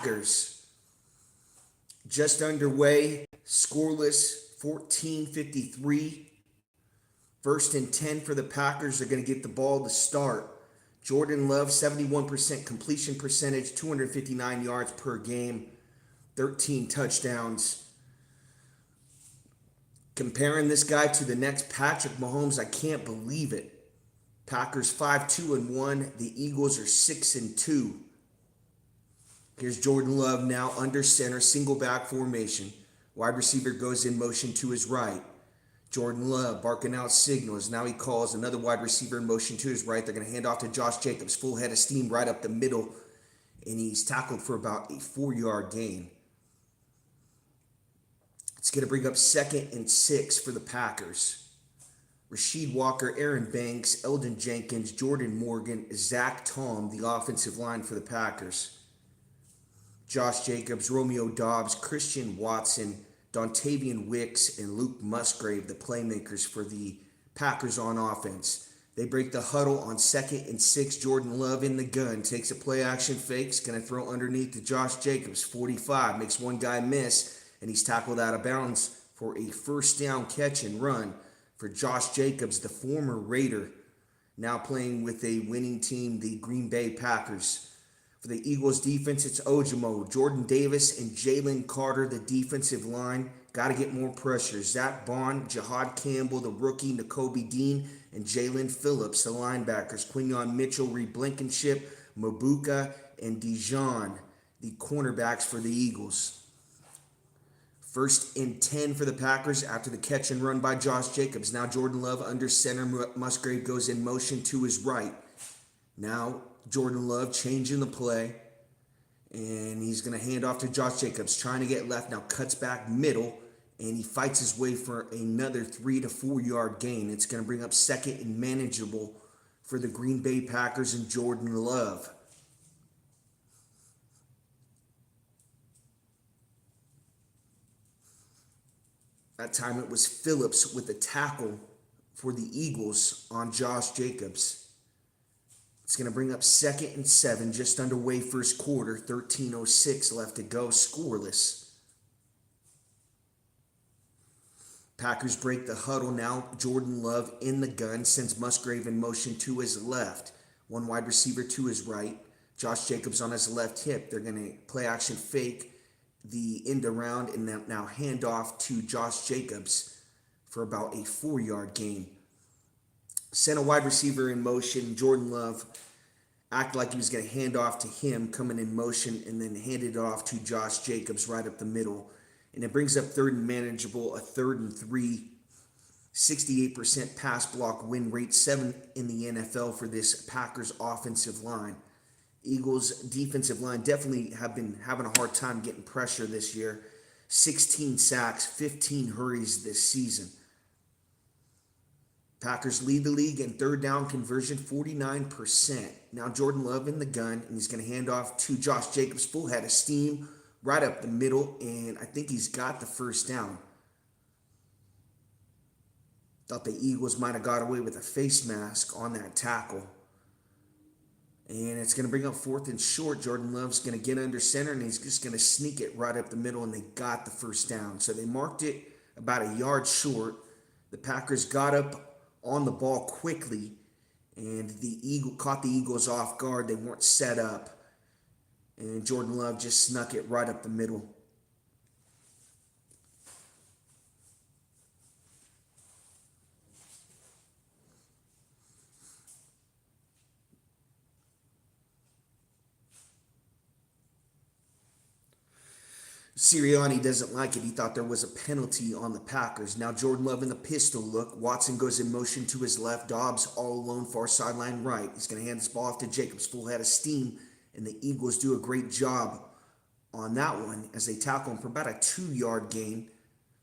Packers just underway, scoreless, 14:53. First and 10 for the Packers. They're going to get the ball to start. Jordan Love, 71% completion percentage, 259 yards per game, 13 touchdowns. Comparing this guy to the next Patrick Mahomes, I can't believe it. Packers 5-2-1. The Eagles are 6-2. Here's Jordan Love now under center, single back formation. Wide receiver goes in motion to his right. Jordan Love barking out signals. Now he calls another wide receiver in motion to his right. They're going to hand off to Josh Jacobs. Full head of steam right up the middle. And he's tackled for about a 4-yard gain. It's going to bring up 2nd and 6 for the Packers. Rasheed Walker, Aaron Banks, Eldon Jenkins, Jordan Morgan, Zach Tom, the offensive line for the Packers. Josh Jacobs, Romeo Doubs, Christian Watson, Dontavian Wicks, and Luke Musgrave, the playmakers for the Packers on offense. They break the huddle on 2nd and 6. Jordan Love in the gun. Takes a play action fake. Is going to throw underneath to Josh Jacobs. 45. Makes one guy miss. And he's tackled out of bounds for a first down catch and run for Josh Jacobs, the former Raider. Now playing with a winning team, the Green Bay Packers. For the Eagles defense, it's Ojimo, Jordan Davis, and Jalen Carter, the defensive line. Got to get more pressure. Zach Bond, Jihad Campbell, the rookie, Nakobe Dean, and Jalen Phillips, the linebackers. Quinyon Mitchell, Reed Blankenship, Mabuka, and Dijon, the cornerbacks for the Eagles. 1st and 10 for the Packers after the catch and run by Josh Jacobs. Now Jordan Love under center. Musgrave goes in motion to his right. Now Jordan Love changing the play, and he's going to hand off to Josh Jacobs, trying to get left, now cuts back middle, and he fights his way for another 3 to 4 yard gain. It's going to bring up 2nd and manageable for the Green Bay Packers and Jordan Love. That time it was Phillips with a tackle for the Eagles on Josh Jacobs. It's going to bring up 2nd and 7, just underway first quarter, 13:06 left to go, scoreless. Packers break the huddle now. Jordan Love in the gun, sends Musgrave in motion to his left. One wide receiver to his right. Josh Jacobs on his left hip. They're going to play action fake the end around and now hand off to Josh Jacobs for about a 4-yard gain. Sent a wide receiver in motion. Jordan Love acted like he was going to hand off to him, coming in motion, and then handed it off to Josh Jacobs right up the middle. And it brings up 3rd and manageable, a 3rd and 3, 68% pass block win rate, 7th in the NFL for this Packers offensive line. Eagles defensive line definitely have been having a hard time getting pressure this year. 16 sacks, 15 hurries this season. Packers lead the league in 3rd down conversion, 49%. Now Jordan Love in the gun, and he's going to hand off to Josh Jacobs, full head of steam, right up the middle, and I think he's got the first down. Thought the Eagles might have got away with a face mask on that tackle. And it's going to bring up 4th and short. Jordan Love's going to get under center, and he's just going to sneak it right up the middle, and they got the first down. So they marked it about a yard short. The Packers got up on the ball quickly, and caught the Eagles off guard. They weren't set up, and Jordan Love just snuck it right up the middle. Sirianni doesn't like it. He thought there was a penalty on the Packers. Now Jordan Love in the pistol look. Watson goes in motion to his left. Doubs all alone, far sideline right. He's going to hand this ball off to Jacobs, full head of steam. And the Eagles do a great job on that one as they tackle him for about a 2-yard gain.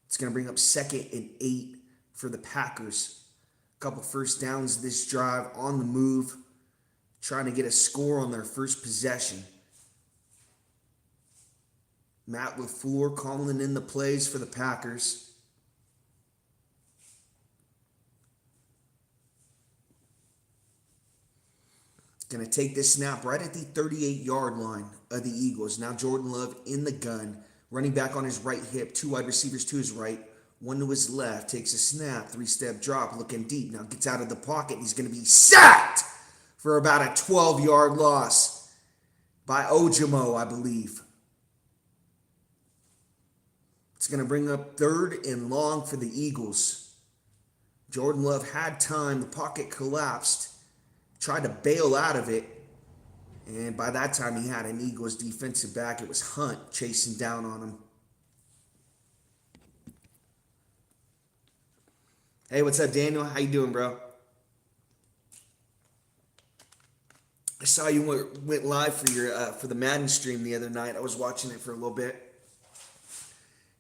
It's going to bring up 2nd and 8 for the Packers. A couple first downs this drive on the move, trying to get a score on their first possession. Matt LaFleur calling in the plays for the Packers. Going to take this snap right at the 38-yard line of the Eagles. Now Jordan Love in the gun, running back on his right hip, 2 wide receivers to his right, 1 to his left, takes a snap, 3-step drop, looking deep. Now gets out of the pocket, and he's going to be sacked for about a 12-yard loss by Ojimo, I believe. It's going to bring up 3rd and long for the Eagles. Jordan Love had time. The pocket collapsed. Tried to bail out of it. And by that time, he had an Eagles defensive back. It was Hunt chasing down on him. Hey, what's up, Daniel? How you doing, bro? I saw you went live for the Madden stream the other night. I was watching it for a little bit.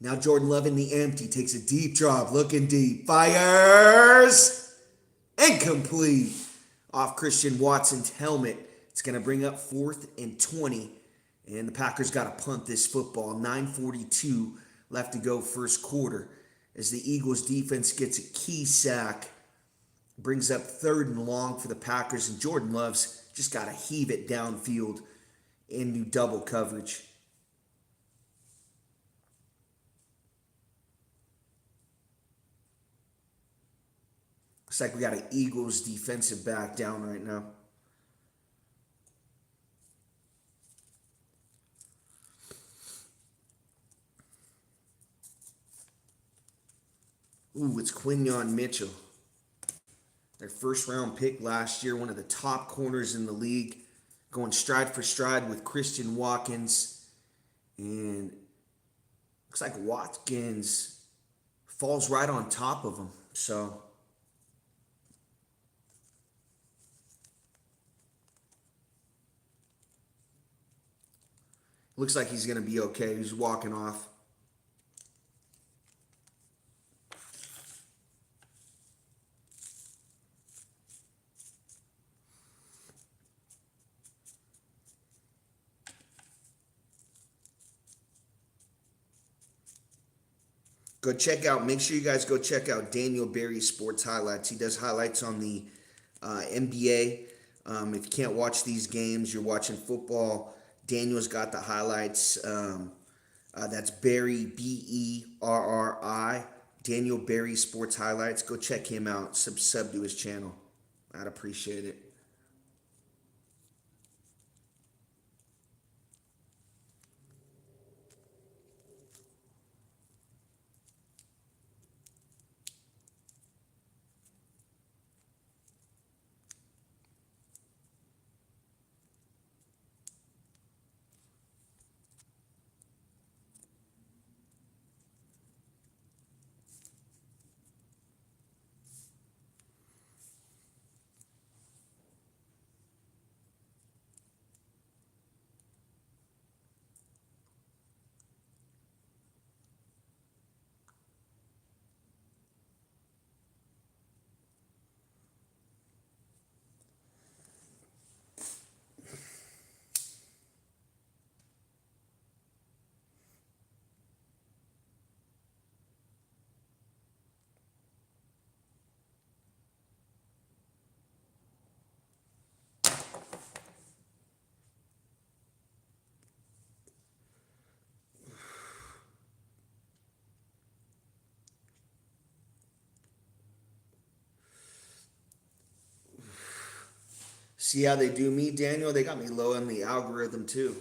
Now Jordan Love in the empty, takes a deep drop, looking deep, fires, incomplete, off Christian Watson's helmet. It's going to bring up 4th and 20, and the Packers got to punt this football. 9:42 left to go first quarter, as the Eagles defense gets a key sack, brings up 3rd and long for the Packers, and Jordan Love's just got to heave it downfield into double coverage. Looks like we got an Eagles defensive back down right now. Ooh, it's Quinyon Mitchell. Their 1st-round pick last year, one of the top corners in the league, going stride for stride with Christian Watkins. And looks like Watkins falls right on top of him. So looks like he's going to be okay. He's walking off. Make sure you guys go check out Daniel Berry Sports Highlights. He does highlights on the NBA. If you can't watch these games, you're watching football, Daniel's got the highlights. That's Berry, Berri. Daniel Berry Sports Highlights. Go check him out. Sub to his channel. I'd appreciate it. See how they do me, Daniel? They got me low in the algorithm, too.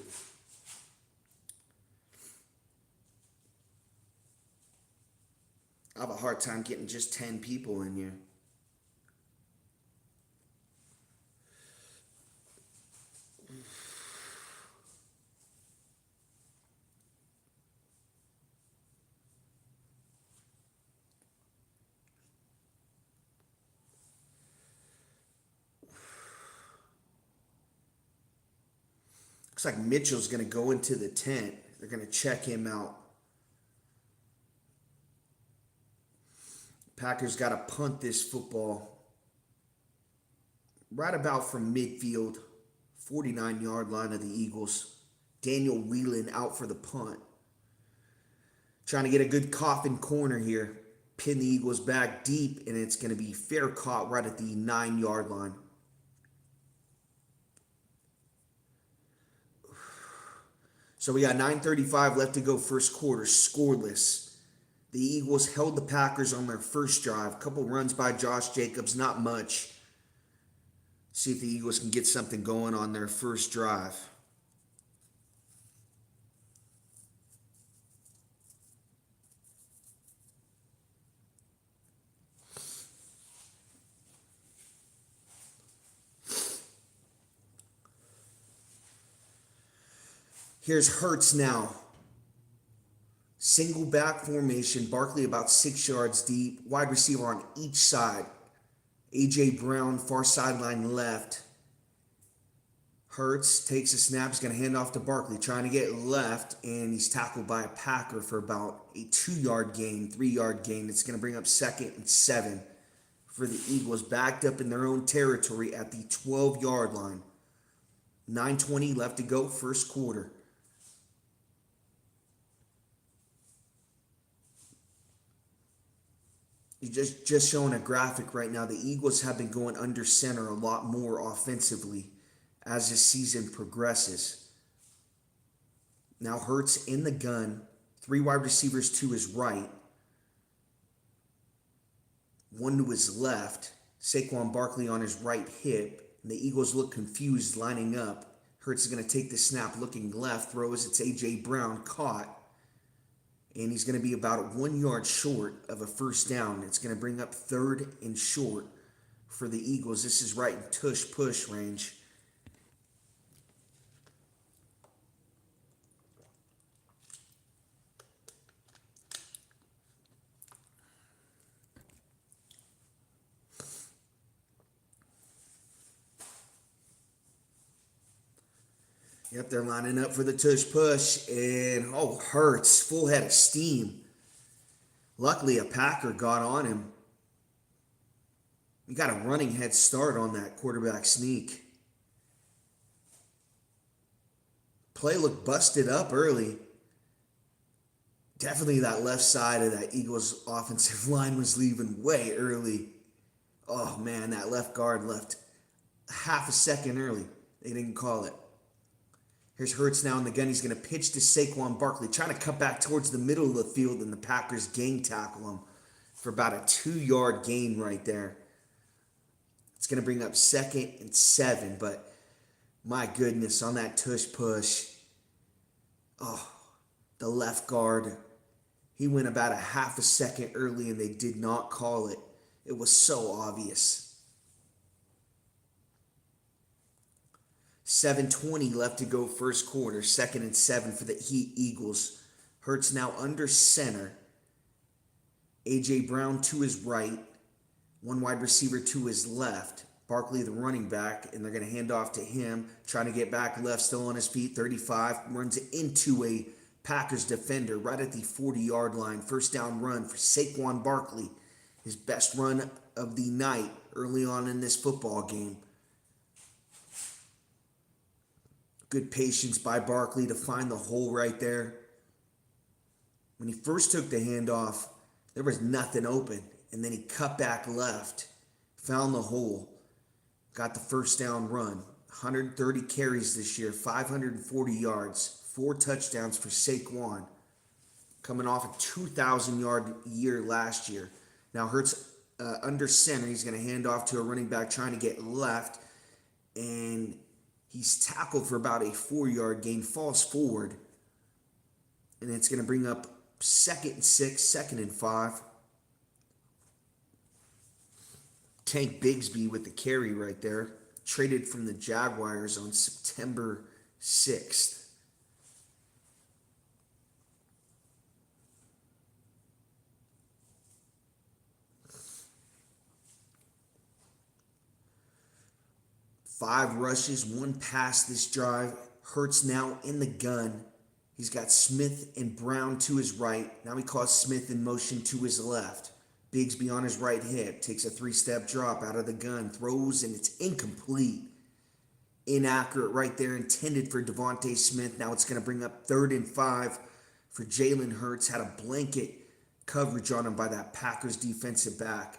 I have a hard time getting just 10 people in here. Looks like Mitchell's going to go into the tent. They're going to check him out. Packers got to punt this football right about from midfield, 49-yard line of the Eagles. Daniel Whelan out for the punt. Trying to get a good coffin corner here. Pin the Eagles back deep, and it's going to be fair caught right at the 9-yard line. So we got 9:35 left to go first quarter, scoreless. The Eagles held the Packers on their first drive. Couple runs by Josh Jacobs, not much. See if the Eagles can get something going on their first drive. Here's Hurts now. Single back formation, Barkley about 6 yards deep, wide receiver on each side. A.J. Brown, far sideline left. Hurts takes a snap, he's going to hand off to Barkley, trying to get left, and he's tackled by a Packer for about a 2-yard gain, 3-yard gain. It's going to bring up 2nd and 7 for the Eagles, backed up in their own territory at the 12-yard line. 9:20 left to go, first quarter. Just showing a graphic right now. The Eagles have been going under center a lot more offensively as the season progresses. Now Hurts in the gun. 3 wide receivers to his right. 1 to his left. Saquon Barkley on his right hip. And the Eagles look confused lining up. Hurts is going to take the snap, looking left, throws. It's A.J. Brown, caught. And he's going to be about 1 yard short of a first down. It's going to bring up 3rd and short for the Eagles. This is right in tush-push range. Yep, they're lining up for the tush-push. And, Hurts, full head of steam. Luckily, a Packer got on him. He got a running head start on that quarterback sneak. Play looked busted up early. Definitely that left side of that Eagles offensive line was leaving way early. Oh, man, that left guard left half a second early. They didn't call it. Here's Hurts now in the gun. He's going to pitch to Saquon Barkley, trying to cut back towards the middle of the field, and the Packers gang tackle him for about a 2-yard gain right there. It's going to bring up 2nd and 7, but my goodness, on that tush push, the left guard, he went about a half a second early, and they did not call it. It was so obvious. 7:20 left to go first quarter, 2nd and 7 for the Eagles. Hurts now under center. A.J. Brown to his right. 1 wide receiver to his left. Barkley, the running back, and they're going to hand off to him. Trying to get back left, still on his feet. 35, runs into a Packers defender right at the 40-yard line. First down run for Saquon Barkley. His best run of the night early on in this football game. Good patience by Barkley to find the hole right there. When he first took the handoff, there was nothing open. And then he cut back left, found the hole, got the first down run. 130 carries this year, 540 yards, 4 touchdowns for Saquon. Coming off a 2,000-yard year last year. Now Hurts under center. He's going to hand off to a running back trying to get left. And he's tackled for about a 4-yard gain, falls forward, and it's going to bring up 2nd and 6, 2nd and 5. Tank Bigsby with the carry right there, traded from the Jaguars on September 6th. Five rushes, 1 pass this drive. Hurts now in the gun. He's got Smith and Brown to his right. Now he calls Smith in motion to his left. Bigsby on his right hip. Takes a 3-step drop out of the gun. Throws, and it's incomplete. Inaccurate right there. Intended for Devontae Smith. Now it's going to bring up 3rd and 5 for Jalen Hurts. Had a blanket coverage on him by that Packers defensive back.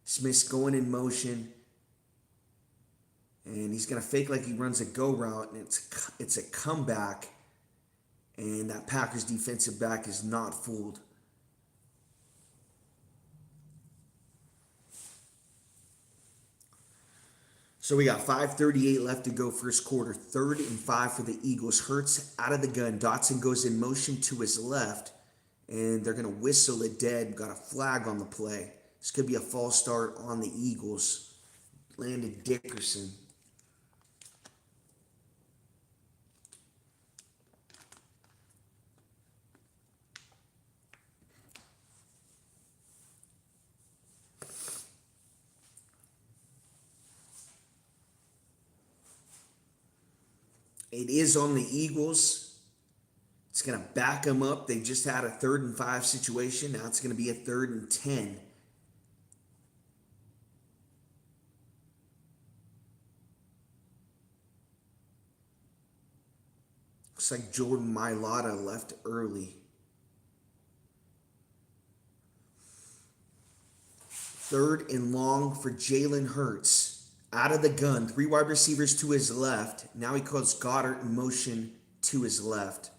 Smith's going in motion. And he's going to fake like he runs a go route, and it's a comeback. and that Packers defensive back is not fooled. So we got 5:38 left to go first quarter. 3rd and 5 for the Eagles. Hurts out of the gun. Dotson goes in motion to his left, and they're going to whistle it dead. Got a flag on the play. This could be a false start on the Eagles. Landon Dickerson. It is on the Eagles. It's going to back them up. They just had a 3rd and 5 situation. Now it's going to be a 3rd and 10. Looks like Jordan Mailata left early. 3rd and long for Jalen Hurts. Out of the gun, 3 wide receivers to his left. Now he calls Goddard in motion to his left.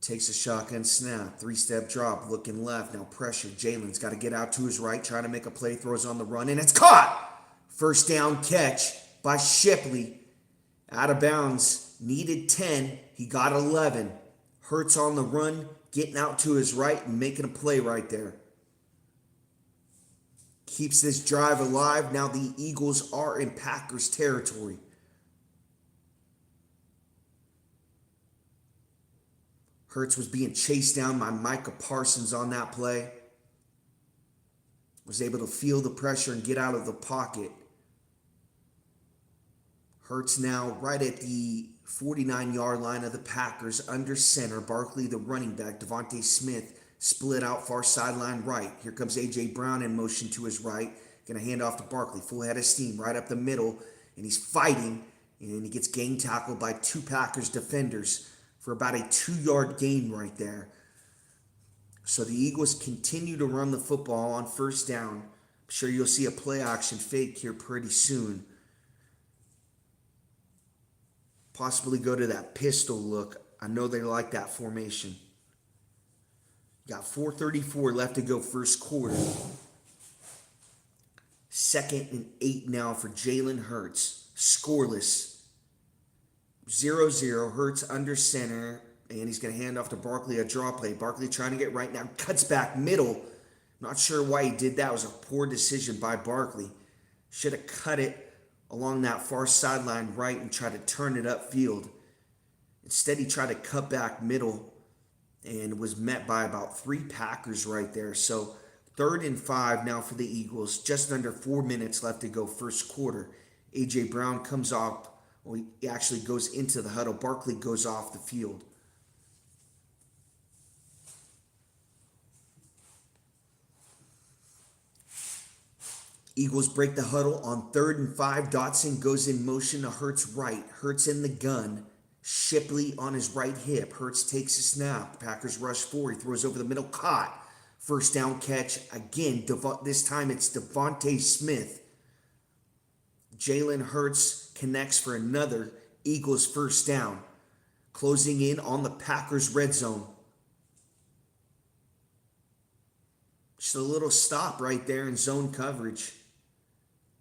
Takes a shotgun snap, 3-step drop, looking left. Now pressure. Jalen's got to get out to his right, trying to make a play, throws on the run, and it's caught! First down catch by Shipley. Out of bounds. Needed 10. He got 11. Hurts on the run, getting out to his right and making a play right there. Keeps this drive alive. Now the Eagles are in Packers territory. Hurts was being chased down by Micah Parsons on that play. Was able to feel the pressure and get out of the pocket. Hurts now right at the 49-yard line of the Packers under center. Barkley, the running back. Devontae Smith split out far sideline right. Here comes A.J. Brown in motion to his right. Going to hand off to Barkley. Full head of steam right up the middle. And he's fighting. And he gets gang tackled by 2 Packers defenders for about a 2-yard gain right there. So the Eagles continue to run the football on first down. I'm sure you'll see a play action fake here pretty soon. Possibly go to that pistol look. I know they like that formation. Got 4:34 left to go first quarter. 2nd and 8 now for Jalen Hurts. Scoreless. 0-0. Hurts under center. And he's going to hand off to Barkley, a draw play. Barkley trying to get right now. Cuts back middle. Not sure why he did that. It was a poor decision by Barkley. Should have cut it along that far sideline right and tried to turn it upfield. Instead, he tried to cut back middle and was met by about 3 Packers right there. So 3rd and 5 now for the Eagles. Just under 4 minutes left to go first quarter. A.J. Brown comes off. Well, he actually goes into the huddle. Barkley goes off the field. Eagles break the huddle on 3rd and 5. Dotson goes in motion to Hurts right. Hurts in the gun. Shipley on his right hip. Hurts takes a snap. Packers rush 4. He throws over the middle. Caught. First down catch. Again, this time it's Devontae Smith. Jalen Hurts connects for another Eagles first down. Closing in on the Packers red zone. Just a little stop right there in zone coverage.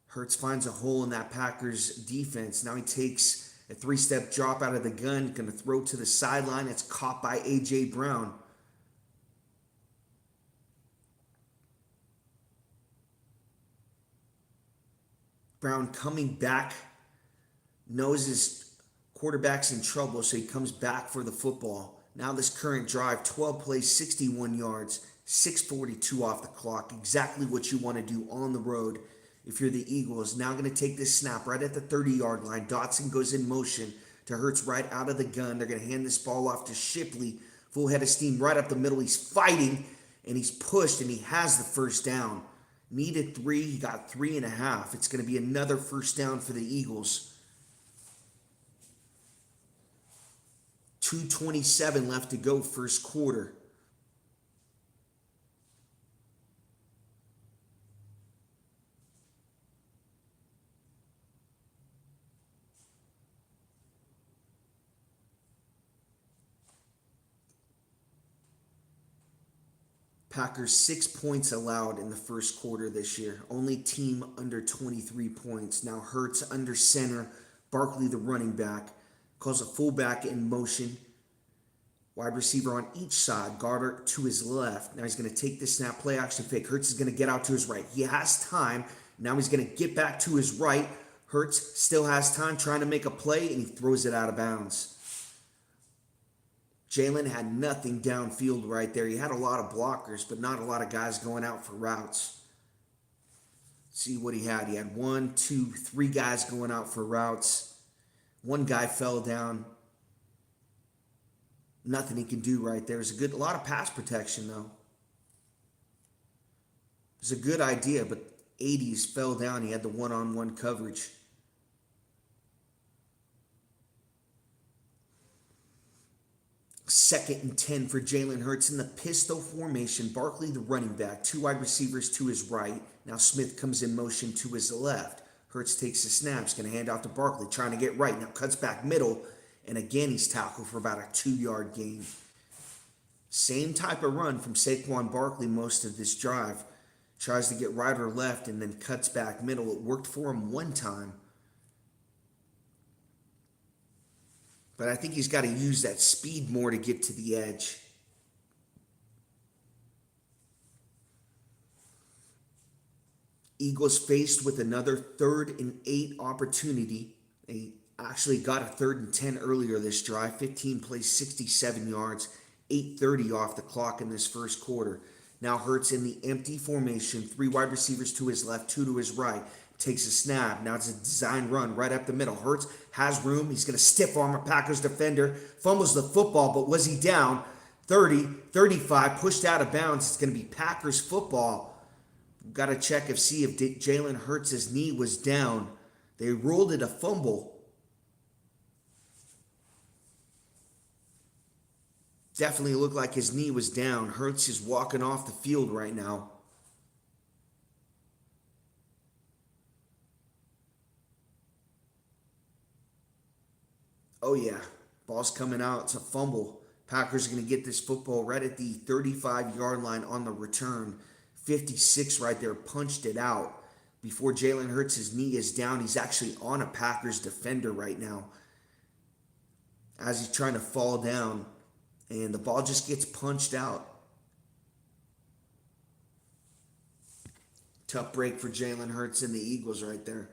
Hurts finds a hole in that Packers defense. Now he takes a 3-step drop out of the gun. Going to throw to the sideline. It's caught by A.J. Brown. Brown coming back. Knows his quarterback's in trouble, so he comes back for the football. Now this current drive, 12 plays, 61 yards, 6:42 off the clock. Exactly what you want to do on the road if you're the Eagles. Now going to take this snap right at the 30-yard line. Dotson goes in motion to Hurts right out of the gun. They're going to hand this ball off to Shipley. Full head of steam right up the middle. He's fighting, and he's pushed, and he has the first down. Needed 3. He got 3.5. It's going to be another first down for the Eagles. 2:27 left to go first quarter. Packers 6 points allowed in the first quarter this year. Only team under 23 points. Now Hurts under center. Barkley, the running back, calls a fullback in motion. Wide receiver on each side. Goddard to his left. Now he's going to take the snap, play action fake. Hurts is going to get out to his right. He has time. Now he's going to get back to his right. Hurts still has time trying to make a play, and he throws it out of bounds. Jalen had nothing downfield right there. He had a lot of blockers, but not a lot of guys going out for routes. See what he had. He had 1, 2, 3 guys going out for routes. One guy fell down. Nothing he can do right there. It was a lot of pass protection, though. It was a good idea, but 80s fell down. He had the one-on-one coverage. Second and 10 for Jalen Hurts in the pistol formation. Barkley, the running back. 2 wide receivers to his right. Now Smith comes in motion to his left. Hurts takes the snaps. Going to hand off to Barkley. Trying to get right. Now cuts back middle. And again, he's tackled for about a 2-yard gain. Same type of run from Saquon Barkley most of this drive. Tries to get right or left and then cuts back middle. It worked for him one time. But I think he's got to use that speed more to get to the edge. Eagles faced with another 3rd and 8 opportunity. They actually got a 3rd and 10 earlier this drive. 15 plays, 67 yards, 8:30 off the clock in this first quarter. Now Hurts in the empty formation. 3 wide receivers to his left, 2 to his right. Takes a snap. Now it's a design run right up the middle. Hurts has room. He's going to stiff arm a Packers defender. Fumbles the football, but was he down? 30, 35, pushed out of bounds. It's going to be Packers football. Got to check see if Jalen Hurts' knee was down. They ruled it a fumble. Definitely looked like his knee was down. Hurts is walking off the field right now. Oh yeah, ball's coming out. It's a fumble. Packers are going to get this football right at the 35-yard line on the return. 56 right there, punched it out. Before Jalen Hurts' knee is down, he's actually on a Packers defender right now as he's trying to fall down, and the ball just gets punched out. Tough break for Jalen Hurts and the Eagles right there.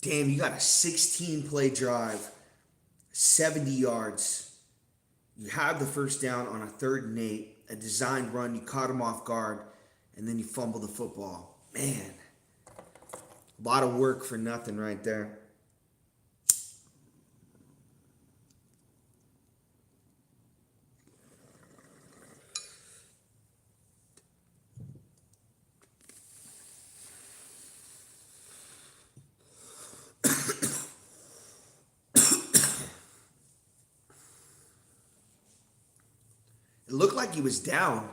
Damn, you got a 16-play drive, 70 yards. You have the first down on a 3rd and 8, a designed run. You caught him off guard, and then you fumble the football. Man, a lot of work for nothing right there. It looked like he was down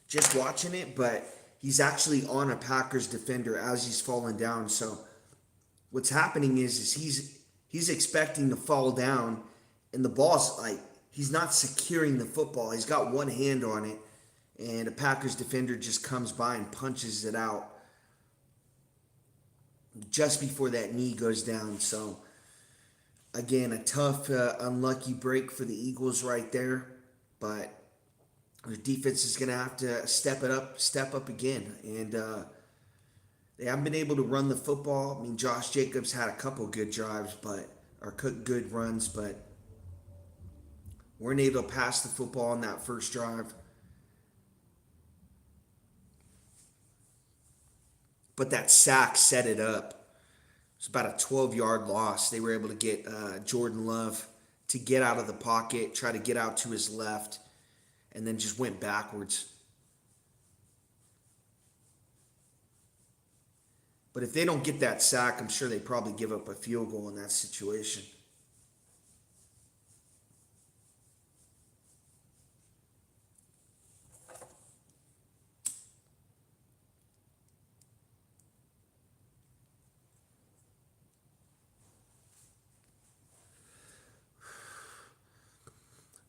just watching it, but he's actually on a Packers defender as he's falling down. So what's happening is he's expecting to fall down, and the ball's like he's not securing the football. He's got one hand on it, and a Packers defender just comes by and punches it out just before that knee goes down. So again, a tough, unlucky break for the Eagles right there, but the defense is going to have to step up again. And they haven't been able to run the football. I mean, Josh Jacobs had a couple good drives, or good runs, but weren't able to pass the football on that first drive. but that sack set it up. It was about a 12-yard loss. They were able to get Jordan Love to get out of the pocket, try to get out to his left, and then just went backwards. But if they don't get that sack, I'm sure they probably give up a field goal in that situation.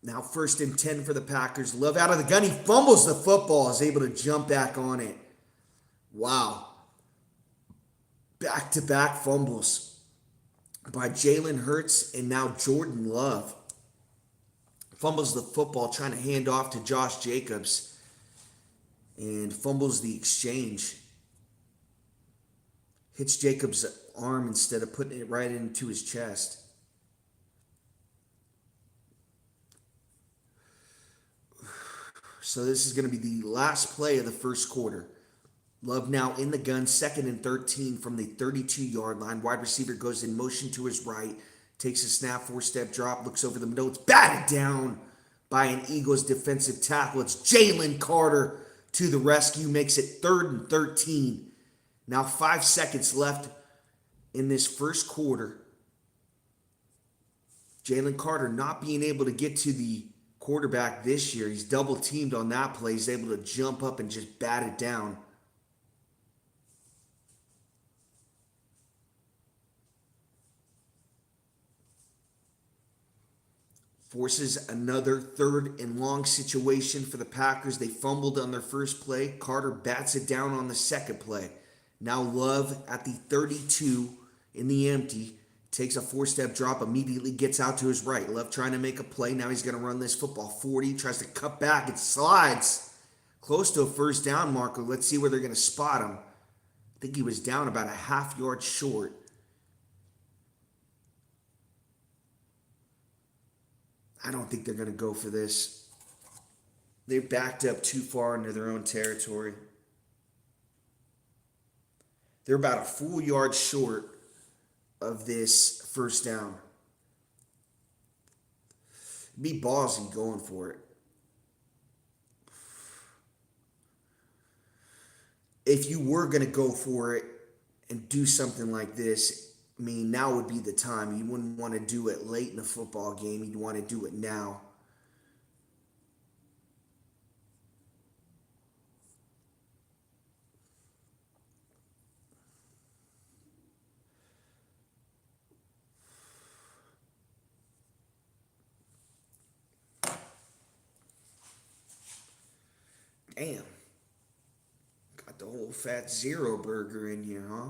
Now 1st and 10 for the Packers. Love out of the gun. He fumbles the football, is able to jump back on it. Wow. Back-to-back fumbles by Jalen Hurts and now Jordan Love. Fumbles the football, trying to hand off to Josh Jacobs, and fumbles the exchange. Hits Jacobs' arm instead of putting it right into his chest. So this is going to be the last play of the first quarter. Love now in the gun, 2nd and 13 from the 32-yard line. Wide receiver goes in motion to his right, takes a snap, 4-step drop, looks over the middle. It's batted down by an Eagles defensive tackle. It's Jalen Carter to the rescue, makes it 3rd and 13. Now 5 seconds left in this first quarter. Jalen Carter not being able to get to the quarterback this year. He's double teamed on that play. He's able to jump up and just bat it down. Forces another 3rd-and-long situation for the Packers. They fumbled on their first play. Carter bats it down on the second play. Now Love at the 32 in the empty. Takes a 4-step drop, immediately gets out to his right. Love trying to make a play. Now he's going to run this football. 40, tries to cut back. It slides close to a first down marker. Let's see where they're going to spot him. I think he was down about a half-yard short. I don't think they're going to go for this. They backed up too far into their own territory. They're about a full yard short of this first down. Be ballsy going for it. If you were going to go for it and do something like this, I mean, now would be the time. You wouldn't want to do it late in the football game. You'd want to do it now. Damn. Got the whole fat zero burger in here, huh?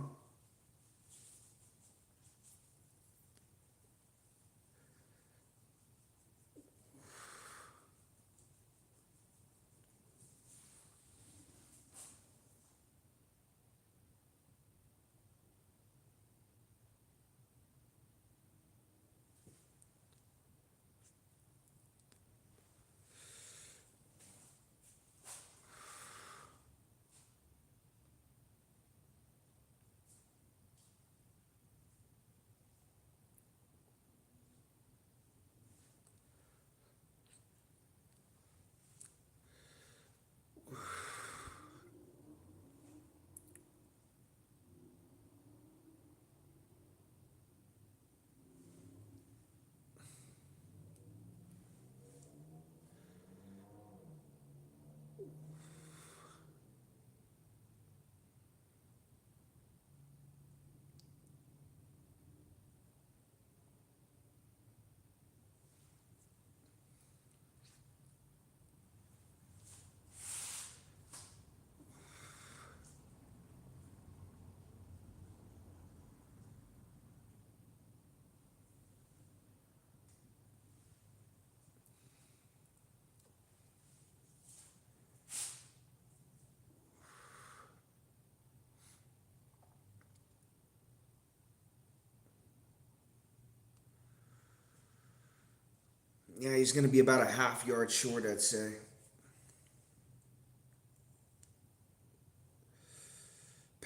Yeah, he's going to be about a half yard short, I'd say.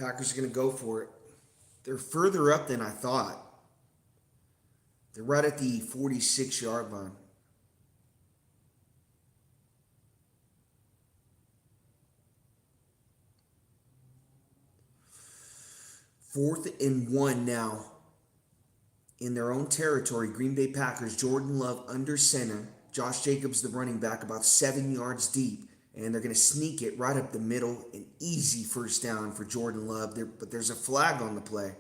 Packers are going to go for it. They're further up than I thought. They're right at the 46-yard line. Fourth and 1 now. In their own territory, Green Bay Packers, Jordan Love under center. Josh Jacobs, the running back, about 7 yards deep. And they're going to sneak it right up the middle. An easy first down for Jordan Love. But there's a flag on the play.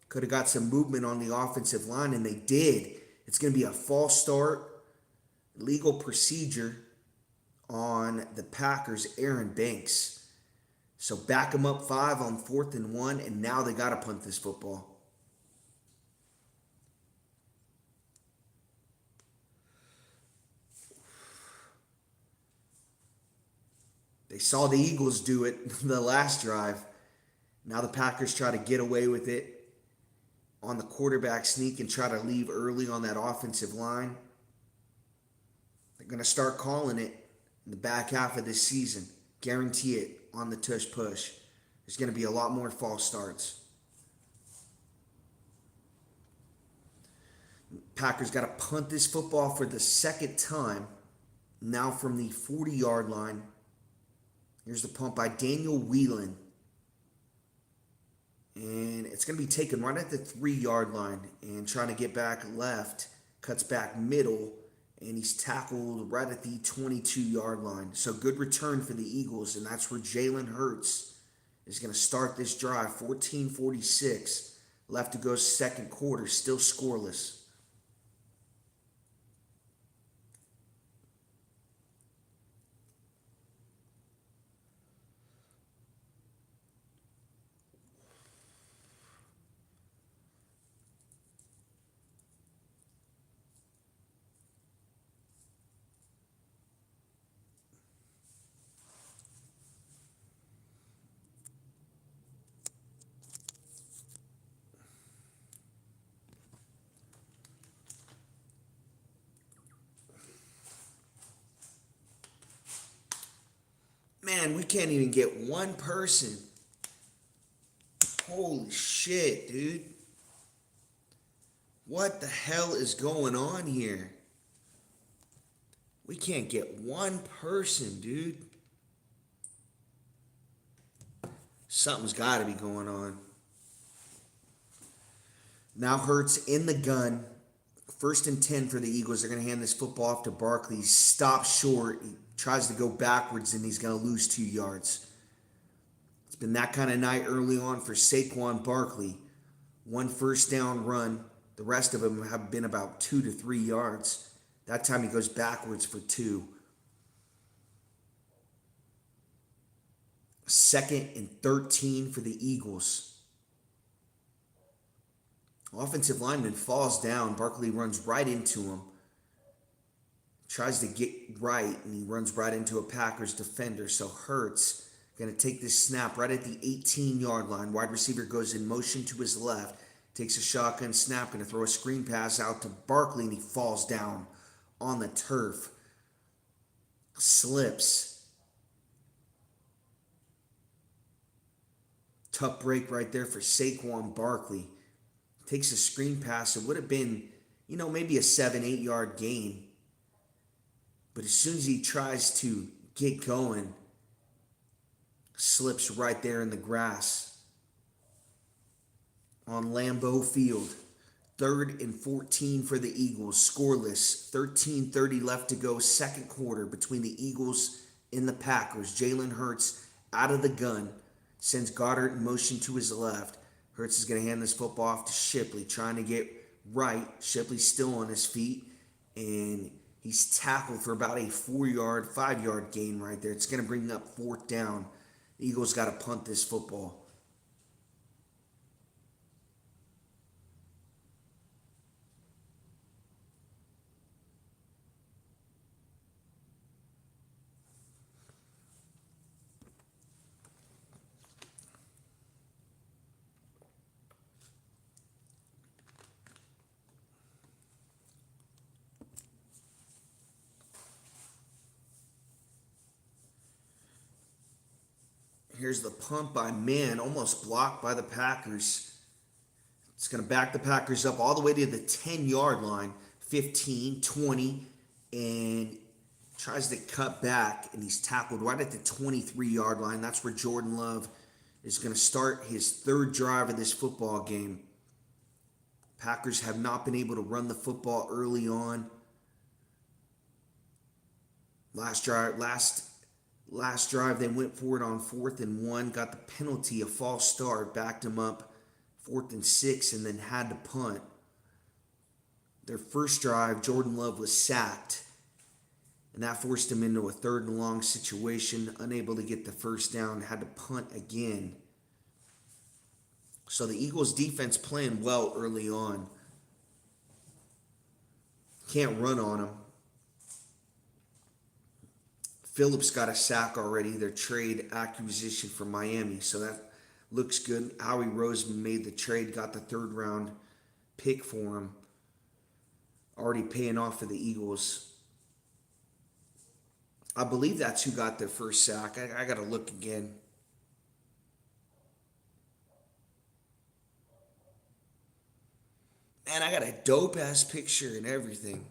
Could have got some movement on the offensive line, and they did. It's going to be a false start, legal procedure on the Packers' Aaron Banks. So back them up 5 on 4th and 1, and now they got to punt this football. They saw the Eagles do it the last drive. Now the Packers try to get away with it on the quarterback sneak and try to leave early on that offensive line. They're going to start calling it in the back half of this season. Guarantee it on the tush push. There's going to be a lot more false starts. Packers got to punt this football for the second time. Now from the 40-yard line. Here's the punt by Daniel Whelan. And it's going to be taken right at the 3-yard line. And trying to get back left. Cuts back middle. And he's tackled right at the 22-yard line. So good return for the Eagles. And that's where Jalen Hurts is going to start this drive. 14:46 left to go second quarter. Still scoreless. Man, we can't even get one person. Holy shit, dude. What the hell is going on here? We can't get one person, dude. Something's got to be going on. Now Hurts in the gun. 1st and 10 for the Eagles. They're going to hand this football off to Barkley. He stops short. He tries to go backwards, and he's going to lose 2 yards. It's been that kind of night early on for Saquon Barkley. 1 first down run. The rest of them have been about 2 to 3 yards. That time he goes backwards for 2. 2nd and 13 for the Eagles. Offensive lineman falls down. Barkley runs right into him. Tries to get right, and he runs right into a Packers defender. So Hurts going to take this snap right at the 18-yard line. Wide receiver goes in motion to his left. Takes a shotgun snap. Going to throw a screen pass out to Barkley, and he falls down on the turf. Slips. Tough break right there for Saquon Barkley. Takes a screen pass. It would have been, maybe a 7-8 yard gain. But as soon as he tries to get going, slips right there in the grass on Lambeau Field. 3rd and 14 for the Eagles. Scoreless. 13:30 left to go second quarter between the Eagles and the Packers. Jalen Hurts out of the gun. Sends Goddard in motion to his left. Hurts is going to hand this football off to Shipley, trying to get right. Shipley's still on his feet, and he's tackled for about a 5-yard gain right there. It's going to bring up 4th down. The Eagles got to punt this football. Here's the punt by Mann, almost blocked by the Packers. It's going to back the Packers up all the way to the 10-yard line, 15, 20, and tries to cut back, and he's tackled right at the 23-yard line. That's where Jordan Love is going to start his third drive of this football game. Packers have not been able to run the football early on. Last drive, they went for it on 4th and 1, got the penalty, a false start, backed them up 4th and 6, and then had to punt. Their first drive, Jordan Love was sacked, and that forced him into a 3rd and long situation, unable to get the first down, had to punt again. So the Eagles defense playing well early on. Can't run on them. Phillips got a sack already, their trade acquisition from Miami, so that looks good. Howie Roseman made the trade, got the 3rd round pick for him. Already paying off for the Eagles. I believe that's who got their first sack. I got to look again. Man, I got a dope-ass picture and everything.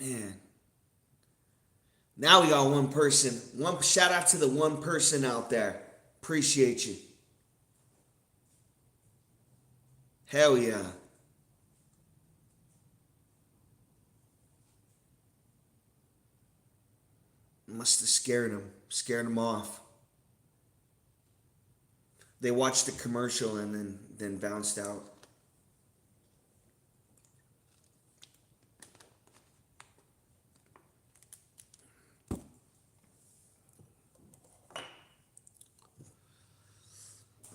Man. Now we got one person. One shout out to the one person out there. Appreciate you. Hell yeah. Must have scared him off. They watched the commercial and then bounced out.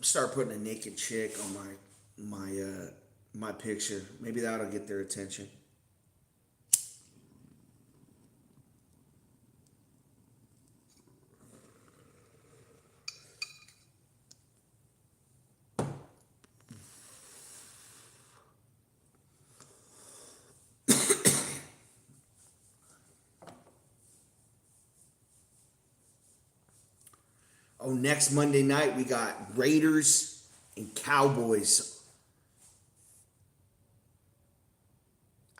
Start putting a naked chick on my picture. Maybe that'll get their attention. Oh, next Monday night we got Raiders and Cowboys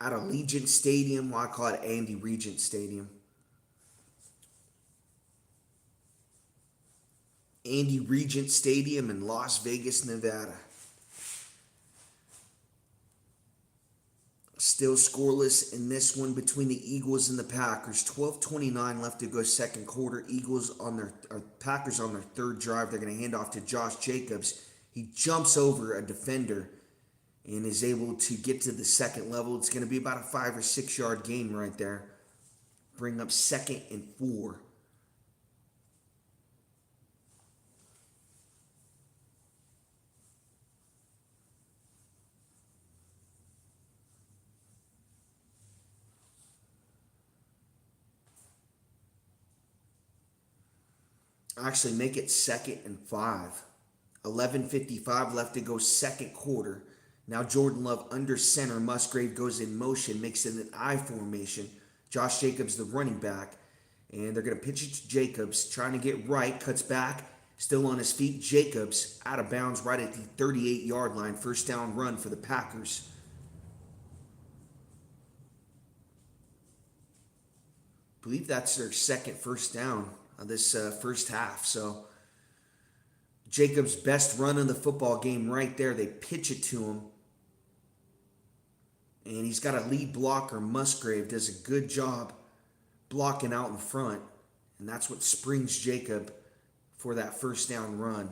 at Allegiant Stadium. Well, I call it Andy Regent Stadium. Andy Regent Stadium in Las Vegas, Nevada. Still scoreless in this one between the Eagles and the Packers. 12:29 left to go second quarter. Packers on their third drive. They're going to hand off to Josh Jacobs. He jumps over a defender and is able to get to the second level. It's going to be about a 5 or 6 yard gain right there. Bring up 2nd and 4. Actually, make it 2nd and 5. 11:55 left to go second quarter. Now Jordan Love under center. Musgrave goes in motion, makes it an I formation. Josh Jacobs, the running back. And they're going to pitch it to Jacobs, trying to get right, cuts back, still on his feet. Jacobs out of bounds right at the 38-yard line. First down run for the Packers. I believe that's their second first down of this first half. So Jacobs' best run in the football game right there. They pitch it to him. And he's got a lead blocker. Musgrave does a good job blocking out in front. And that's what springs Jacob for that first down run.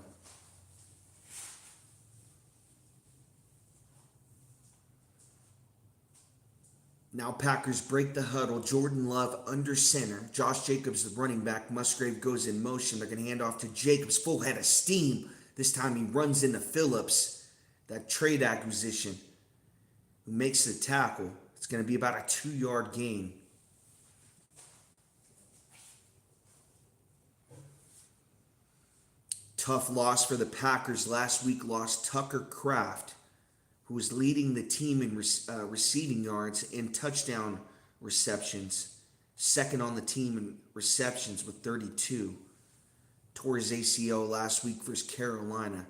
Now Packers break the huddle. Jordan Love under center. Josh Jacobs, the running back. Musgrave goes in motion. They're going to hand off to Jacobs. Full head of steam. This time he runs into Phillips, that trade acquisition, who makes the tackle. It's going to be about a 2 yard gain. Tough loss for the Packers. Last week lost Tucker Kraft, who was leading the team in receiving yards and touchdown receptions. Second on the team in receptions with 32. Tore his ACL last week versus Carolina.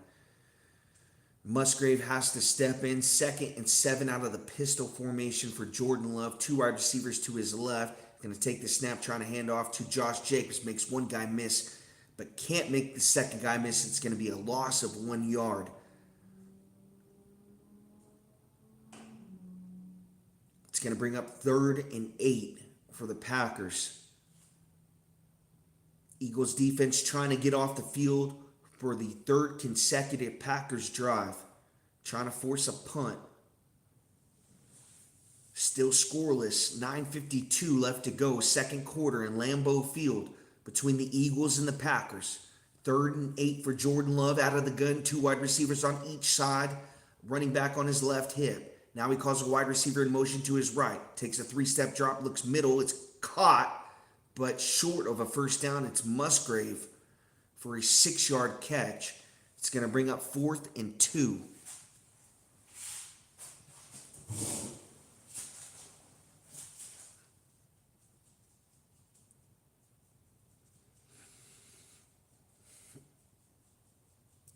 Musgrave has to step in. 2nd and 7 out of the pistol formation for Jordan Love. 2 wide receivers to his left. Going to take the snap, trying to hand off to Josh Jacobs. Makes one guy miss, but can't make the second guy miss. It's going to be a loss of 1 yard. It's going to bring up 3rd and 8 for the Packers. Eagles defense trying to get off the field for the 3rd consecutive Packers drive. Trying to force a punt. Still scoreless. 9:52 left to go. 2nd quarter in Lambeau Field between the Eagles and the Packers. 3rd and 8 for Jordan Love out of the gun. 2 wide receivers on each side. Running back on his left hip. Now he calls a wide receiver in motion to his right. Takes a 3-step drop, looks middle. It's caught, but short of a first down. It's Musgrave for a 6-yard catch. It's going to bring up 4th and 2.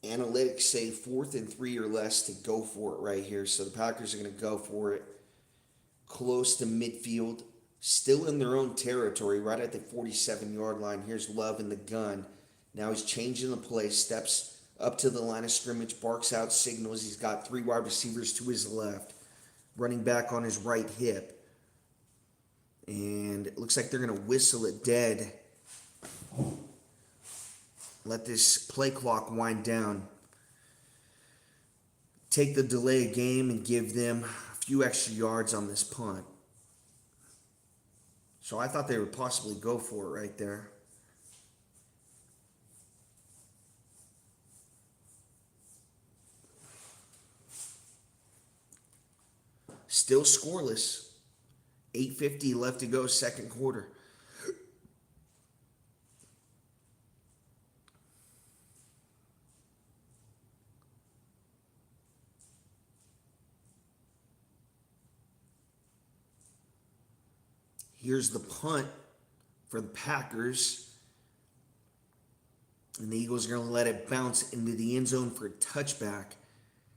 Analytics say 4th and 3 or less to go for it right here. So the Packers are going to go for it. Close to midfield. Still in their own territory, right at the 47-yard line. Here's Love in the gun. Now he's changing the play. Steps up to the line of scrimmage. Barks out signals. He's got 3 wide receivers to his left. Running back on his right hip. And it looks like they're going to whistle it dead. Let this play clock wind down. Take the delay game and give them a few extra yards on this punt. So I thought they would possibly go for it right there. Still scoreless. 8:50 left to go, 2nd quarter. Here's the punt for the Packers. And the Eagles are going to let it bounce into the end zone for a touchback.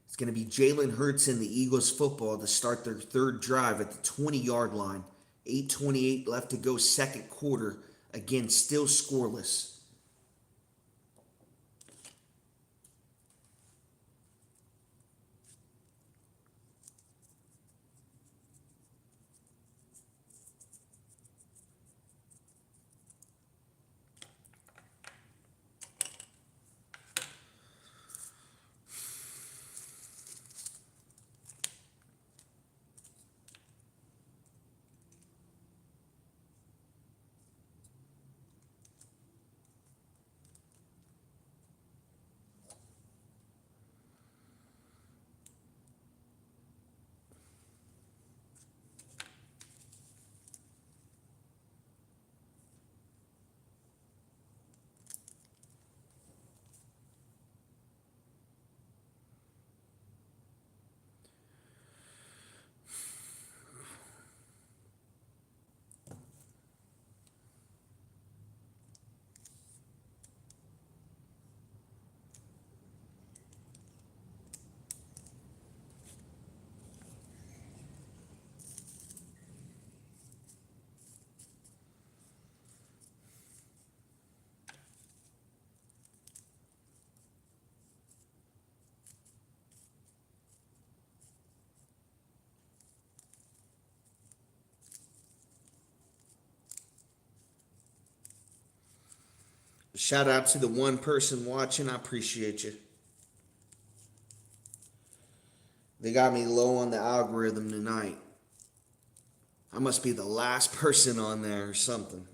It's going to be Jalen Hurts and the Eagles football to start their 3rd drive at the 20-yard line. 8:28 left to go, 2nd quarter. Again, still scoreless. Shout out to the one person watching. I appreciate you. They got me low on the algorithm tonight. I must be the last person on there or something.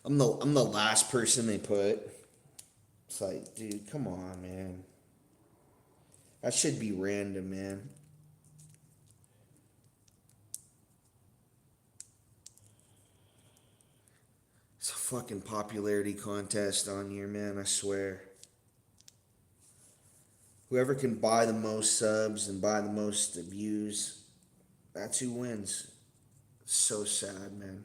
I'm the last person they put. It's like, dude, come on, man. That should be random, man. It's a fucking popularity contest on here, man, I swear. Whoever can buy the most subs and buy the most views, that's who wins. So sad, man.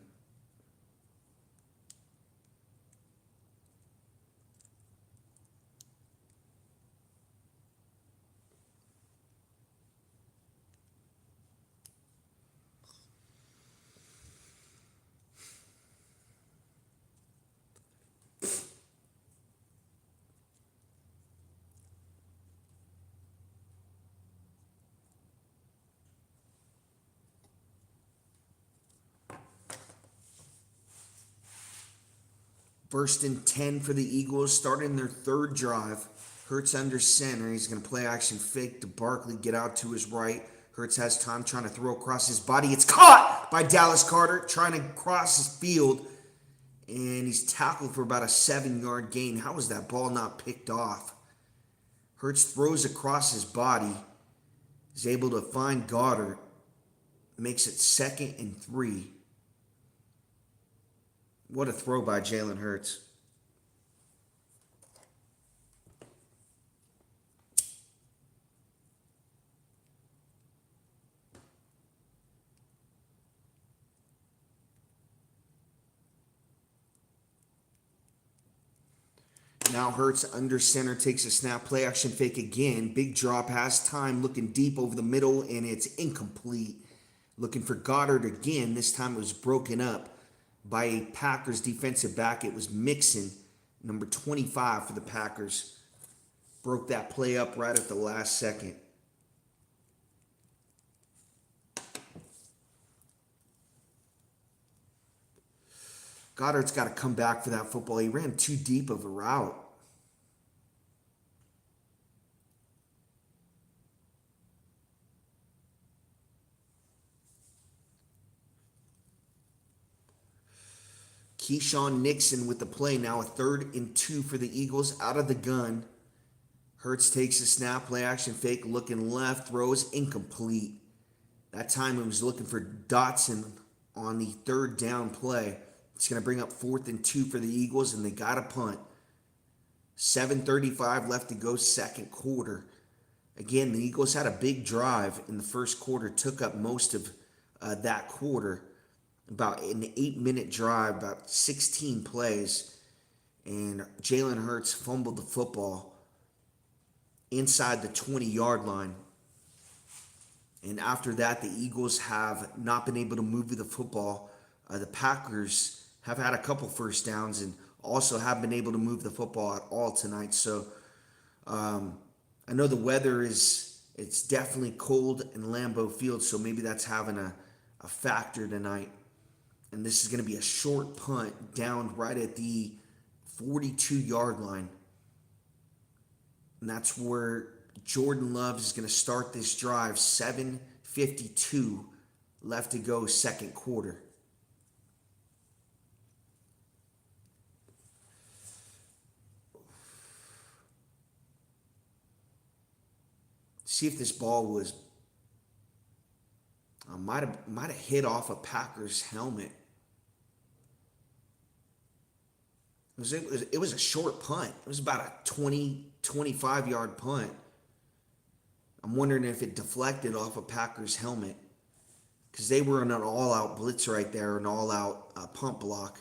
First and 10 for the Eagles, starting their third drive. Hurts under center. He's going to play action fake to Barkley, get out to his right. Hurts has time trying to throw across his body. It's caught by Dallas Carter, trying to cross his field. And he's tackled for about a 7-yard gain. How was that ball not picked off? Hurts throws across his body. He's able to find Goddard. Makes it 2nd and 3. What a throw by Jalen Hurts. Now Hurts under center, takes a snap, play action fake again. Big drop, has time, looking deep over the middle, and it's incomplete. Looking for Goddard again. This time it was broken up by a Packers defensive back. It was Mixon, number 25 for the Packers. Broke that play up right at the last second. Goddard's got to come back for that football. He ran too deep of a route. Keyshawn Nixon with the play now, a 3rd and 2 for the Eagles out of the gun. Hurts takes a snap, play action fake, looking left, throws incomplete. That time it was looking for Dotson on the 3rd down play. It's going to bring up 4th and 2 for the Eagles, and they got a punt. 7:35 left to go, second quarter. Again, the Eagles had a big drive in the first quarter, took up most of that quarter. About an 8-minute drive, about 16 plays, and Jalen Hurts fumbled the football inside the 20-yard line. And after that, the Eagles have not been able to move the football. The Packers have had a couple first downs and also have been able to move the football at all tonight. So I know the weather it's definitely cold in Lambeau Field, so maybe that's having a factor tonight. And this is going to be a short punt down right at the 42-yard line. And that's where Jordan Love is going to start this drive. 7:52 left to go, second quarter. See if this ball was might have hit off a Packers helmet. It was a short punt. It was about a 25 yard punt. I'm wondering if it deflected off a Packers helmet because they were in an all-out blitz right there, an all-out pump block.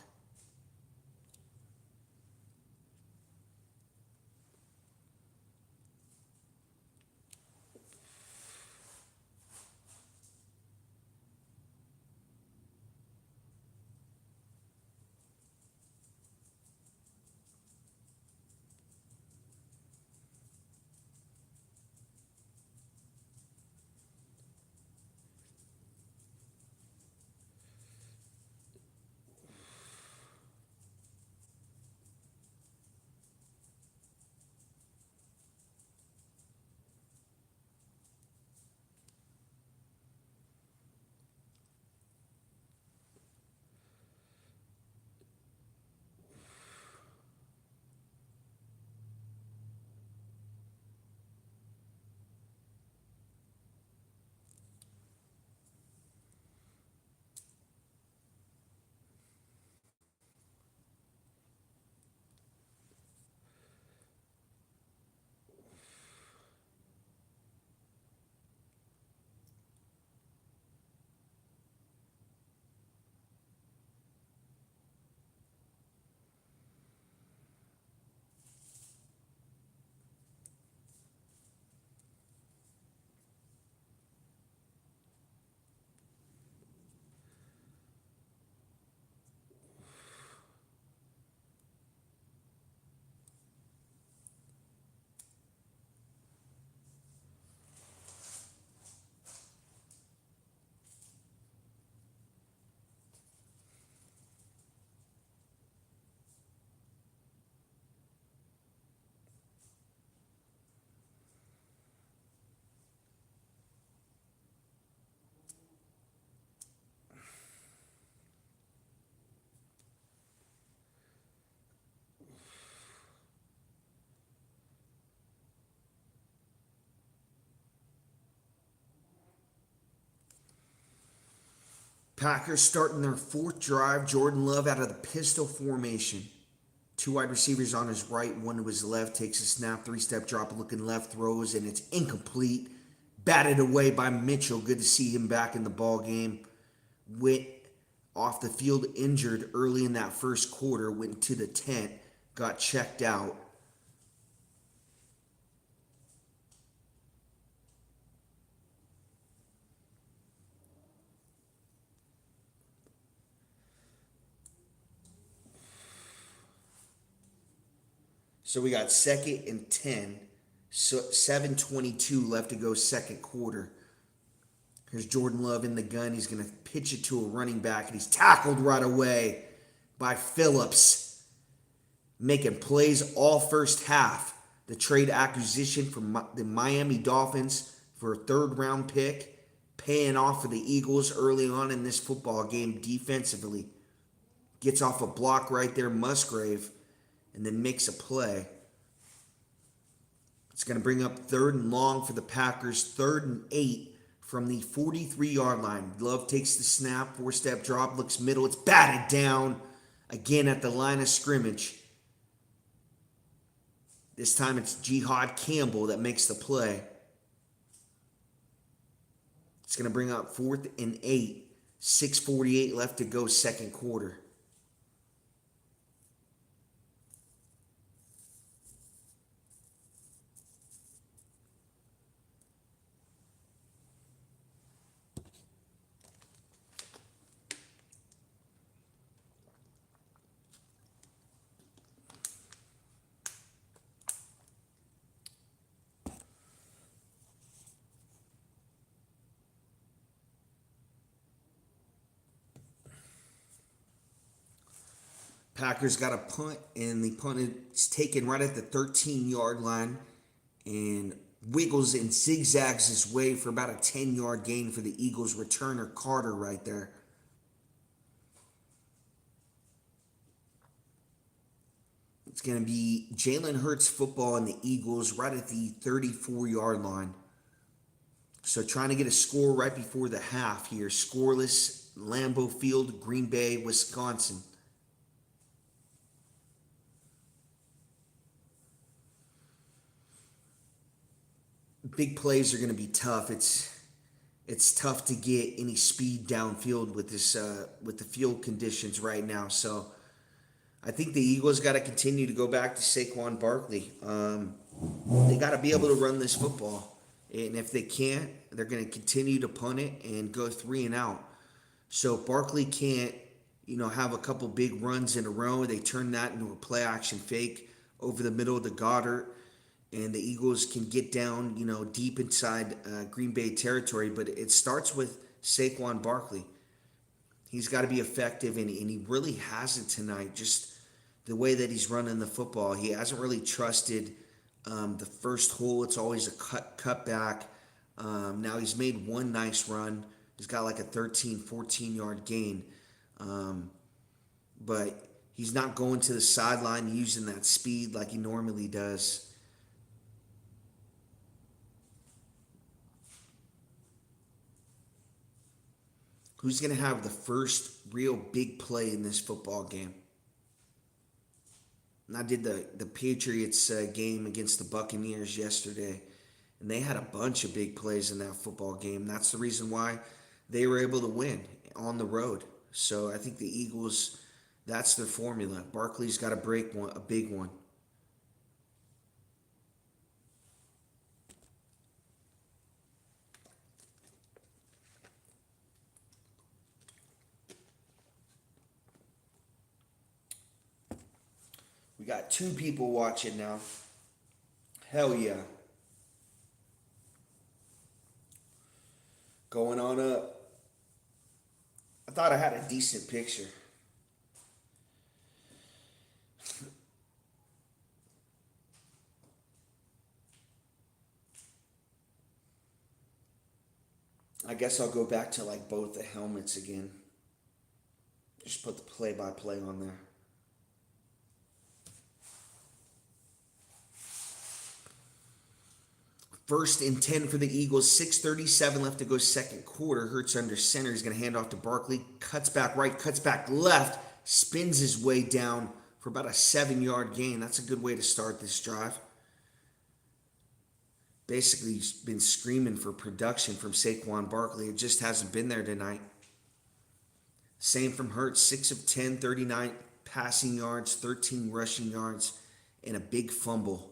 Packers starting their fourth drive. Jordan Love out of the pistol formation. Two wide receivers on his right, one to his left. Takes a snap, three-step drop, looking left, throws, and it's incomplete. Batted away by Mitchell. Good to see him back in the ball game. Went off the field injured early in that first quarter. Went to the tent. Got checked out. So we got 2nd and 10. So 7:22 left to go second quarter. Here's Jordan Love in the gun. He's going to pitch it to a running back, and he's tackled right away by Phillips. Making plays all first half. The trade acquisition from the Miami Dolphins for a third-round pick, paying off for the Eagles early on in this football game defensively. Gets off a block right there, Musgrave, and then makes a play. It's going to bring up 3rd and long for the Packers, 3rd and 8 from the 43-yard line. Love takes the snap, 4-step drop, looks middle. It's batted down again at the line of scrimmage. This time it's Jihad Campbell that makes the play. It's going to bring up 4th and 8, 6:48 left to go second quarter. Packers got a punt, and the punt is taken right at the 13-yard line and wiggles and zigzags his way for about a 10-yard gain for the Eagles returner Carter right there. It's going to be Jalen Hurts football and the Eagles right at the 34-yard line. So trying to get a score right before the half here. Scoreless, Lambeau Field, Green Bay, Wisconsin. Big plays are going to be tough. It's tough to get any speed downfield with this with the field conditions right now. So I think the Eagles got to continue to go back to Saquon Barkley. They got to be able to run this football, and if they can't, they're going to continue to punt it and go 3 and out. So if Barkley can't, have a couple big runs in a row, they turn that into a play action fake over the middle to Goddard. And the Eagles can get down, deep inside Green Bay territory. But it starts with Saquon Barkley. He's got to be effective, and he really hasn't tonight. Just the way that he's running the football. He hasn't really trusted the first hole. It's always a cutback. Now he's made one nice run. He's got like a 13, 14-yard gain. But he's not going to the sideline using that speed like he normally does. Who's going to have the first real big play in this football game? And I did the Patriots game against the Buccaneers yesterday, and they had a bunch of big plays in that football game. That's the reason why they were able to win on the road. So I think the Eagles, that's their formula. Barkley's got to break a big one. We got 2 people watching now. Hell yeah. Going on up. I thought I had a decent picture. I guess I'll go back to like both the helmets again. Just put the play-by-play on there. First and 10 for the Eagles. 6:37 left to go second quarter. Hurts under center. He's going to hand off to Barkley. Cuts back right, cuts back left. Spins his way down for about a 7-yard gain. That's a good way to start this drive. Basically been screaming for production from Saquon Barkley. It just hasn't been there tonight. Same from Hurts. 6 of 10, 39 passing yards, 13 rushing yards, and a big fumble.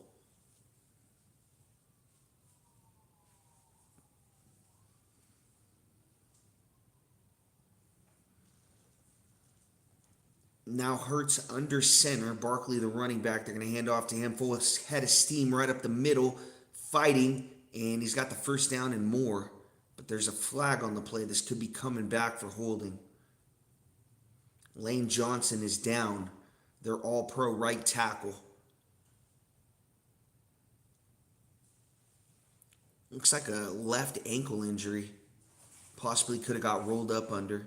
Now Hurts under center. Barkley, the running back, they're going to hand off to him. Full head of steam right up the middle, fighting, and he's got the first down and more. But there's a flag on the play. This could be coming back for holding. Lane Johnson is down. They're all-pro right tackle. Looks like a left ankle injury. Possibly could have got rolled up under.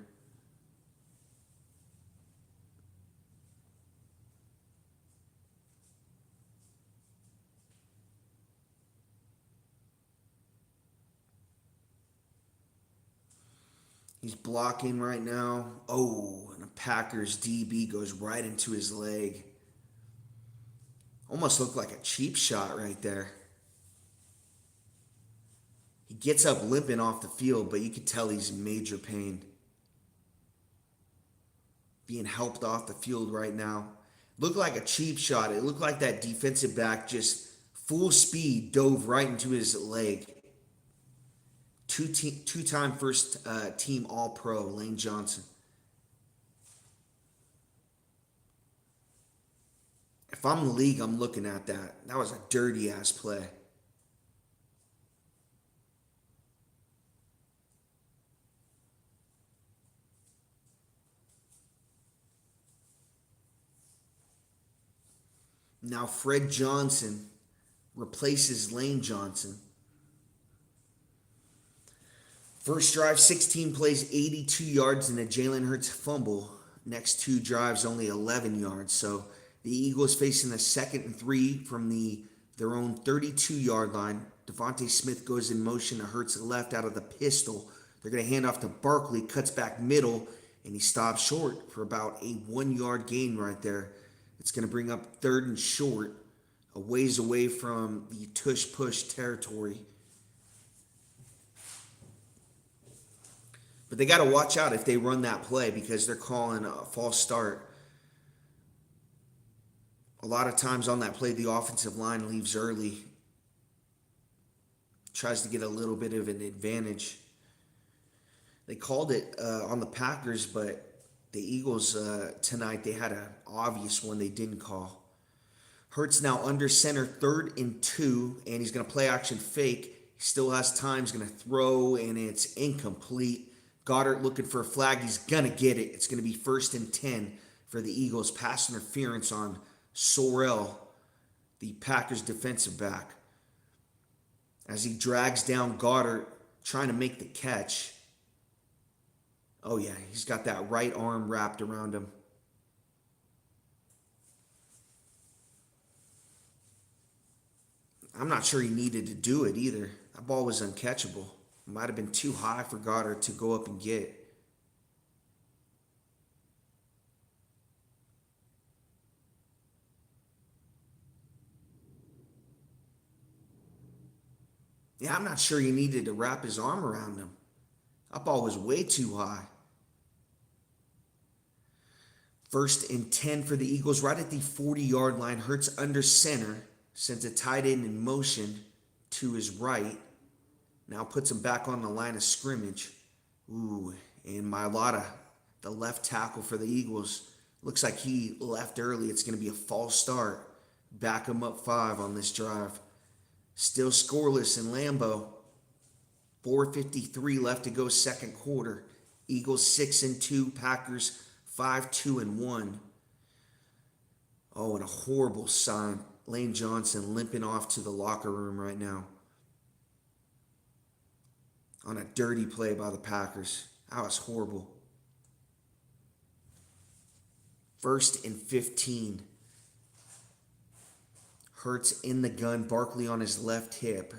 He's blocking right now. Oh, and a Packers DB goes right into his leg. Almost looked like a cheap shot right there. He gets up limping off the field, but you could tell he's in major pain. Being helped off the field right now. Looked like a cheap shot. It looked like that defensive back just full speed dove right into his leg. Two-time first team All-Pro, Lane Johnson. If I'm the league, I'm looking at that. That was a dirty-ass play. Now Fred Johnson replaces Lane Johnson. First drive, 16 plays, 82 yards, and a Jalen Hurts fumble. Next two drives, only 11 yards. So the Eagles facing a 2nd and 3 from their own 32-yard line. Devontae Smith goes in motion to Hurts left out of the pistol. They're going to hand off to Barkley, cuts back middle, and he stops short for about a 1-yard gain right there. It's going to bring up 3rd and short, a ways away from the tush-push territory. But they got to watch out if they run that play because they're calling a false start. A lot of times on that play, the offensive line leaves early. Tries to get a little bit of an advantage. They called it on the Packers, but the Eagles tonight, they had an obvious one they didn't call. Hurts now under center, 3rd and 2, and he's going to play action fake. He still has time. He's going to throw, and it's incomplete. Goddard looking for a flag. He's going to get it. It's going to be 1st and 10 for the Eagles. Pass interference on Sorrell, the Packers defensive back. As he drags down Goddard, trying to make the catch. Oh, yeah, he's got that right arm wrapped around him. I'm not sure he needed to do it either. That ball was uncatchable. It might have been too high for Goddard to go up and get. Yeah, I'm not sure he needed to wrap his arm around him. That ball was way too high. 1st and 10 for the Eagles, right at the 40-yard line. Hurts under center, sends a tight end in motion to his right. Now puts him back on the line of scrimmage. Ooh, and Mailata, the left tackle for the Eagles, looks like he left early. It's going to be a false start. Back him up 5 on this drive. Still scoreless in Lambeau. 4:53 left to go second quarter. Eagles 6 and 2, Packers 5-2 and 1. Oh, and a horrible sign. Lane Johnson limping off to the locker room right now. On a dirty play by the Packers. That was horrible. 1st and 15. Hurts in the gun. Barkley on his left hip.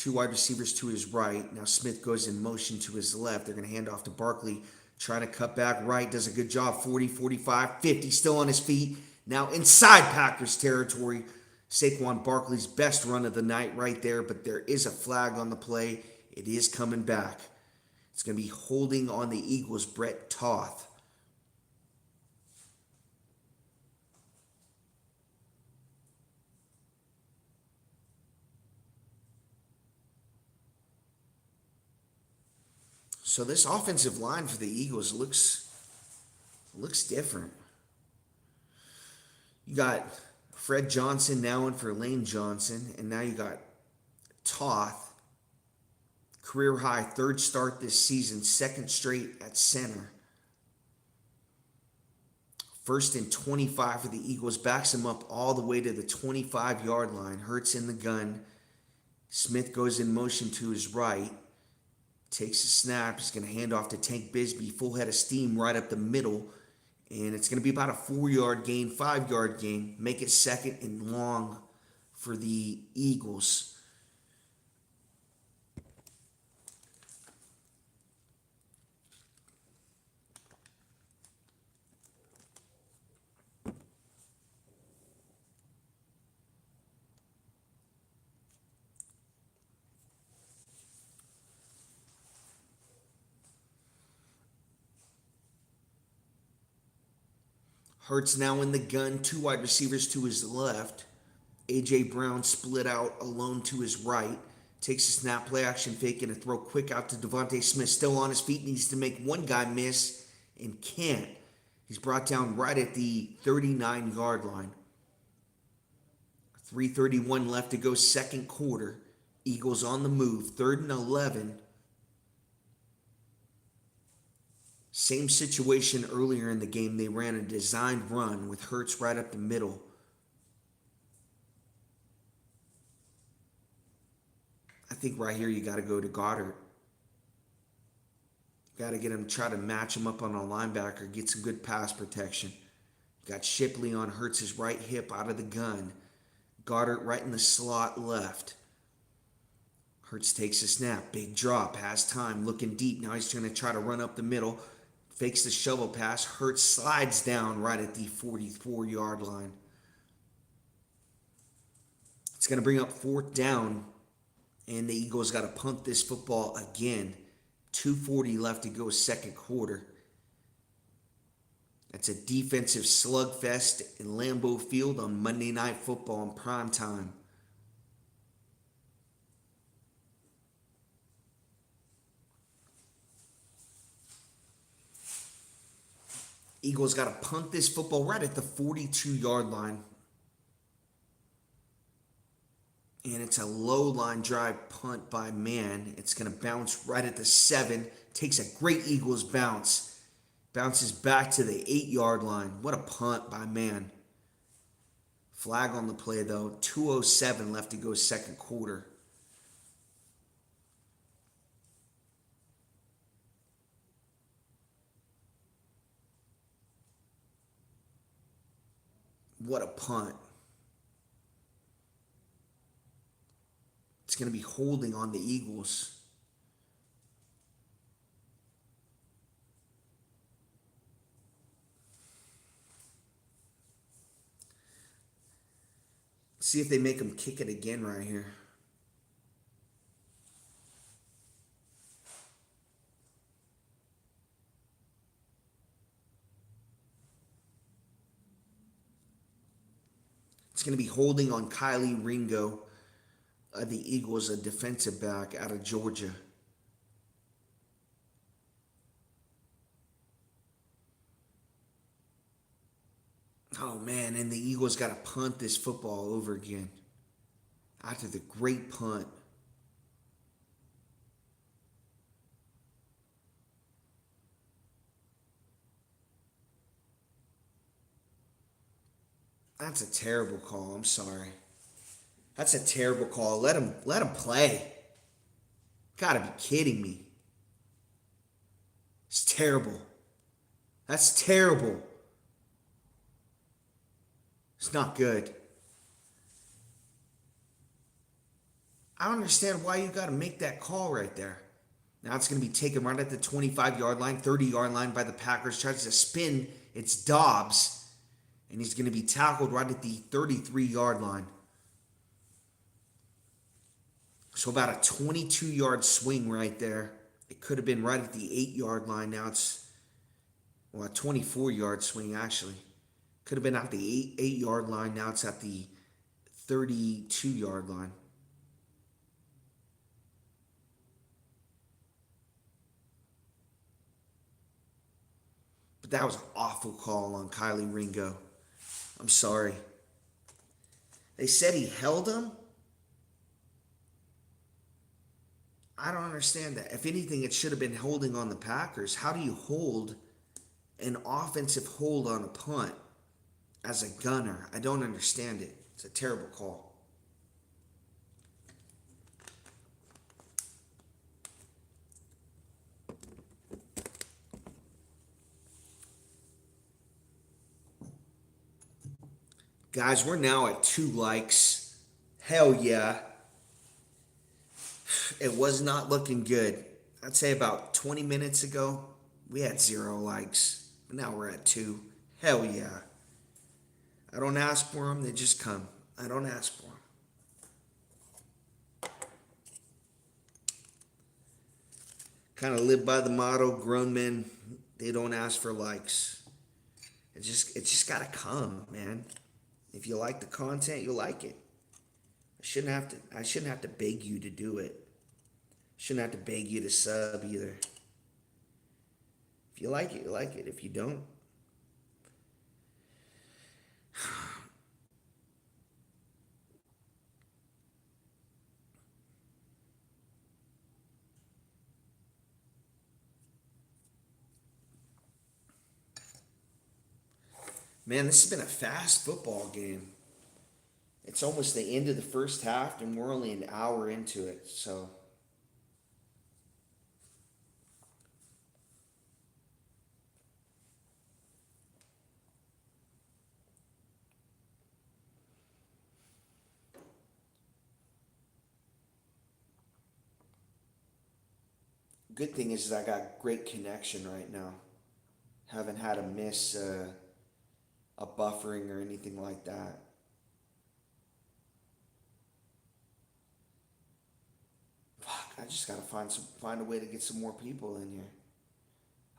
Two wide receivers to his right. Now Smith goes in motion to his left. They're going to hand off to Barkley. Trying to cut back right. Does a good job. 40, 45, 50. Still on his feet. Now inside Packers territory. Saquon Barkley's best run of the night right there. But there is a flag on the play. It is coming back. It's going to be holding on the Eagles' Brett Toth. So this offensive line for the Eagles looks different. You got Fred Johnson now in for Lane Johnson, and now you got Toth, career high third start this season, second straight at center. First and 25 for the Eagles, backs him up all the way to the 25-yard line. Hurts in the gun. Smith goes in motion to his right. Takes a snap. He's going to hand off to Tank Bigsby. Full head of steam right up the middle. And it's going to be about a 4-yard gain, 5-yard gain. Make it second and long for the Eagles. Hurts now in the gun, two wide receivers to his left. A.J. Brown split out alone to his right. Takes a snap, play action fake, and a throw quick out to Devontae Smith. Still on his feet, needs to make one guy miss and can't. He's brought down right at the 39-yard line. 3:31 left to go, second quarter. Eagles on the move, 3rd and 11. Same situation earlier in the game. They ran a designed run with Hurts right up the middle. I think right here you got to go to Goddard. Got to get him, try to match him up on a linebacker, get some good pass protection. Got Shipley on Hurts' right hip out of the gun. Goddard right in the slot left. Hurts takes a snap. Big drop. Has time. Looking deep. Now he's going to try to run up the middle. Fakes the shovel pass. Hurts slides down right at the 44-yard line. It's going to bring up 4th down. And the Eagles got to punt this football again. 2:40 left to go, second quarter. That's a defensive slugfest in Lambeau Field on Monday Night Football in prime time. Eagles got to punt this football right at the 42-yard line. And it's a low line drive punt by Mann. It's going to bounce right at the 7. Takes a great Eagles bounce. Bounces back to the 8-yard line. What a punt by Mann. Flag on the play though. 2:07 left to go, second quarter. What a punt. It's going to be holding on the Eagles. See if they make him kick it again right here. It's going to be holding on Kylie Ringo. The Eagles, a defensive back out of Georgia. Oh, man, and the Eagles got to punt this football over again after the great punt. That's a terrible call. I'm sorry. That's a terrible call. Let him play. Gotta be kidding me. It's terrible. That's terrible. It's not good. I don't understand why you got to make that call right there. Now it's going to be taken right at the 25-yard line, 30-yard line by the Packers. Tries to spin. It's Dobbs, and he's going to be tackled right at the 33-yard line. So about a 22-yard swing right there. It could have been right at the 8-yard line. Now it's, well, a 24-yard swing actually. Could have been at the 8-yard line. Now it's at the 32-yard line. But that was an awful call on Kylie Ringo. I'm sorry. They said he held him. I don't understand that. If anything, it should have been holding on the Packers. How do you hold an offensive hold on a punt as a gunner? I don't understand it. It's a terrible call. Guys, we're now at 2 likes. Hell yeah. It was not looking good. I'd say about 20 minutes ago, we had 0 likes. But now we're at 2. Hell yeah. I don't ask for them, they just come. I don't ask for them. Kind of live by the motto, grown men, they don't ask for likes. It just gotta come, man. If you like the content, you'll like it. I shouldn't have to beg you to do it. Shouldn't have to beg you to sub either. If you like it, you like it. If you don't, man, this has been a fast football game. It's almost the end of the first half, and we're only an hour into it. So, good thing is I got great connection right now. Haven't had to miss a buffering or anything like that. Fuck, I just gotta find a way to get some more people in here.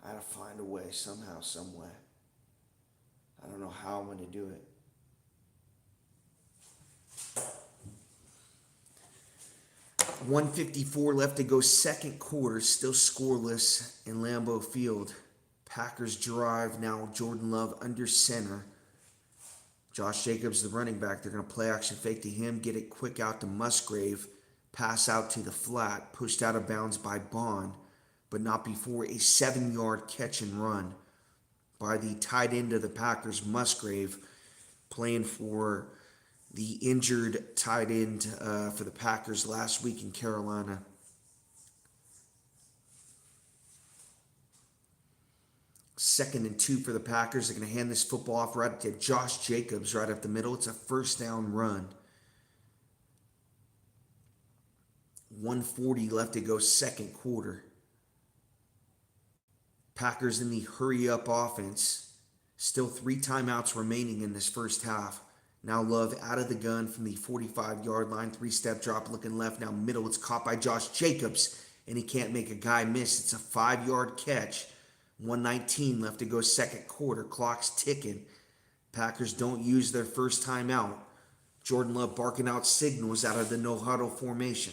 I gotta find a way somehow, some way. I don't know how I'm gonna do it. 154 left to go, second quarter, still scoreless in Lambeau Field. Packers drive now. Jordan Love under center. Josh Jacobs, the running back. They're going to play action fake to him, get it quick out to Musgrave, pass out to the flat, pushed out of bounds by Bond, but not before a 7-yard catch and run by the tight end of the Packers, Musgrave, playing for the injured tight end for the Packers last week in Carolina. Second and 2 for the Packers. They're going to hand this football off right to Josh Jacobs right up the middle. It's a first down run. 1:40 left to go, second quarter. Packers in the hurry-up offense. Still 3 timeouts remaining in this first half. Now Love out of the gun from the 45-yard line. 3-step drop looking left. Now middle. It's caught by Josh Jacobs, and he can't make a guy miss. It's a 5-yard catch. 1:19 left to go, second quarter. Clock's ticking. Packers don't use their first timeout. Jordan Love barking out signals out of the no-huddle formation.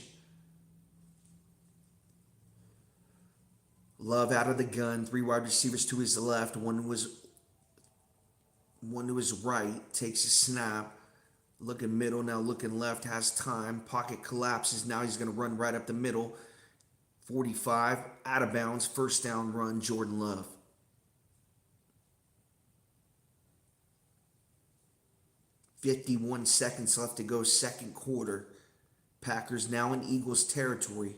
Love out of the gun. 3 wide receivers to his left. One to his right. Takes a snap. Looking middle, now looking left. Has time. Pocket collapses. Now he's going to run right up the middle. 45, out of bounds, first down run, Jordan Love. .51 seconds left to go, second quarter. Packers now in Eagles territory.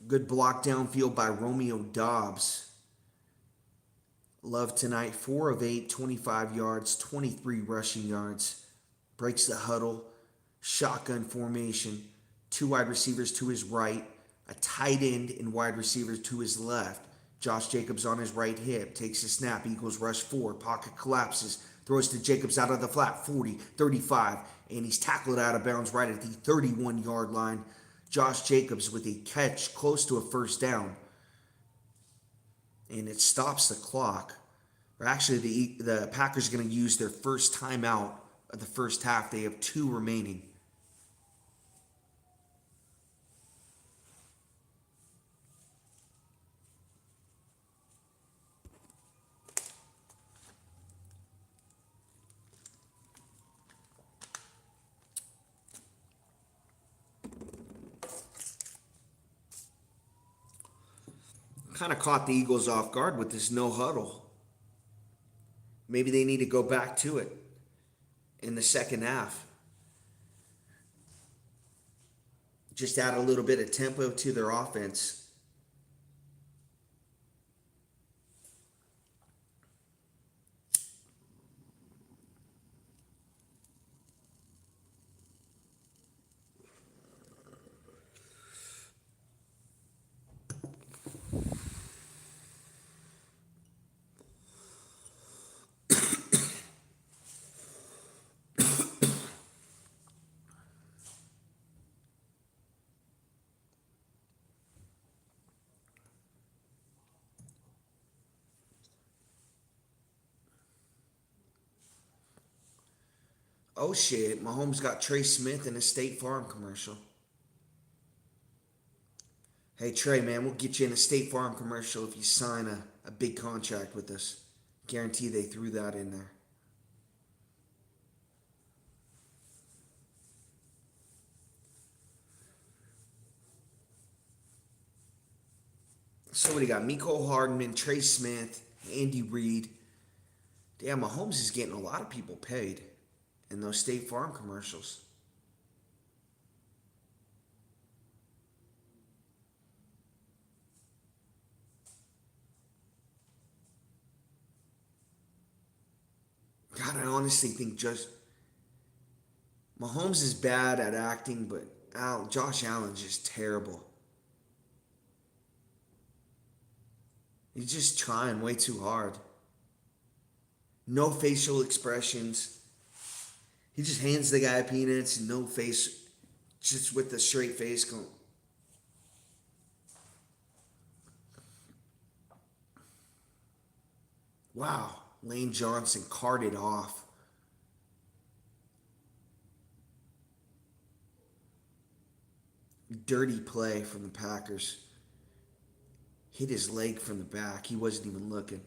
Good block downfield by Romeo Doubs. Love tonight, 4 of 8, 25 yards, 23 rushing yards. Breaks the huddle, shotgun formation, two wide receivers to his right, a tight end and wide receivers to his left. Josh Jacobs on his right hip, takes a snap, Eagles rush 4, pocket collapses, throws to Jacobs out of the flat, 40, 35, and he's tackled out of bounds right at the 31-yard line. Josh Jacobs with a catch close to a first down, and it stops the clock. Or actually, the Packers are going to use their first timeout of the first half. They have 2 remaining. Kind of caught the Eagles off guard with this no huddle. Maybe they need to go back to it in the second half. Just add a little bit of tempo to their offense. Oh shit, Mahomes got Trey Smith in a State Farm commercial. Hey Trey, man, we'll get you in a State Farm commercial if you sign a big contract with us. Guarantee they threw that in there. So what do you got? Miko Hardman, Trey Smith, Andy Reid. Damn, Mahomes is getting a lot of people paid in those State Farm commercials. God, I honestly think just Mahomes is bad at acting, but Josh Allen's just terrible. He's just trying way too hard. No facial expressions. He just hands the guy peanuts and no face, just with the straight face going. Wow, Lane Johnson carted off. Dirty play from the Packers. Hit his leg from the back. He wasn't even looking.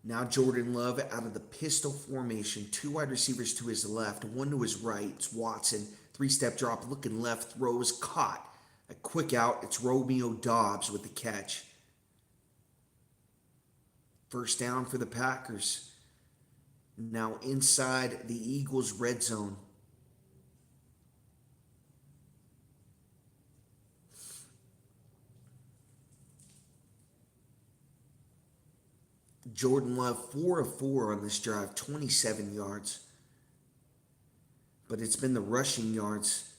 Now Jordan Love out of the pistol formation. 2 wide receivers to his left, 1 to his right. It's Watson. 3-step drop, looking left, throws, caught. A quick out. It's Romeo Doubs with the catch. First down for the Packers. Now inside the Eagles' red zone. Jordan Love, 4 of 4 on this drive, 27 yards. But it's been the rushing yards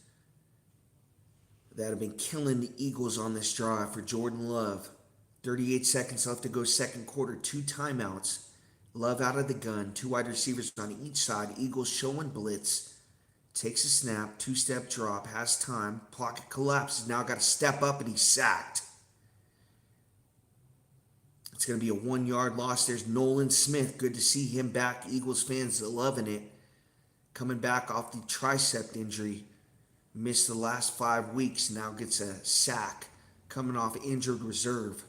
that have been killing the Eagles on this drive for Jordan Love. 38 seconds left to go second quarter, 2 timeouts. Love out of the gun, 2 wide receivers on each side. Eagles showing blitz. Takes a snap, 2-step drop, has time. Pocket collapses, now got to step up and he's sacked. It's going to be a 1-yard loss. There's Nolan Smith. Good to see him back. Eagles fans are loving it. Coming back off the tricep injury. Missed the last 5 weeks. Now gets a sack. Coming off injured reserve.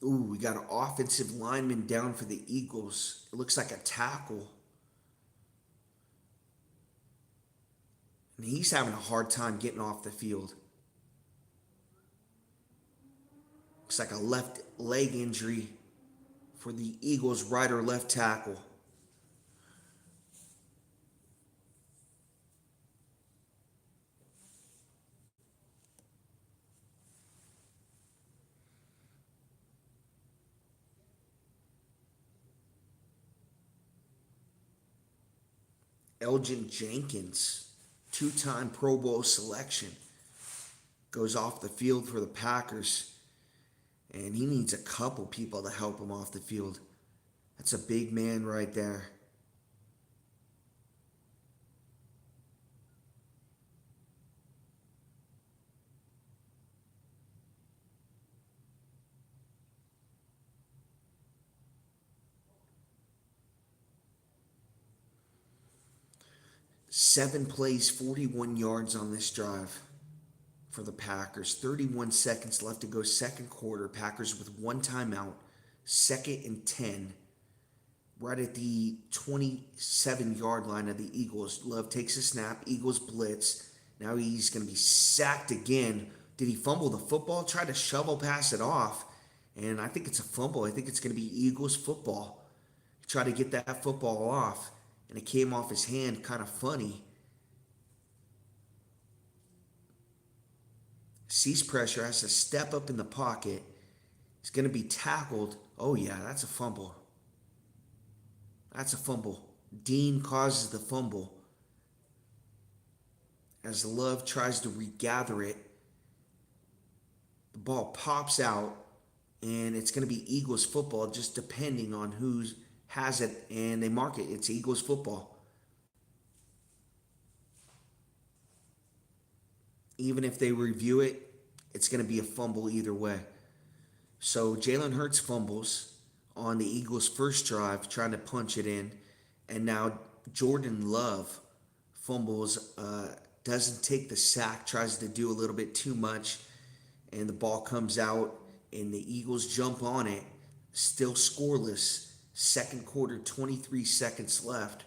Ooh, we got an offensive lineman down for the Eagles. It looks like a tackle. And he's having a hard time getting off the field. Looks like a left leg injury for the Eagles' right or left tackle. Elgin Jenkins, two-time Pro Bowl selection, goes off the field for the Packers, and he needs a couple people to help him off the field. That's a big man right there. Seven plays, 41 yards on this drive for the Packers. 31 seconds left to go, second quarter. Packers with one timeout, 2nd and 10. Right at the 27-yard line of the Eagles. Love takes a snap. Eagles blitz. Now he's going to be sacked again. Did he fumble the football? Tried to shovel pass it off. And I think it's a fumble. I think it's going to be Eagles football. He tried to get that football off, and it came off his hand kind of funny. Sees pressure, has to step up in the pocket. He's going to be tackled. Oh, yeah, that's a fumble. That's a fumble. Dean causes the fumble. As Love tries to regather it, the ball pops out, and it's going to be Eagles football, just depending on who has it, and they mark it. It's Eagles football. Even if they review it, it's going to be a fumble either way. So Jalen Hurts fumbles on the Eagles' first drive, trying to punch it in. And now Jordan Love fumbles, doesn't take the sack, tries to do a little bit too much, and the ball comes out, and the Eagles jump on it, still scoreless. Second quarter, 23 seconds left.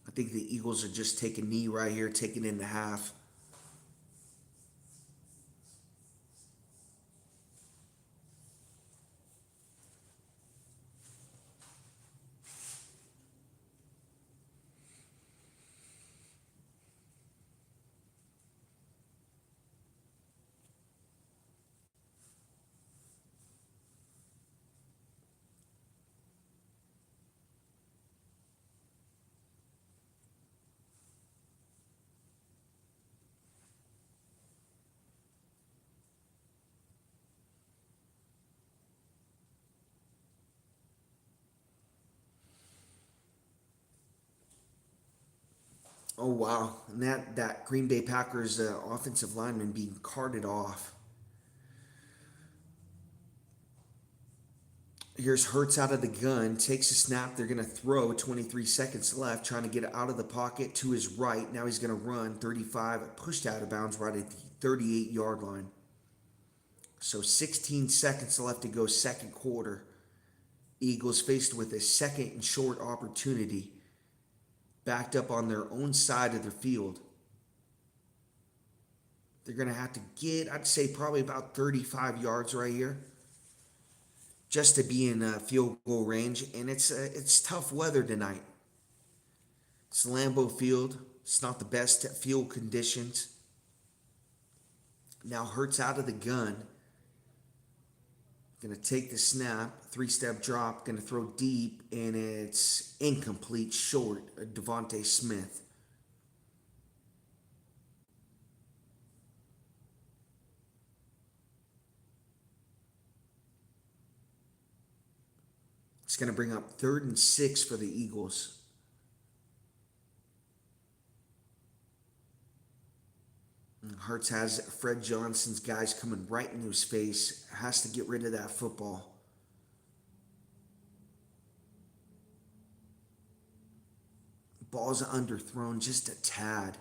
I think the Eagles are just taking a knee right here, taking in the half. Oh wow! And that Green Bay Packers offensive lineman being carted off. Here's Hurts out of the gun, takes a snap. They're going to throw. 23 seconds left, trying to get out of the pocket to his right. Now he's going to run 35, pushed out of bounds right at the 38-yard line. So 16 seconds left to go, second quarter. Eagles faced with a second and short opportunity, backed up on their own side of the field. They're going to have to get, I'd say, probably about 35 yards right here just to be in field goal range. And it's tough weather tonight. It's Lambeau Field. It's not the best field conditions. Now Hurts out of the gun. Going to take the snap, three-step drop, going to throw deep, and it's incomplete, short, Devontae Smith. It's going to bring up 3rd and 6 for the Eagles. Hurts has Fred Johnson's guys coming right into his face. Has to get rid of that football. Ball's underthrown just a tad.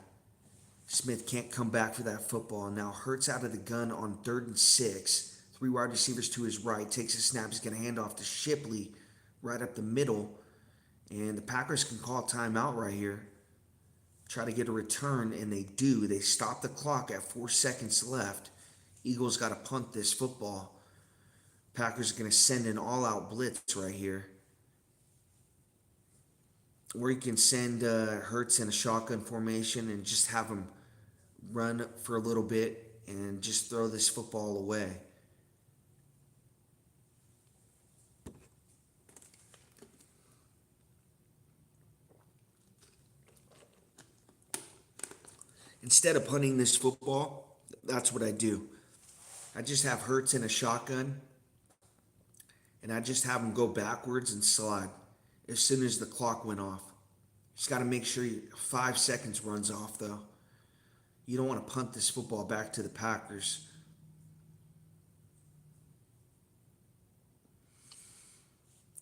Smith can't come back for that football. Now Hurts out of the gun on 3rd and 6. 3 wide receivers to his right. Takes a snap. He's going to hand off to Shipley right up the middle. And the Packers can call timeout right here. try to get a return, and they do. They stop the clock at 4 seconds left. Eagles got to punt this football. Packers are going to send an all-out blitz right here. Or you can send Hurts in a shotgun formation and just have him run for a little bit and just throw this football away. Instead of punting this football, that's what I do. I just have Hurts in a shotgun, and I just have him go backwards and slide as soon as the clock went off. Just got to make sure 5 seconds runs off, though. You don't want to punt this football back to the Packers.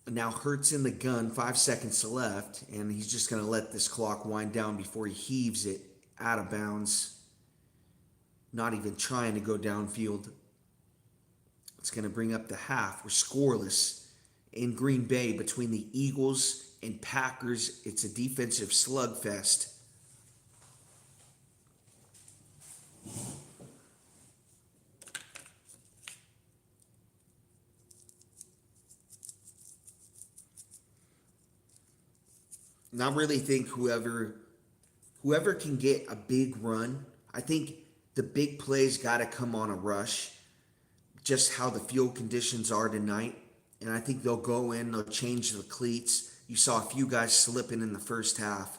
Now Hurts in the gun, 5 seconds left, and he's just going to let this clock wind down before he heaves it out of bounds. Not even trying to go downfield. It's going to bring up the half. We're scoreless in Green Bay between the Eagles and Packers. It's a defensive slugfest. And I really think whoever can get a big run, I think the big plays got to come on a rush. Just how the field conditions are tonight. And I think they'll go in, they'll change the cleats. You saw a few guys slipping in the first half.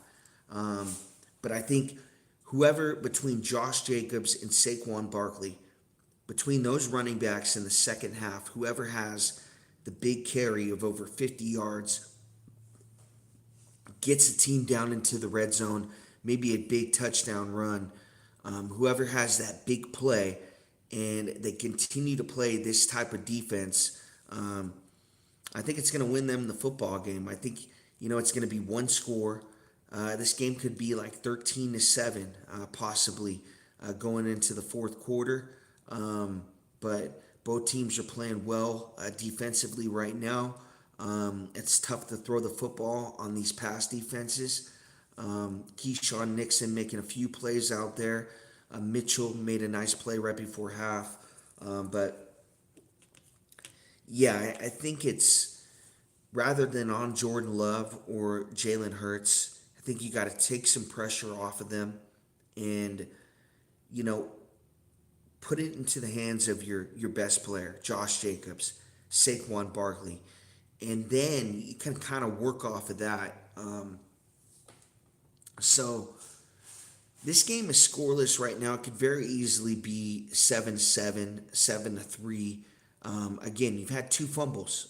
But I think whoever between Josh Jacobs and Saquon Barkley, between those running backs in the second half, whoever has the big carry of over 50 yards, gets the team down into the red zone, maybe a big touchdown run. Whoever has that big play, and they continue to play this type of defense, I think it's going to win them the football game. I think, it's going to be one score. This game could be like 13-7, possibly, going into the fourth quarter. But both teams are playing well defensively right now. It's tough to throw the football on these pass defenses. Keyshawn Nixon making a few plays out there. Mitchell made a nice play right before half. But yeah, I think it's rather than on Jordan Love or Jalen Hurts, I think you got to take some pressure off of them and, put it into the hands of your best player, Josh Jacobs, Saquon Barkley. And then you can kind of work off of that. So this game is scoreless right now. It could very easily be 7-7, 7-3. Again, you've had two fumbles.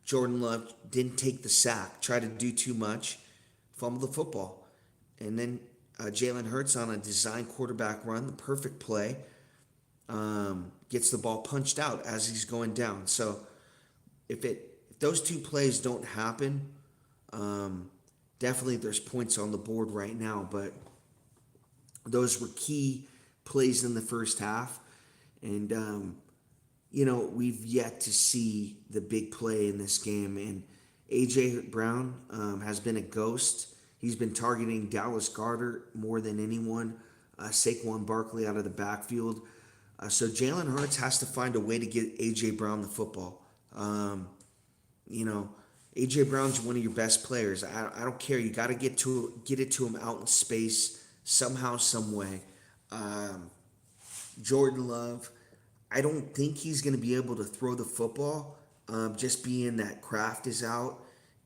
Jordan Love didn't take the sack, tried to do too much, fumbled the football. And then Jalen Hurts on a design quarterback run, the perfect play, gets the ball punched out as he's going down. So if those two plays don't happen, definitely there's points on the board right now, but those were key plays in the first half. And, we've yet to see the big play in this game. And A.J. Brown has been a ghost. He's been targeting Dallas Goedert more than anyone, Saquon Barkley out of the backfield. So Jalen Hurts has to find a way to get A.J. Brown the football. A.J. Brown's one of your best players. I don't care. You got to get it to him out in space somehow, some way. Jordan Love, I don't think he's going to be able to throw the football. Just being that Kraft is out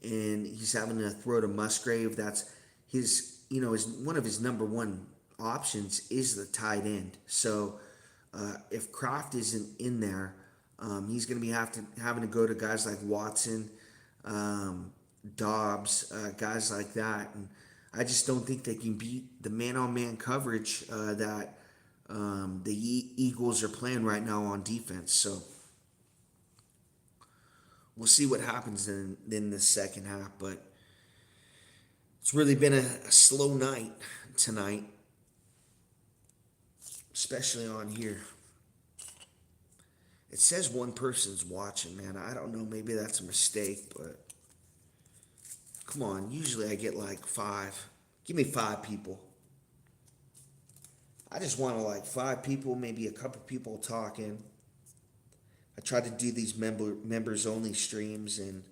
and he's having to throw to Musgrave. That's his one of his number one options is the tight end. So if Kraft isn't in there, he's going to be having to go to guys like Watson, Dobbs, guys like that. And I just don't think they can beat the man-on-man coverage that the Eagles are playing right now on defense. So we'll see what happens in the second half. But it's really been a slow night tonight, especially on here. It says one person's watching, man. I don't know. Maybe that's a mistake, but come on. Usually I get like 5. Give me 5 people. I just want to like 5 people, maybe a couple people talking. I tried to do these members only streams and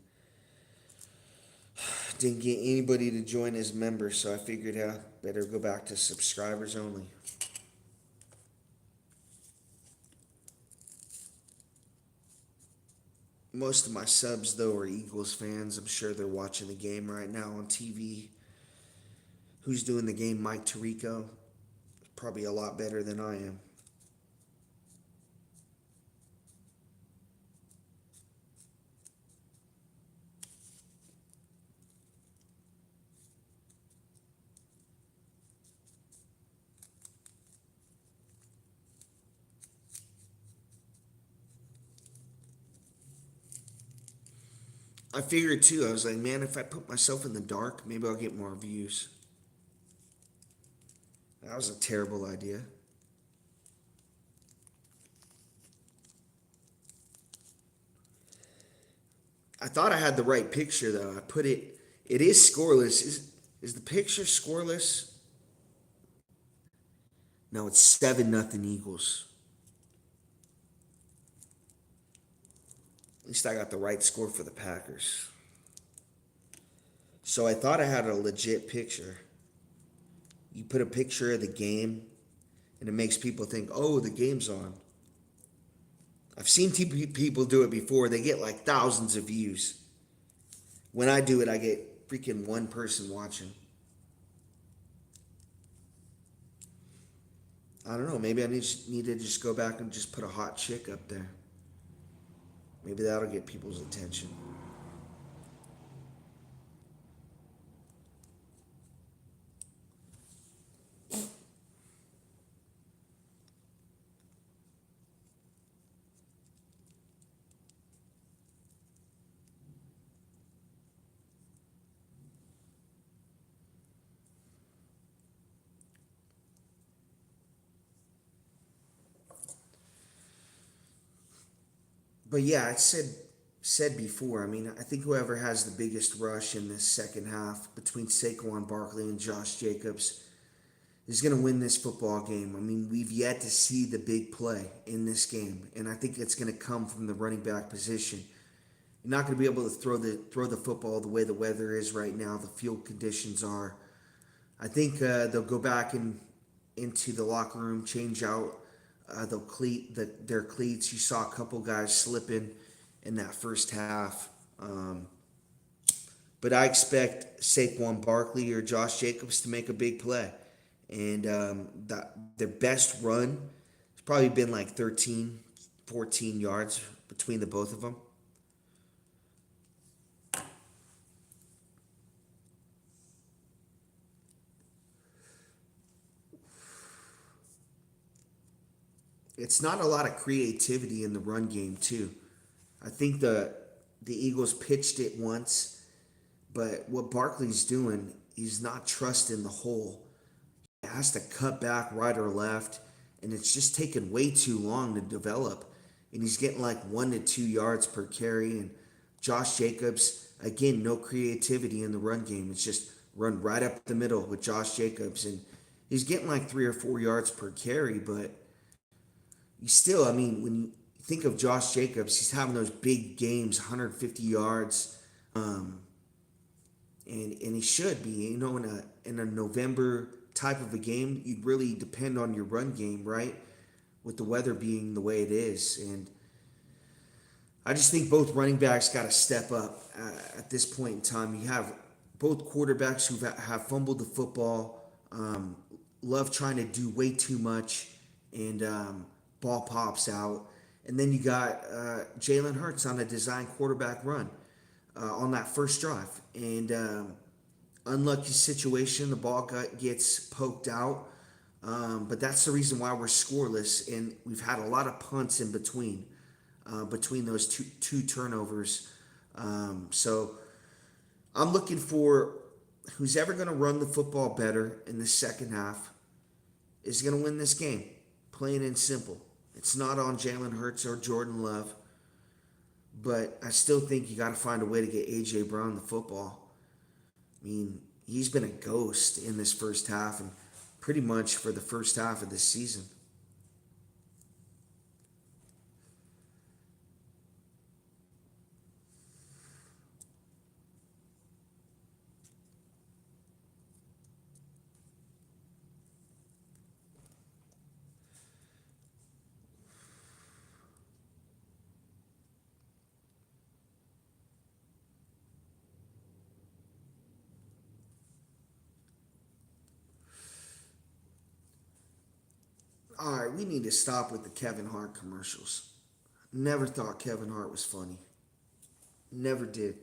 didn't get anybody to join as members, so I figured I better go back to subscribers only. Most of my subs, though, are Eagles fans. I'm sure they're watching the game right now on TV. Who's doing the game? Mike Tirico. Probably a lot better than I am. I figured too, I was like, man, if I put myself in the dark, maybe I'll get more views. That was a terrible idea. I thought I had the right picture though. I put it. It is scoreless. Is the picture scoreless? No, it's 7-0 Eagles. At least I got the right score for the Packers. So I thought I had a legit picture. You put a picture of the game, and it makes people think, "Oh, the game's on." I've seen people do it before. They get like thousands of views. When I do it, I get freaking one person watching. I don't know. Maybe I need to just go back and just put a hot chick up there. Maybe that'll get people's attention. But yeah, I said before. I mean, I think whoever has the biggest rush in this second half between Saquon Barkley and Josh Jacobs is going to win this football game. I mean, we've yet to see the big play in this game, and I think it's going to come from the running back position. You're not going to be able to throw the football the way the weather is right now. The field conditions are. I think they'll go back into the locker room, change out their cleats. You saw a couple guys slipping in that first half. But I expect Saquon Barkley or Josh Jacobs to make a big play. And their best run has probably been like 13, 14 yards between the both of them. It's not a lot of creativity in the run game, too. I think the Eagles pitched it once, but what Barkley's doing, he's not trusting the hole. He has to cut back right or left, and it's just taking way too long to develop. And he's getting like 1 to 2 yards per carry. And Josh Jacobs, again, no creativity in the run game. It's just run right up the middle with Josh Jacobs, and he's getting like 3 or 4 yards per carry, but you still, I mean, when you think of Josh Jacobs, he's having those big games, 150 yards, um, and he should be. You know, in a November type of a game, you'd really depend on your run game, right? With the weather being the way it is, and I just think both running backs got to step up at this point in time. You have both quarterbacks who have fumbled the football, love trying to do way too much, and ball pops out. And then you got Jalen Hurts on a design quarterback run on that first drive. And unlucky situation, the ball gets poked out. But that's the reason why we're scoreless. And we've had a lot of punts in between those two turnovers. So I'm looking for who's ever going to run the football better in the second half is going to win this game. Plain and simple. It's not on Jalen Hurts or Jordan Love, but I still think you got to find a way to get A.J. Brown the football. I mean, he's been a ghost in this first half and pretty much for the first half of this season. All right, we need to stop with the Kevin Hart commercials. Never thought Kevin Hart was funny. Never did.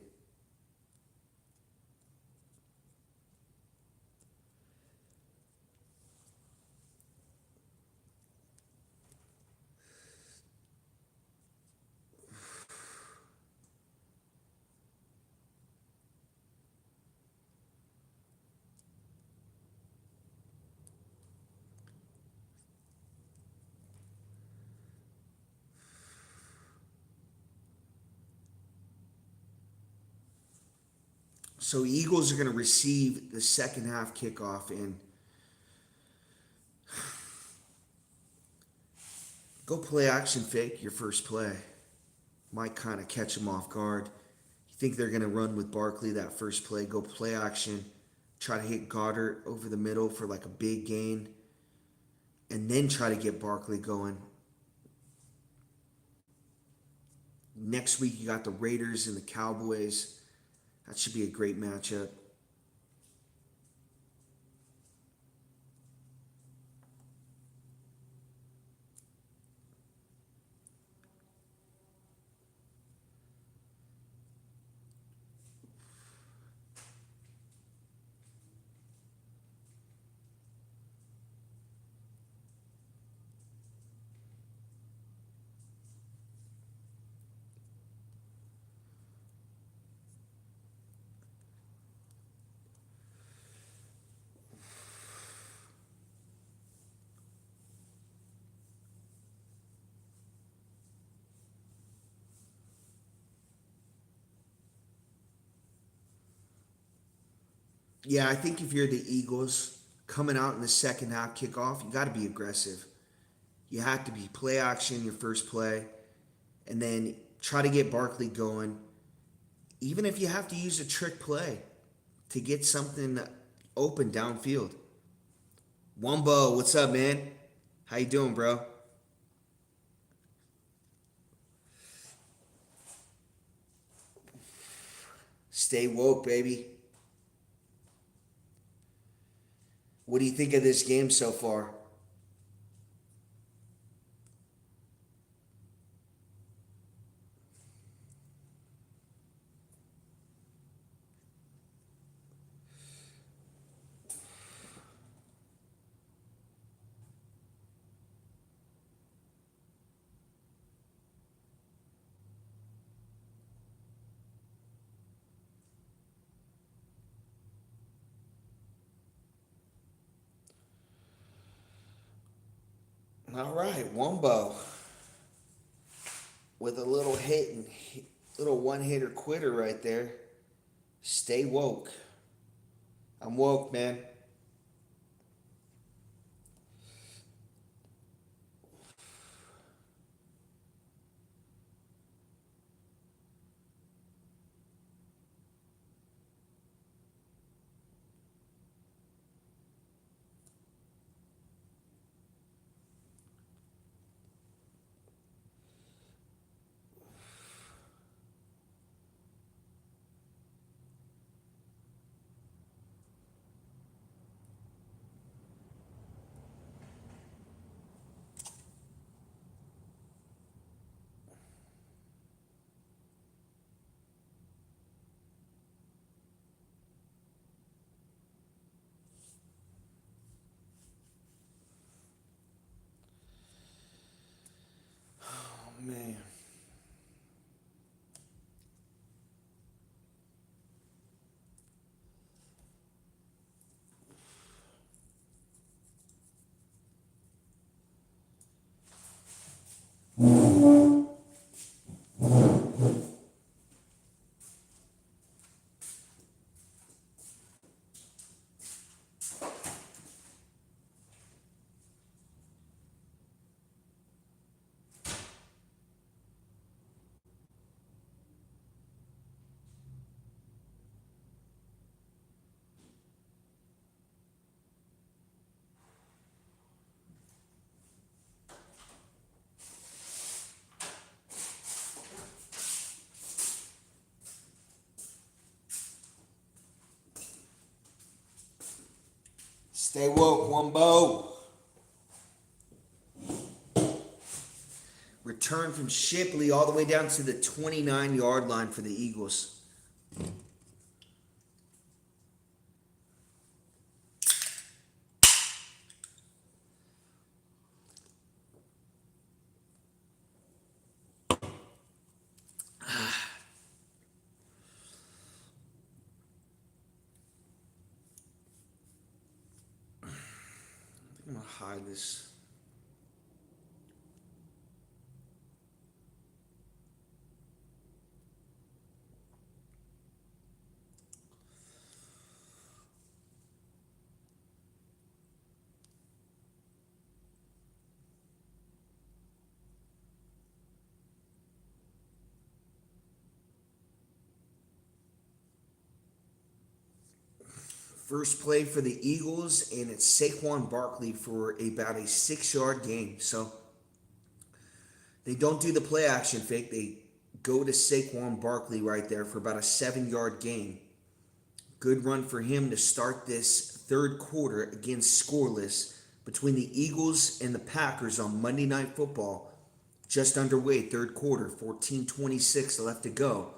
So Eagles are going to receive the second half kickoff and go play action fake your first play. Might kind of catch them off guard. You think they're going to run with Barkley that first play, go play action, try to hit Goddard over the middle for like a big gain, and then try to get Barkley going. Next week, you got the Raiders and the Cowboys. That should be a great matchup. Yeah, I think if you're the Eagles coming out in the second half kickoff, you got to be aggressive. You have to be play action your first play, and then try to get Barkley going. Even if you have to use a trick play to get something open downfield. Wumbo, what's up, man? How you doing, bro? Stay woke, baby. What do you think of this game so far? All right, Wumbo with a little hit and little one hitter quitter right there. Stay woke. I'm woke, man. Stay woke, Wumbo. Return from Shipley all the way down to the 29-yard line for the Eagles. I'm going to hide this. First play for the Eagles, and it's Saquon Barkley for about a 6-yard gain. So they don't do the play action fake. They go to Saquon Barkley right there for about a 7-yard gain. Good run for him to start this third quarter, again scoreless, between the Eagles and the Packers on Monday Night Football. Just underway, third quarter, 14:26 left to go.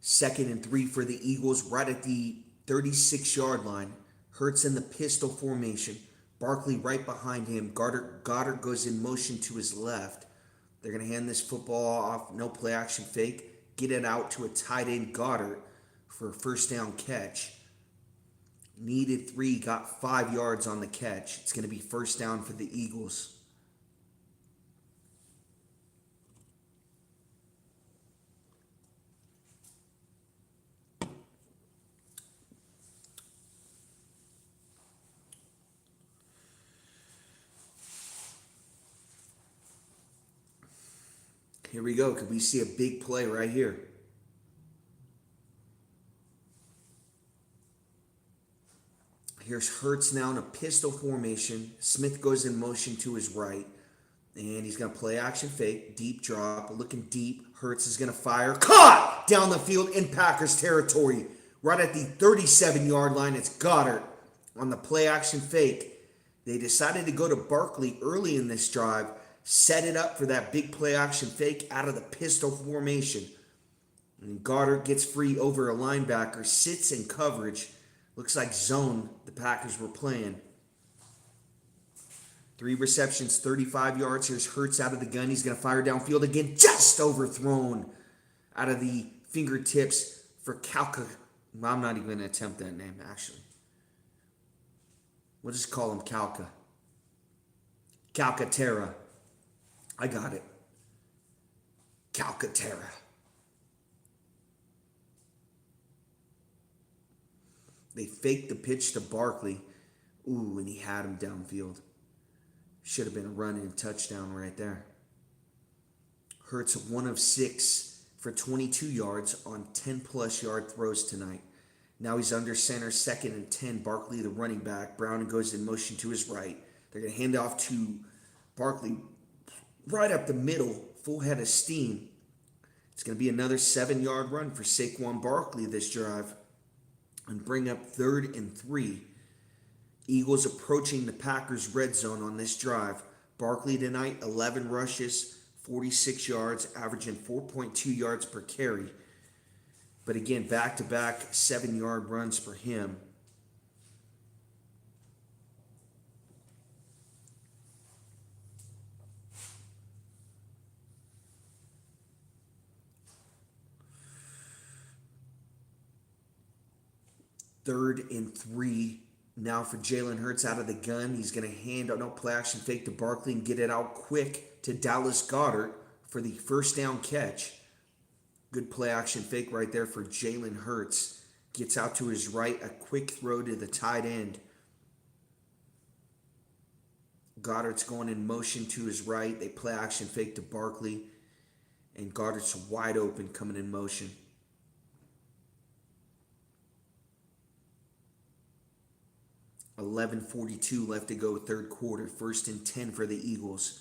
2nd and 3 for the Eagles right at the 36-yard line. Hurts in the pistol formation. Barkley right behind him. Goddard goes in motion to his left. They're going to hand this football off. No play action fake. Get it out to a tight end, Goddard, for a first down catch. Needed 3, got 5 yards on the catch. It's going to be first down for the Eagles. Here we go. Could we see a big play right here? Here's Hurts now in a pistol formation. Smith goes in motion to his right. And he's going to play action fake. Deep drop. Looking deep. Hurts is going to fire. Caught! Down the field in Packers territory. Right at the 37-yard line. It's Goddard on the play action fake. They decided to go to Barkley early in this drive. Set it up for that big play action fake out of the pistol formation. And Goddard gets free over a linebacker. Sits in coverage. Looks like zone the Packers were playing. 3 receptions, 35 yards. Here's Hurts out of the gun. He's going to fire downfield again. Just overthrown out of the fingertips for Calca. Well, I'm not even going to attempt that name, actually. We'll just call him Calca. Calcaterra. I got it. Calcaterra. They faked the pitch to Barkley. Ooh, and he had him downfield. Should have been a run and touchdown right there. Hurts 1 of 6 for 22 yards on 10-plus yard throws tonight. Now he's under center, 2nd and 10. Barkley, the running back. Brown goes in motion to his right. They're going to hand off to Barkley right up the middle, full head of steam. It's going to be another 7-yard run for Saquon Barkley this drive and bring up 3rd and 3. Eagles approaching the Packers red zone on this drive. Barkley tonight, 11 rushes, 46 yards, averaging 4.2 yards per carry. But again, back-to-back 7-yard runs for him. Third and 3 now for Jalen Hurts out of the gun. He's going to hand out no play action fake to Barkley and get it out quick to Dallas Goedert for the first down catch. Good play action fake right there for Jalen Hurts. Gets out to his right, a quick throw to the tight end. Goddard's going in motion to his right. They play action fake to Barkley. And Goddard's wide open coming in motion. $11:42 left to go, third quarter. 1st and 10 for the Eagles.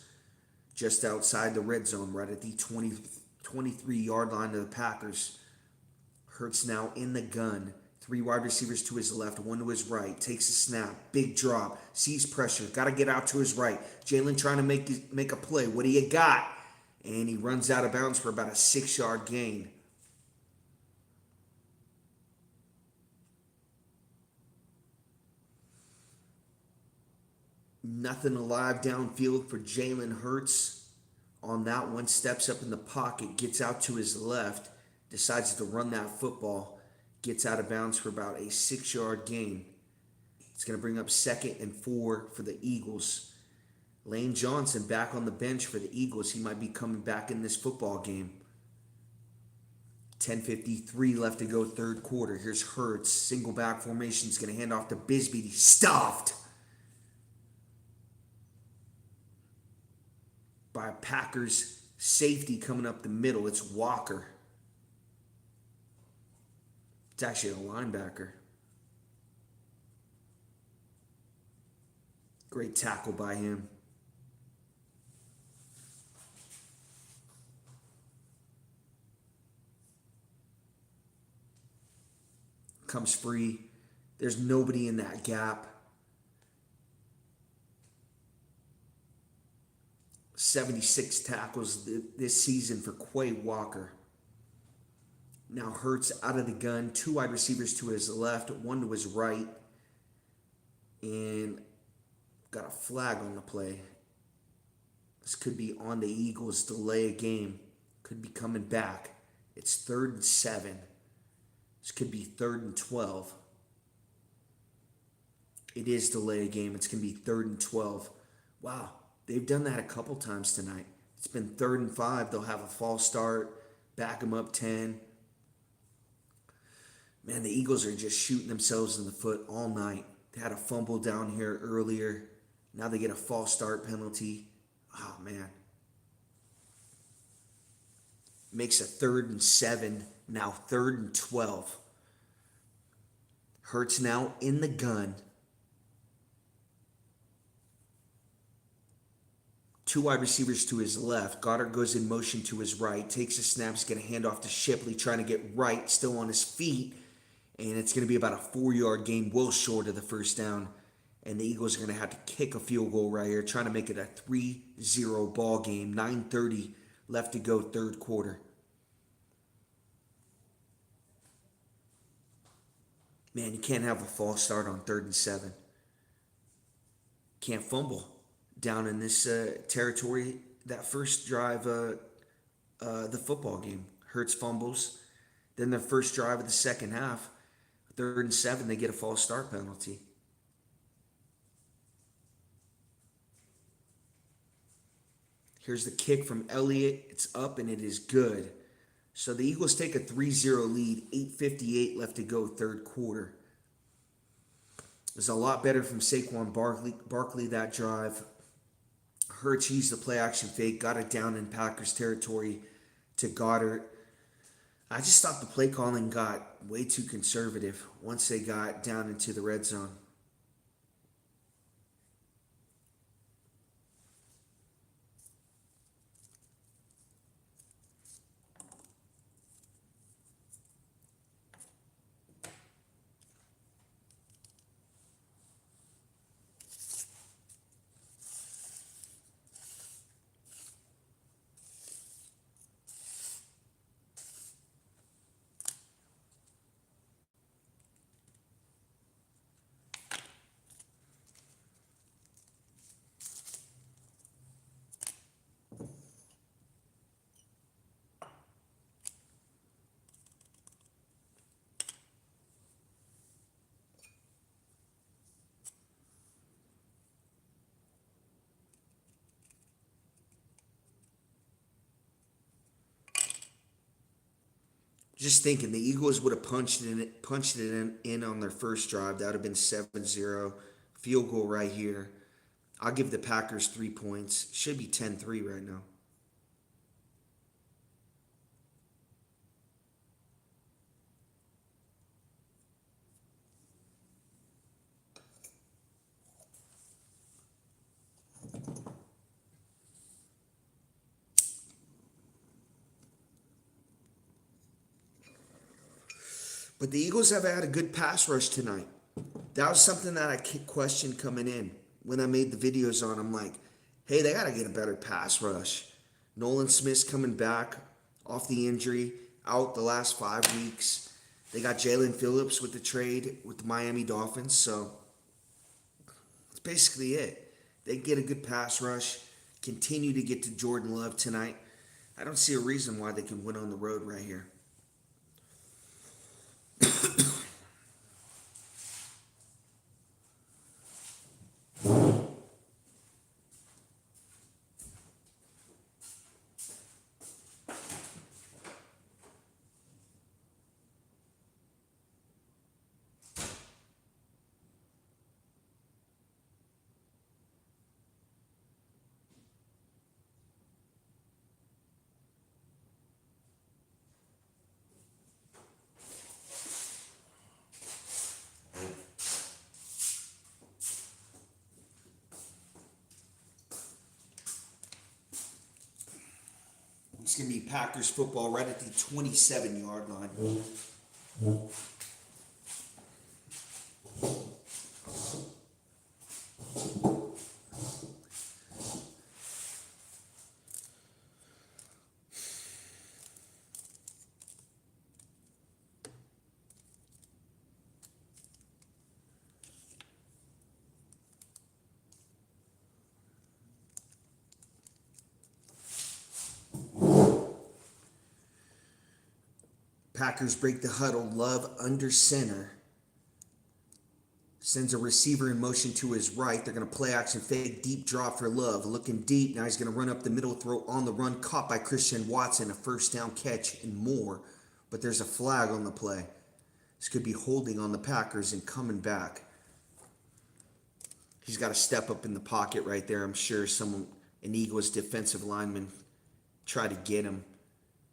Just outside the red zone, right at the 23-yard line of the Packers. Hurts now in the gun. Three wide receivers to his left, one to his right. Takes a snap, big drop, sees pressure, got to get out to his right. Jalen trying to make a play. What do you got? And he runs out of bounds for about a 6-yard gain. Nothing alive downfield for Jalen Hurts. On that one, steps up in the pocket, gets out to his left, decides to run that football, gets out of bounds for about a 6-yard gain. It's going to bring up 2nd and 4 for the Eagles. Lane Johnson back on the bench for the Eagles. He might be coming back in this football game. 10:53 left to go, third quarter. Here's Hurts. Single back formation is going to hand off to Bisbee. He's stuffed by Packers safety coming up the middle. It's Walker. It's actually a linebacker. Great tackle by him. Comes free. There's nobody in that gap. 76 tackles this season for Quay Walker. Now Hurts out of the gun. 2 wide receivers to his left, 1 to his right. And got a flag on the play. This could be on the Eagles, delay a game. Could be coming back. It's 3rd and 7. This could be 3rd and 12. It is delay a game. It's going to be 3rd and 12. Wow, they've done that a couple times tonight. It's been 3rd and 5. They'll have a false start, back them up 10. Man, the Eagles are just shooting themselves in the foot all night. They had a fumble down here earlier. Now they get a false start penalty. Oh, man. Makes a 3rd and 7. Now 3rd and 12. Hurts now in the gun. 2 wide receivers to his left. Goddard goes in motion to his right. Takes a snap. He's going to hand off to Shipley. Trying to get right. Still on his feet. And it's going to be about a 4-yard gain. Well short of the first down. And the Eagles are going to have to kick a field goal right here. Trying to make it a 3-0 ball game. 9:30 left to go, third quarter. Man, you can't have a false start on 3rd and 7. Can't fumble down in this territory. That first drive, the football game. Hurts fumbles. Then the first drive of the second half, 3rd and 7, they get a false start penalty. Here's the kick from Elliott. It's up and it is good. So the Eagles take a 3-0 lead. 8:58 left to go, third quarter. It was a lot better from Saquon Barkley that drive. Hurts used the play action fake, got it down in Packers territory to Goddard. I just thought the play calling got way too conservative once they got down into the red zone. Just thinking, the Eagles would have punched it in on their first drive. That would have been 7-0. Field goal right here. I'll give the Packers 3 points. Should be 10-3 right now. But the Eagles have had a good pass rush tonight. That was something that I questioned coming in when I made the videos on. I'm like, hey, they got to get a better pass rush. Nolan Smith's coming back off the injury, out the last 5 weeks. They got Jalen Phillips with the trade with the Miami Dolphins, so that's basically it. They get a good pass rush, continue to get to Jordan Love tonight. I don't see a reason why they can win on the road right here. It's going to be Packers football right at the 27-yard line. Packers break the huddle. Love under center. Sends a receiver in motion to his right. They're going to play action fake deep drop for Love. Looking deep. Now he's going to run up the middle, throw on the run. Caught by Christian Watson. A first down catch and more. But there's a flag on the play. This could be holding on the Packers and coming back. He's got to step up in the pocket right there. I'm sure an Eagles defensive lineman try to get him.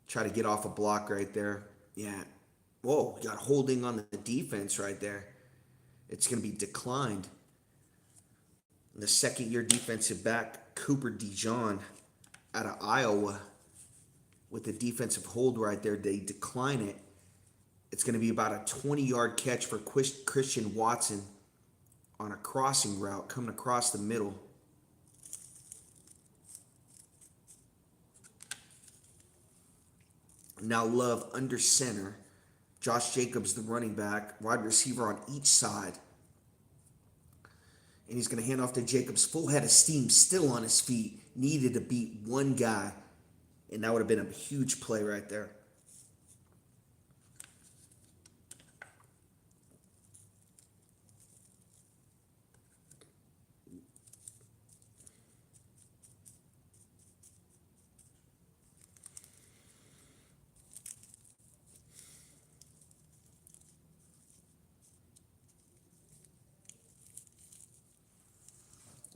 Try to get off a block right there. Yeah. Whoa, got holding on the defense right there. It's going to be declined. The second-year defensive back, Cooper DeJean, out of Iowa, with the defensive hold right there. They decline it. It's going to be about a 20-yard catch for Christian Watson on a crossing route coming across the middle. Now Love under center. Josh Jacobs, the running back, wide receiver on each side. And he's going to hand off to Jacobs. Full head of steam, still on his feet. Needed to beat one guy. And that would have been a huge play right there.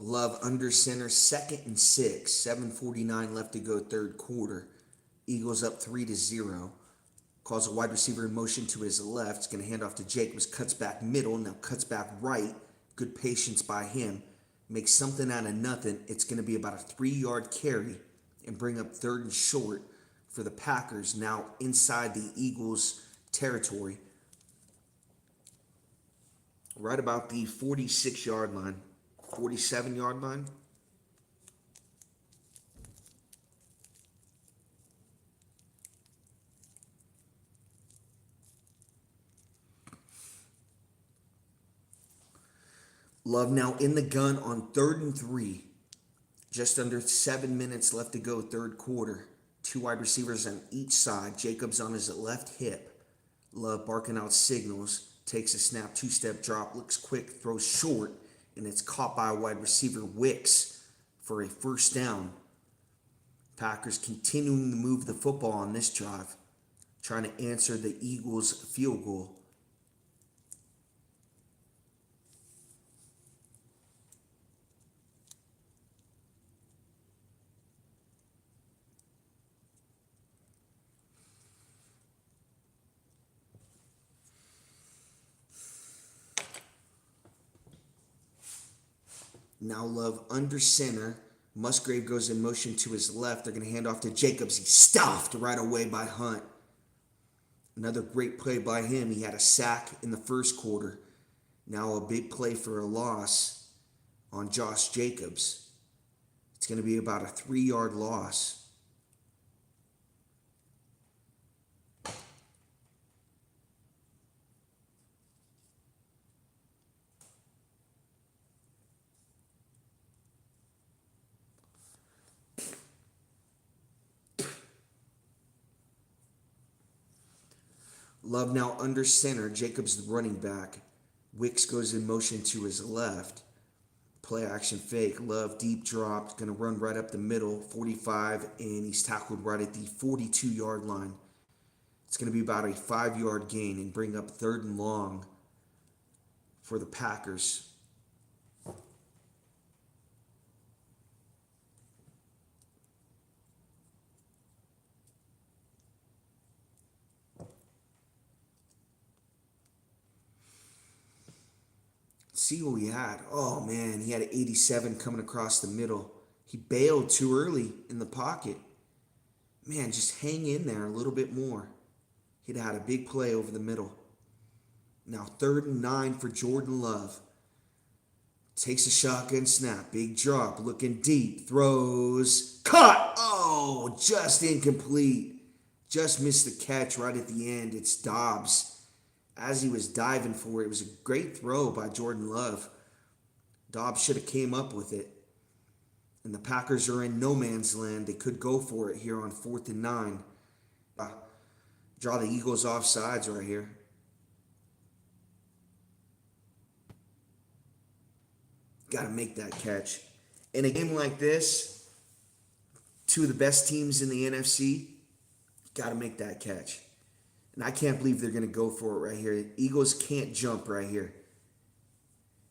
Love under center, 2nd and 6. 7:49 left to go, third quarter. Eagles up 3-0. Calls a wide receiver in motion to his left. It's going to hand off to Jacobs. Cuts back middle. Now cuts back right. Good patience by him. Makes something out of nothing. It's going to be about a 3-yard carry and bring up 3rd and short for the Packers. Now inside the Eagles' territory. Right about the 46-yard line. 47-yard line. Love now in the gun on 3rd and 3. Just under 7 minutes left to go, third quarter. 2 wide receivers on each side. Jacobs on his left hip. Love barking out signals. Takes a snap, 2-step drop. Looks quick, throws short. And it's caught by a wide receiver, Wicks, for a first down. Packers continuing to move the football on this drive, trying to answer the Eagles' field goal. Now Love under center. Musgrave goes in motion to his left. They're going to hand off to Jacobs. He's stuffed right away by Hunt. Another great play by him. He had a sack in the first quarter. Now a big play for a loss on Josh Jacobs. It's going to be about a 3-yard loss. Love now under center. Jacobs the running back. Wicks goes in motion to his left. Play action fake. Love deep dropped. Going to run right up the middle. 45, and he's tackled right at the 42-yard line. It's going to be about a 5-yard gain and bring up 3rd and long for the Packers. See what he had. Oh man, he had an 87 coming across the middle. He bailed too early in the pocket. Man, just hang in there a little bit more. He'd had a big play over the middle. Now 3rd and 9 for Jordan Love. Takes a shotgun snap. Big drop. Looking deep. Throws. Caught! Oh, just incomplete. Just missed the catch right at the end. It's Dobbs. As he was diving for it, it was a great throw by Jordan Love. Dobbs should have came up with it. And the Packers are in no man's land. They could go for it here on 4th and 9. Draw the Eagles off sides right here. Got to make that catch. In a game like this, 2 of the best teams in the NFC, got to make that catch. And I can't believe they're going to go for it right here. Eagles can't jump right here.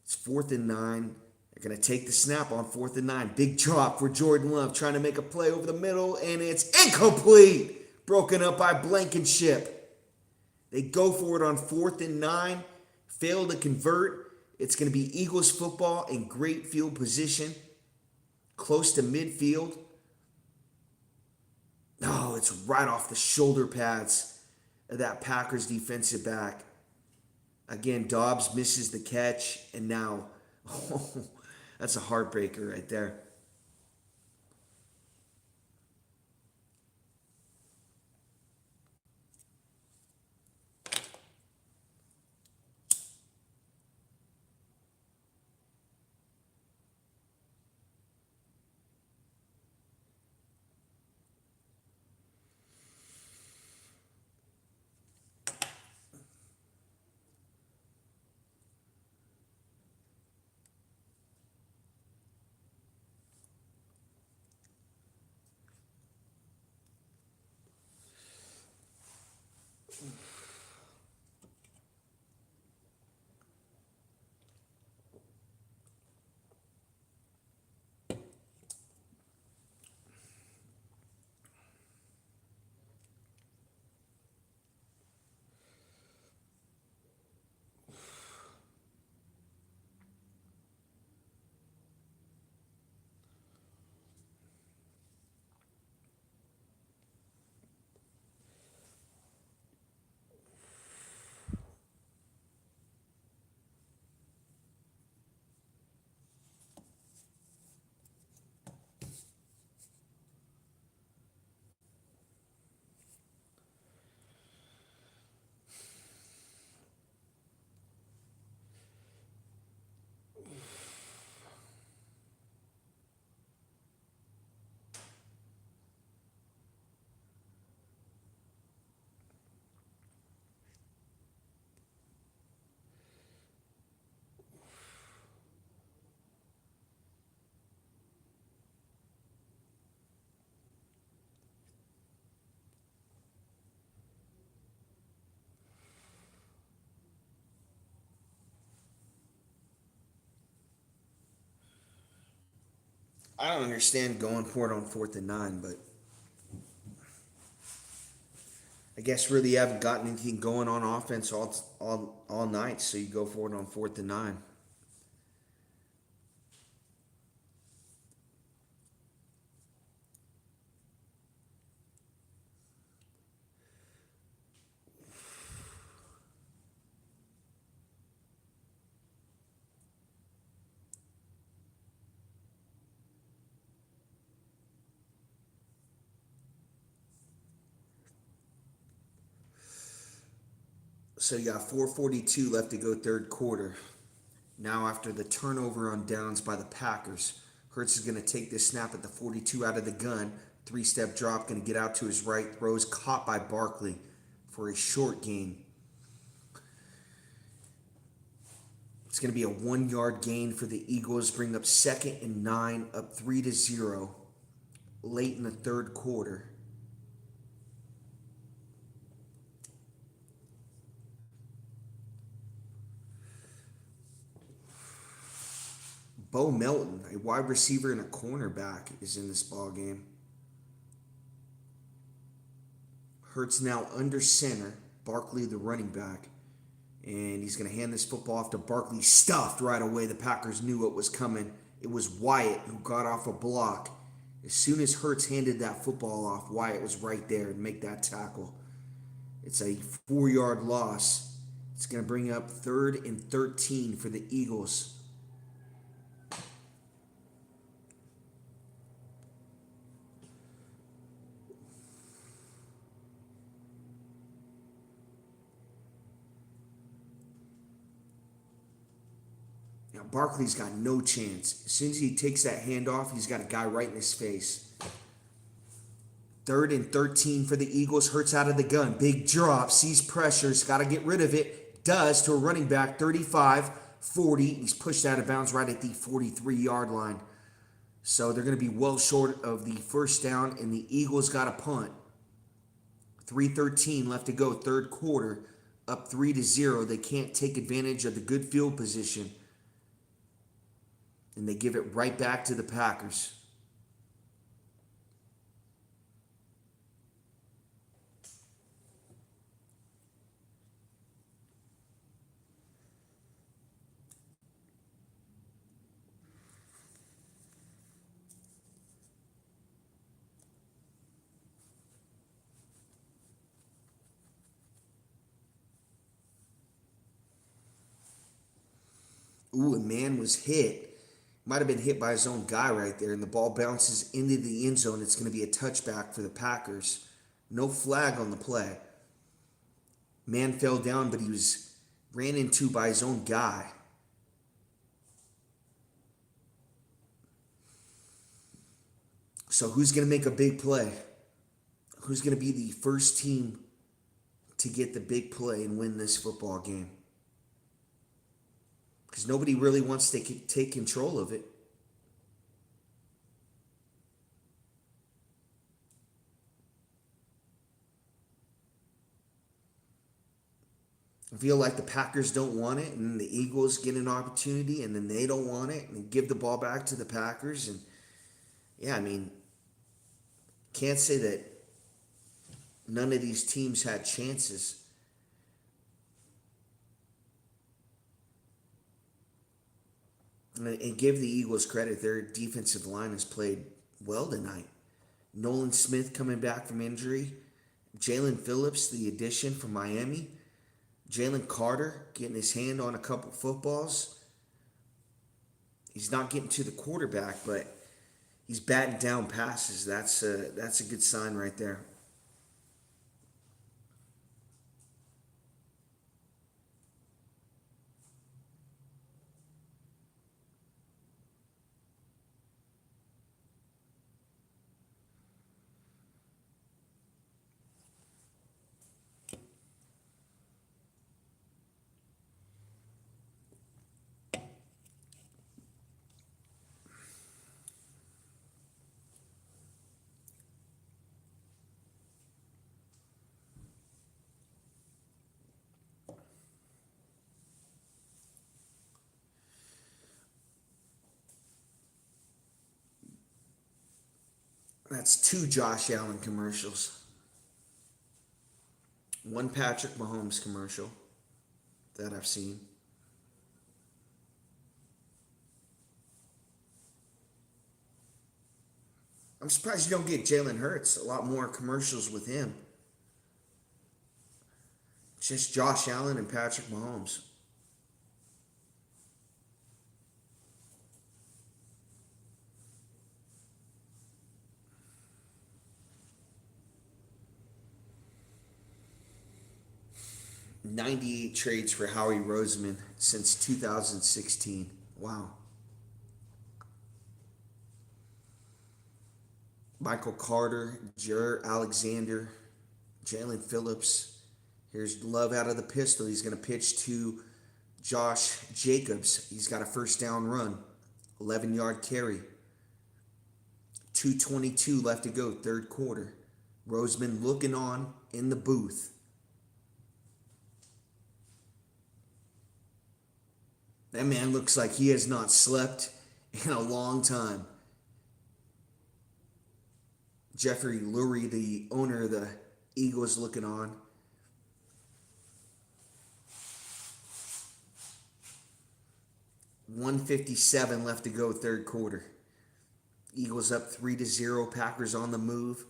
It's 4th and 9. They're going to take the snap on 4th and 9. Big drop for Jordan Love trying to make a play over the middle, and it's incomplete. Broken up by Blankenship. They go for it on 4th and 9. Fail to convert. It's going to be Eagles football in great field position. Close to midfield. No, it's right off the shoulder pads of that Packers defensive back. Again, Dobbs misses the catch, and now, oh, that's a heartbreaker right there. I don't understand going for it on 4th and 9, but I guess really haven't gotten anything going on offense all night, so you go for it on 4th and 9. So you got 4:42 left to go third quarter. Now after the turnover on downs by the Packers, Hurts is going to take this snap at the 42 out of the gun. Three-step drop, going to get out to his right. Throws caught by Barkley for a short gain. It's going to be a 1-yard gain for the Eagles. Bring up 2nd and 9, up 3-0 late in the third quarter. Bo Melton, a wide receiver and a cornerback, is in this ball game. Hurts now under center. Barkley, the running back. And he's going to hand this football off to Barkley. Stuffed right away. The Packers knew what was coming. It was Wyatt who got off a block. As soon as Hurts handed that football off, Wyatt was right there to make that tackle. It's a 4-yard loss. It's going to bring up 3rd and 13 for the Eagles. Now, Barkley's got no chance. As soon as he takes that handoff, he's got a guy right in his face. 3rd and 13 for the Eagles. Hurts out of the gun. Big drop. Sees pressures. Got to get rid of it. Does to a running back. 35, 40. He's pushed out of bounds right at the 43-yard line. So they're going to be well short of the first down, and the Eagles got a punt. 3:13 left to go. Third quarter. Up 3-0. They can't take advantage of the good field position. And they give it right back to the Packers. Ooh, a man was hit. Might have been hit by his own guy right there, and the ball bounces into the end zone. It's going to be a touchback for the Packers. No flag on the play. Man fell down, but he was ran into by his own guy. So who's going to make a big play? Who's going to be the first team to get the big play and win this football game? Because nobody really wants to take control of it. I feel like the Packers don't want it, and the Eagles get an opportunity, and then they don't want it, and give the ball back to the Packers. And yeah, I mean, can't say that none of these teams had chances. And give the Eagles credit. Their defensive line has played well tonight. Nolan Smith coming back from injury. Jalen Phillips, the addition from Miami. Jalen Carter getting his hand on a couple footballs. He's not getting to the quarterback, but he's batting down passes. That's a good sign right there. That's 2 Josh Allen commercials. 1 Patrick Mahomes commercial that I've seen. I'm surprised you don't get Jalen Hurts. A lot more commercials with him. Just Josh Allen and Patrick Mahomes. 98 trades for Howie Roseman since 2016. Wow. Michael Carter, Jer Alexander, Jalen Phillips. Here's Love out of the pistol. He's going to pitch to Josh Jacobs. He's got a first down run, 11-yard carry. 2:22 left to go, third quarter. Roseman looking on in the booth. That man looks like he has not slept in a long time. Jeffrey Lurie, the owner of the Eagles, looking on. $157 left to go, third quarter. Eagles up 3-0. Packers on the move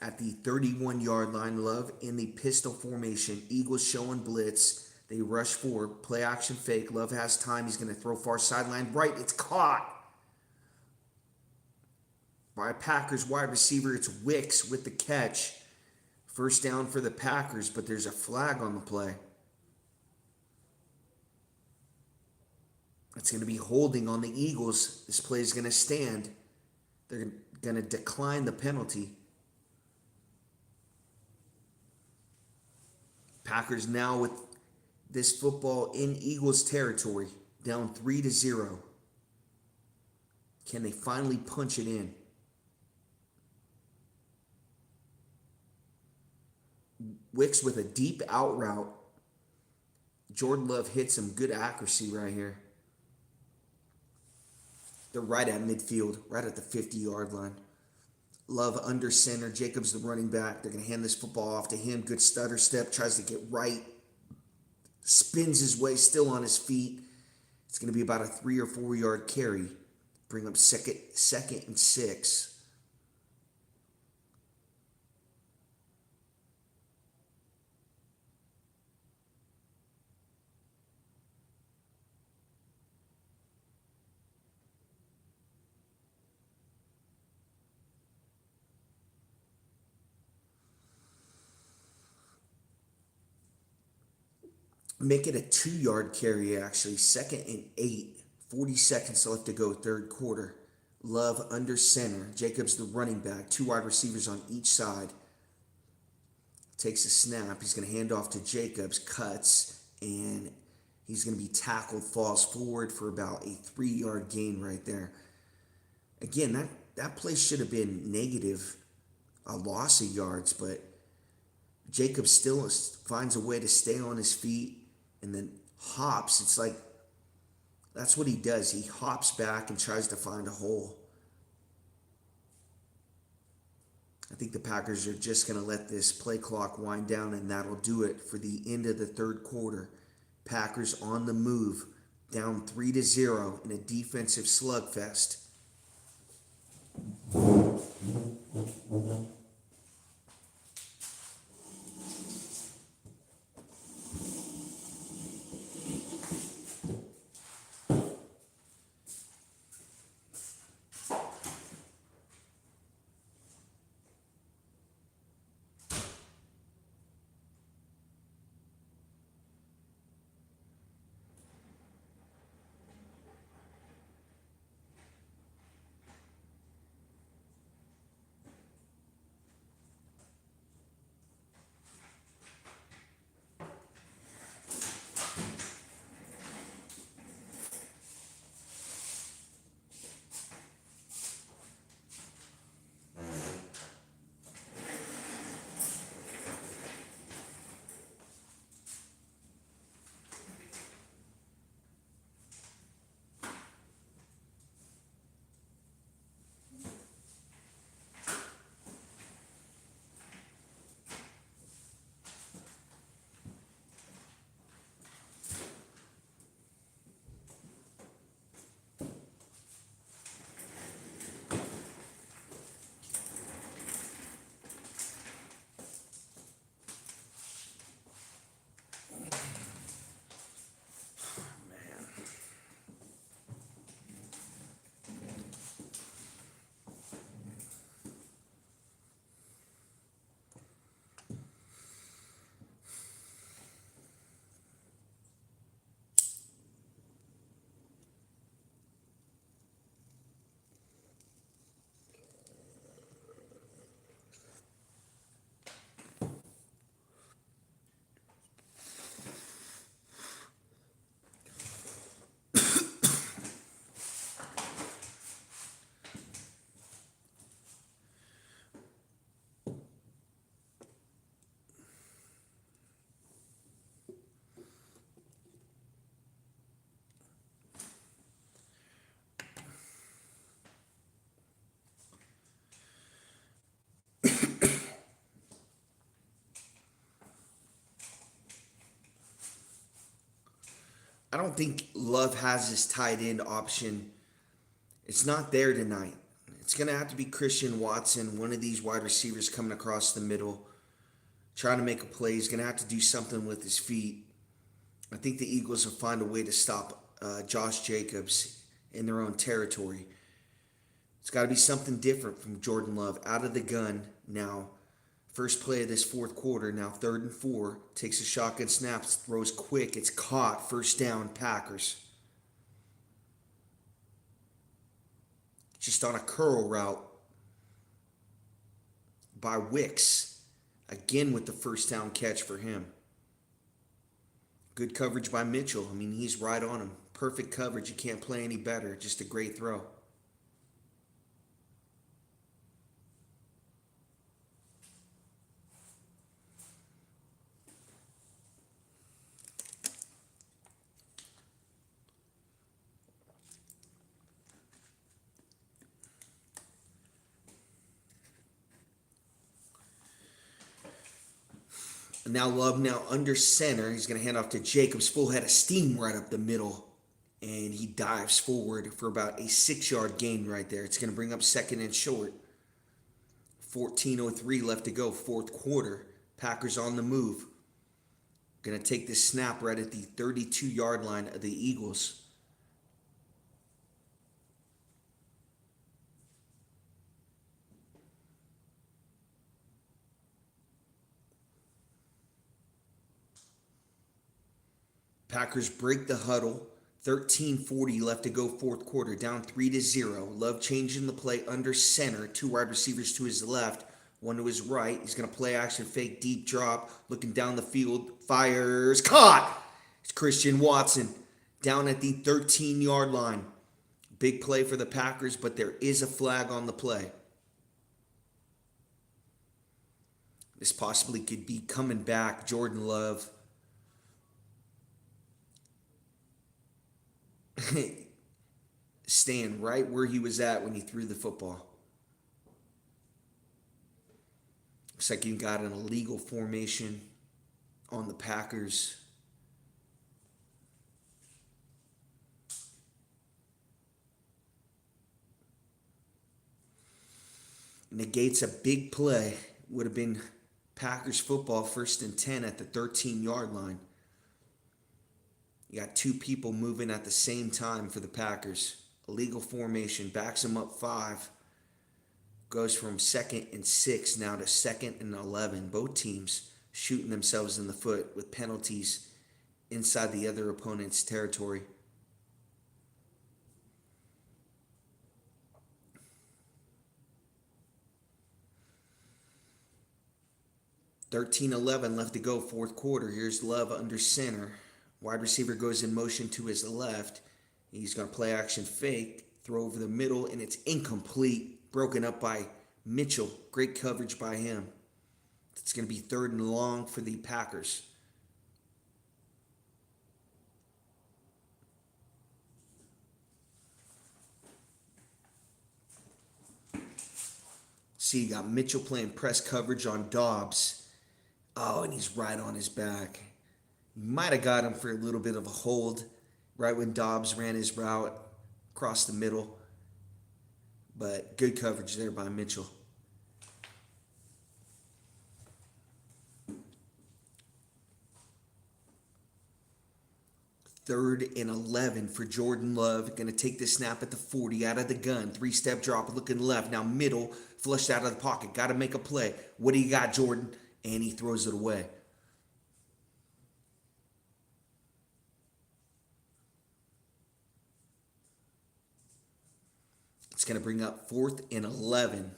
at the 31-yard line. Love in the pistol formation. Eagles showing blitz. They rush forward. Play action fake. Love has time. He's going to throw far sideline right. It's caught by a Packers wide receiver. It's Wicks with the catch. First down for the Packers, but there's a flag on the play. It's going to be holding on the Eagles. This play is going to stand. They're going to decline the penalty. Packers now with this football in Eagles territory, down 3-0. Can they finally punch it in? Wicks with a deep out route. Jordan Love hits some good accuracy right here. They're right at midfield, right at the 50-yard line. Love under center. Jacobs the running back. They're going to hand this football off to him. Good stutter step. Tries to get right. Spins his way, still on his feet. It's going to be about a 3 or 4 yard carry. Bring up second and 6. Make it a 2 yard carry, actually. Second and 8. 40 seconds left to go, third quarter. Love under center. Jacobs the running back. 2 wide receivers on each side. Takes a snap. He's going to hand off to Jacobs. Cuts. And he's going to be tackled. Falls forward for about a 3 yard gain right there. Again, that play should have been negative. A loss of yards. But Jacobs still finds a way to stay on his feet. And then hops. It's like, that's what he does. He hops back and tries to find a hole. I think the Packers are just going to let this play clock wind down, and that'll do it for the end of the third quarter. Packers on the move, down 3-0 in a defensive slugfest. I don't think Love has his tight end option. It's not there tonight. It's going to have to be Christian Watson, one of these wide receivers coming across the middle, trying to make a play. He's going to have to do something with his feet. I think the Eagles will find a way to stop Josh Jacobs in their own territory. It's got to be something different from Jordan Love. Out of the gun now. First play of this fourth quarter. Now 3rd and 4. Takes a shotgun snap. Throws quick. It's caught. First down, Packers. Just on a curl route by Wicks. Again with the first down catch for him. Good coverage by Mitchell. I mean, he's right on him. Perfect coverage. You can't play any better. Just a great throw. Now Love now under center. He's going to hand off to Jacobs. Full head of steam right up the middle. And he dives forward for about a 6-yard gain right there. It's going to bring up 2nd and short. 14:03 left to go, fourth quarter. Packers on the move. Going to take this snap right at the 32-yard line of the Eagles. Packers break the huddle. 13:40 left to go, fourth quarter. Down 3-0. Love changing the play under center. 2 wide receivers to his left, 1 to his right. He's going to play action fake deep drop. Looking down the field. Fires. Caught! It's Christian Watson down at the 13-yard line. Big play for the Packers, but there is a flag on the play. This possibly could be coming back. Jordan Love staying right where he was at when he threw the football. Looks like you got an illegal formation on the Packers. Negates a big play. Would have been Packers football, 1st and 10 at the 13-yard line. You got 2 people moving at the same time for the Packers. Illegal formation, backs them up 5. Goes from 2nd and 6 now to 2nd and 11. Both teams shooting themselves in the foot with penalties inside the other opponent's territory. $13-11 left to go, fourth quarter. Here's Love under center. Wide receiver goes in motion to his left. He's going to play action fake, throw over the middle, and it's incomplete. Broken up by Mitchell. Great coverage by him. It's going to be 3rd and long for the Packers. See, you got Mitchell playing press coverage on Dobbs. Oh, and he's right on his back. Might have got him for a little bit of a hold right when Dobbs ran his route across the middle. But good coverage there by Mitchell. Third and 11 for Jordan Love. Going to take the snap at the 40 out of the gun. 3-step drop looking left. Now middle, flushed out of the pocket. Got to make a play. What do you got, Jordan? And he throws it away. It's going to bring up 4th and 11.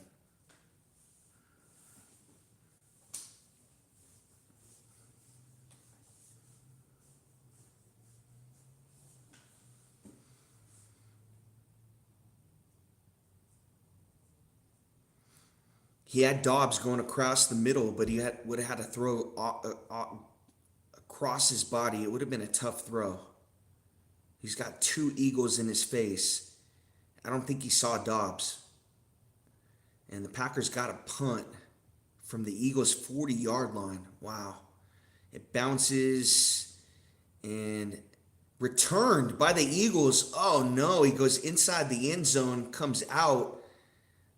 He had Dobbs going across the middle, but he would have had to throw across his body. It would have been a tough throw. He's got 2 Eagles in his face. I don't think he saw Dobbs. And the Packers got a punt from the Eagles' 40-yard line. Wow. It bounces, and Returned by the Eagles. Oh no, he goes inside the end zone, comes out.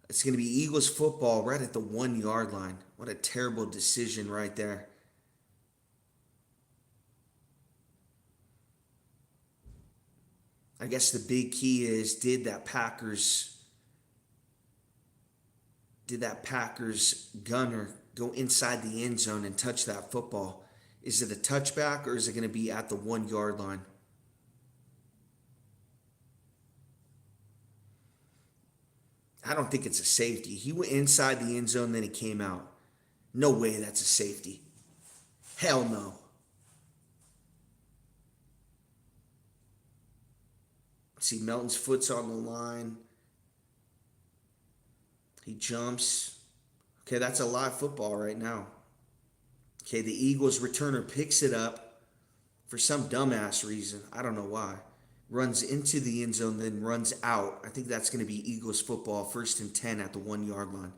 It's going to be Eagles football right at the 1 yard line. What a terrible decision right there. I guess the big key is did that Packers gunner go inside the end zone and touch that football? Is it a touchback or is it going to be at the 1 yard line? I don't think it's a safety. He went inside the end zone, then he came out. No way that's a safety. Hell no. See, Melton's foot's on the line. He jumps. Okay, that's a live football right now. Okay, the Eagles returner picks it up for some dumbass reason. I don't know why. Runs into the end zone, then runs out. I think that's going to be Eagles football, 1st and 10 at the 1 yard line.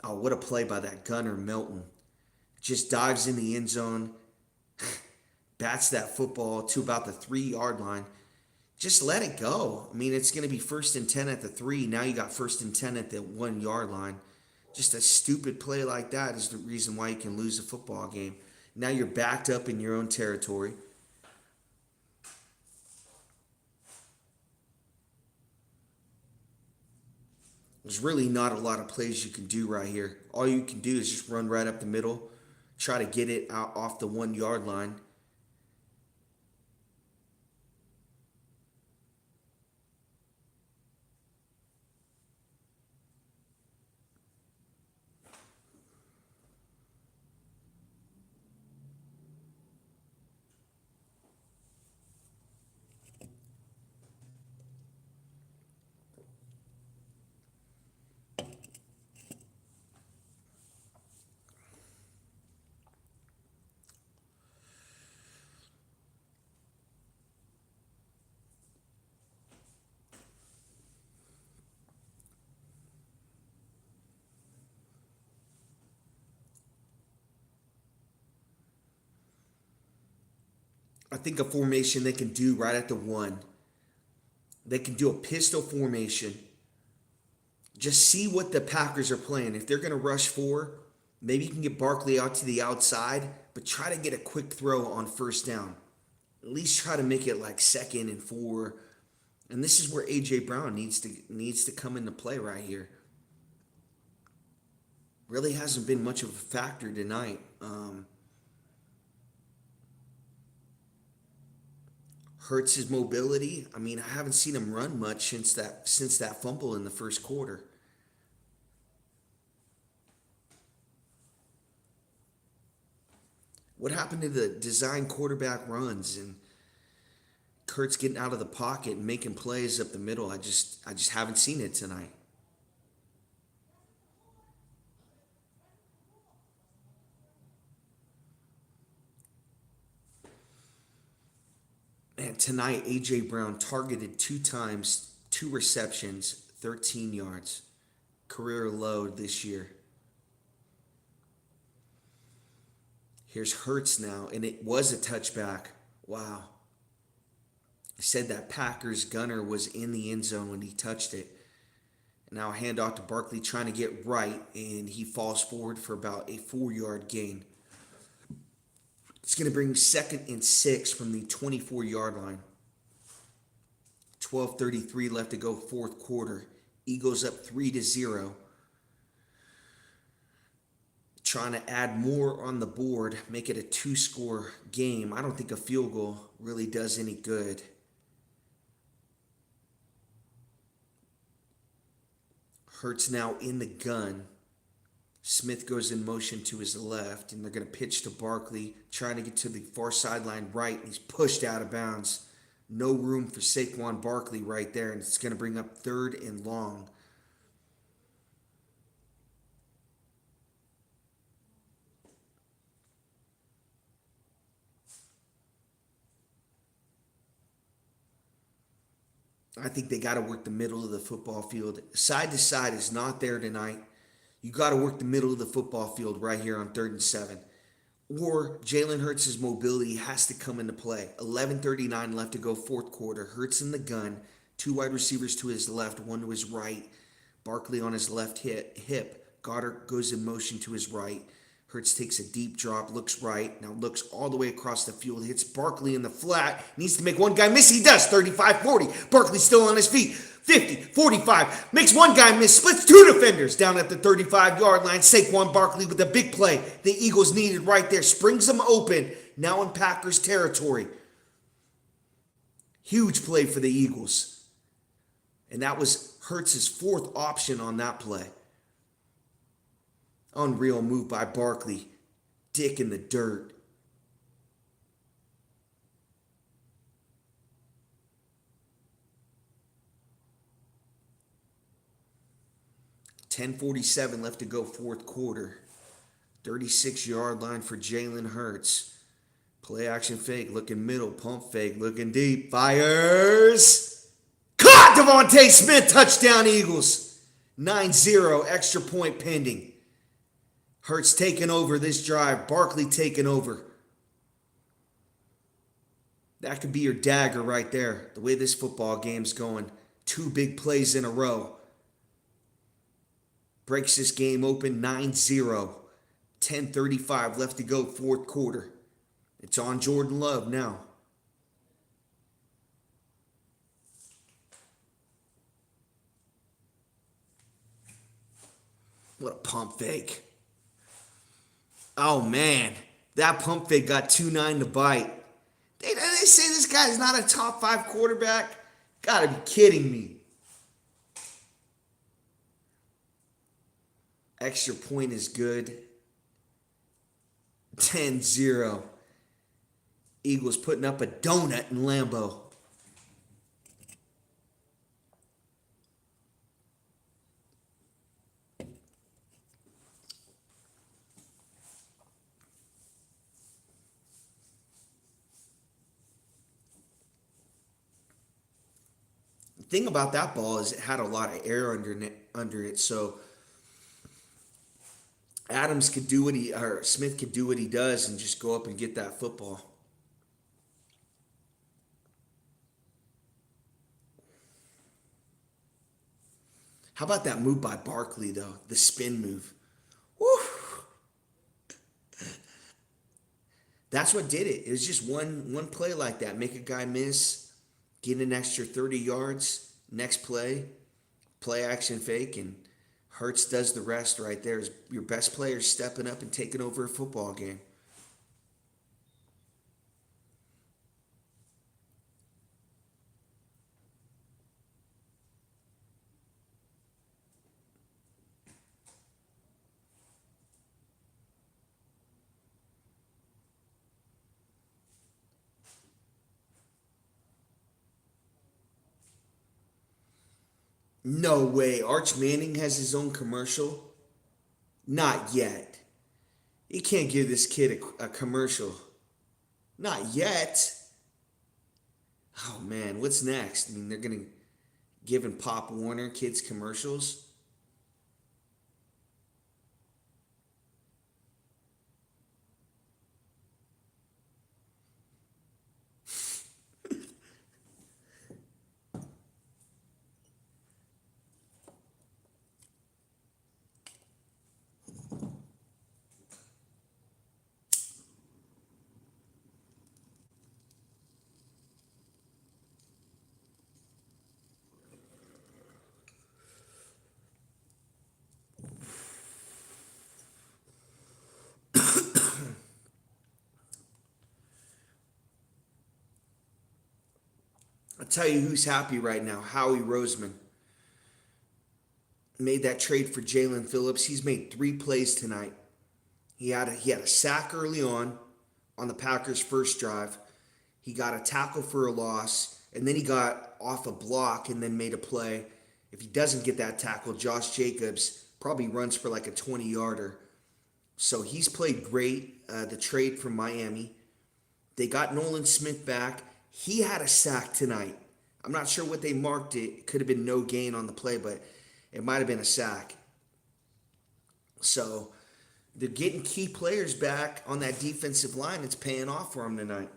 Oh, what a play by that gunner, Melton. Just dives in the end zone, bats that football to about the 3 yard line. Just let it go. I mean, it's going to be 1st and 10 at the 3. Now you got 1st and 10 at the 1 yard line. Just a stupid play like that is the reason why you can lose a football game. Now you're backed up in your own territory. There's really not a lot of plays you can do right here. All you can do is just run right up the middle, try to get it out off the 1 yard line. I think a formation they can do right at the 1. They can do a pistol formation. Just see what the Packers are playing. If they're going to rush 4, maybe you can get Barkley out to the outside, but try to get a quick throw on 1st down. At least try to make it like 2nd and 4. And this is where AJ Brown needs to come into play right here. Really hasn't been much of a factor tonight. Hurts his mobility. I mean, I haven't seen him run much since that fumble in the first quarter. What happened to the design quarterback runs and Kurtz getting out of the pocket and making plays up the middle? I just haven't seen it tonight. And tonight, AJ Brown targeted 2 times, 2 receptions, 13 yards. Career low this year. Here's Hurts now, and it was a touchback. Wow. I said that Packers gunner was in the end zone when he touched it. Now a handoff to Barkley trying to get right, and he falls forward for about a 4 yard gain. It's going to bring 2nd and 6 from the 24 yard line. 12:33 left to go, fourth quarter. Eagles up 3-0. Trying to add more on the board, make it a 2-score game. I don't think a field goal really does any good. Hurts now in the gun. Smith goes in motion to his left, and they're going to pitch to Barkley, trying to get to the far sideline right. He's pushed out of bounds. No room for Saquon Barkley right there, and it's going to bring up 3rd and long. I think they got to work the middle of the football field. Side to side is not there tonight. You got to work the middle of the football field right here on 3rd and 7. Or Jalen Hurts' mobility has to come into play. 11:39 left to go, fourth quarter. Hurts in the gun. Two wide receivers to his left, one to his right. Barkley on his left hip. Goddard goes in motion to his right. Hurts takes a deep drop, looks right, now looks all the way across the field, hits Barkley in the flat, needs to make one guy miss, he does, 35-40. Barkley still on his feet, 50, 45, makes one guy miss, splits two defenders down at the 35-yard line. Saquon Barkley with a big play the Eagles needed right there, springs them open, now in Packers territory. Huge play for the Eagles. And that was Hurts' fourth option on that play. Unreal move by Barkley. Dick in the dirt. $10:47 left to go, fourth quarter. 36-yard line for Jalen Hurts. Play action fake, looking middle, pump fake, looking deep. Fires! Caught! Devontae Smith, touchdown Eagles. 9-0, extra point pending. Hurts taking over this drive. Barkley taking over. That could be your dagger right there. The way this football game's going. Two big plays in a row. Breaks this game open 9-0. 10:35 left to go, fourth quarter. It's on Jordan Love now. What a pump fake. Oh, man. That pump fake got 2-9 to bite. They say this guy's not a top 5 quarterback? Gotta be kidding me. Extra point is good. 10-0. Eagles putting up a donut in Lambeau. The thing about that ball is it had a lot of air under it, so Adams could do what Smith could do what he does and just go up and get that football. How about that move by Barkley, though? The spin move. Woo! That's what did it. It was just one play like that. Make a guy miss, get an extra 30 yards. Next play action fake, and Hurts does the rest right there. Your best player stepping up and taking over a football game. No way. Arch Manning has his own commercial? Not yet. You can't give this kid a commercial. Not yet. Oh, man. What's next? I mean, they're going to give Pop Warner kids commercials? I'll tell you who's happy right now. Howie Roseman made that trade for Jalen Phillips. He's made 3 plays tonight. He had a sack early on the Packers' first drive. He got a tackle for a loss, and then he got off a block and then made a play. If he doesn't get that tackle, Josh Jacobs probably runs for like a 20-yarder. So he's played great. The trade from Miami. They got Nolan Smith back. He had a sack tonight. I'm not sure what they marked it. It could have been no gain on the play, but it might have been a sack. So they're getting key players back on that defensive line. It's paying off for them tonight.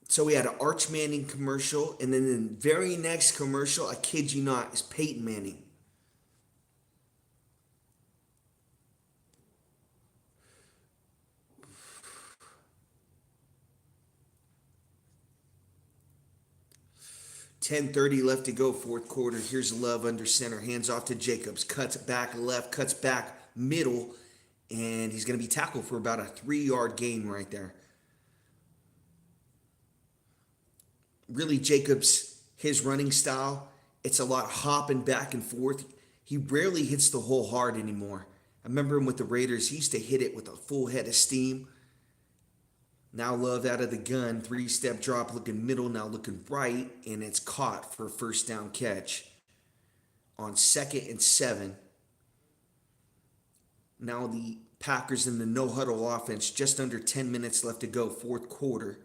So we had an Arch Manning commercial, and then the very next commercial, I kid you not, is Peyton Manning. 10:30 left to go, fourth quarter. Here's Love under center, hands off to Jacobs, cuts back left, cuts back middle, and he's going to be tackled for about a 3-yard gain right there. Really, Jacobs, his running style, it's a lot hopping back and forth. He rarely hits the hole hard anymore. I remember him with the Raiders. He used to hit it with a full head of steam. Now Love out of the gun, 3-step drop, looking middle, now looking right, and it's caught for a first down catch on 2nd and 7. Now the Packers in the no-huddle offense, just under 10 minutes left to go, fourth quarter.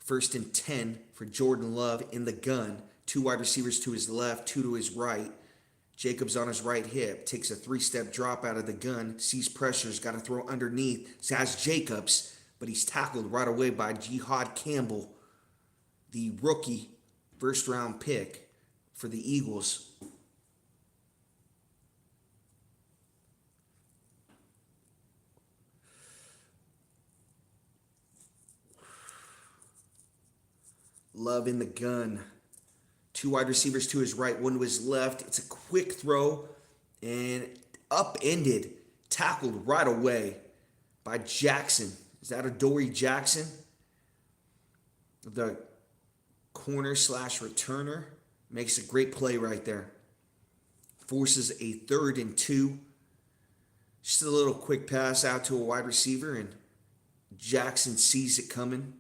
1st and 10 for Jordan Love in the gun. 2 wide receivers to his left, 2 to his right. Jacobs on his right hip, takes a 3-step drop out of the gun, sees pressures, got to throw underneath, has Jacobs, but he's tackled right away by Jihad Campbell, the rookie first-round pick for the Eagles. Love in the gun. 2 wide receivers to his right, 1 to his left. It's a quick throw and upended, tackled right away by Jackson. Is that Adoree Jackson? The corner slash returner makes a great play right there. Forces a 3rd and 2. Just a little quick pass out to a wide receiver, and Jackson sees it coming.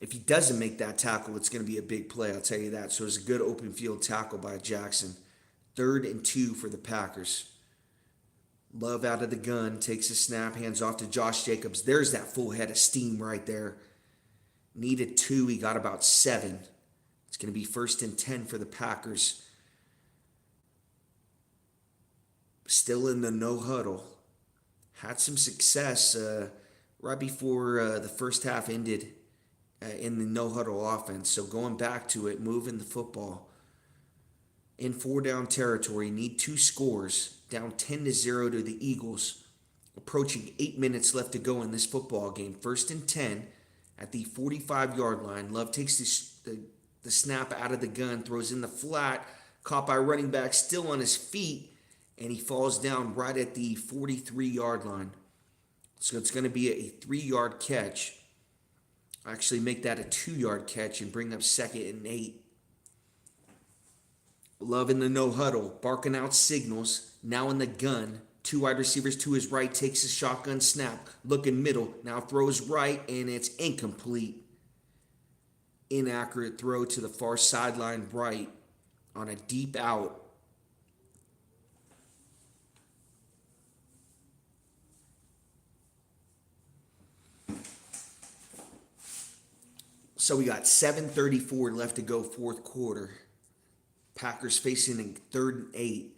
If he doesn't make that tackle, it's going to be a big play, I'll tell you that. So it's a good open field tackle by Jackson. 3rd and 2 for the Packers. Love out of the gun, takes a snap, hands off to Josh Jacobs. There's that full head of steam right there. Needed 2, he got about 7. It's going to be 1st and 10 for the Packers. Still in the no huddle. Had some success right before the first half ended in the no huddle offense. So going back to it, moving the football. In 4-down territory, need 2 scores. Down 10-0 to the Eagles. Approaching 8 minutes left to go in this football game. 1st and 10 at the 45-yard line. Love takes the snap out of the gun, throws in the flat, caught by running back, still on his feet, and he falls down right at the 43-yard line. So it's going to be a 3-yard catch. Actually make that a 2-yard catch and bring up 2nd and 8. Love in the no huddle, barking out signals, now in the gun. 2 wide receivers to his right, takes a shotgun snap, looking middle, now throws right, and it's incomplete. Inaccurate throw to the far sideline right on a deep out. So we got 7:34 left to go, fourth quarter. Packers facing in 3rd and 8.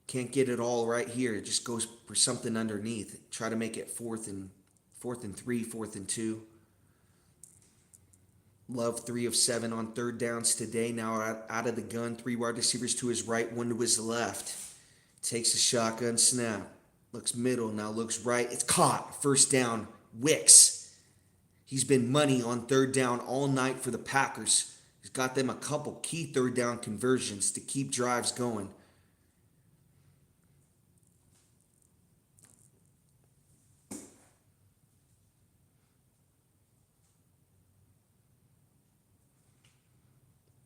Can't get it all right here. It just goes for something underneath. Try to make it 4th and 3, 4th and 2. Love 3 of 7 on 3rd downs today. Now out of the gun, 3 wide receivers to his right, 1 to his left. Takes a shotgun snap. Looks middle, now looks right. It's caught. 1st down. Wicks. He's been money on 3rd down all night for the Packers. He's got them a couple key 3rd down conversions to keep drives going.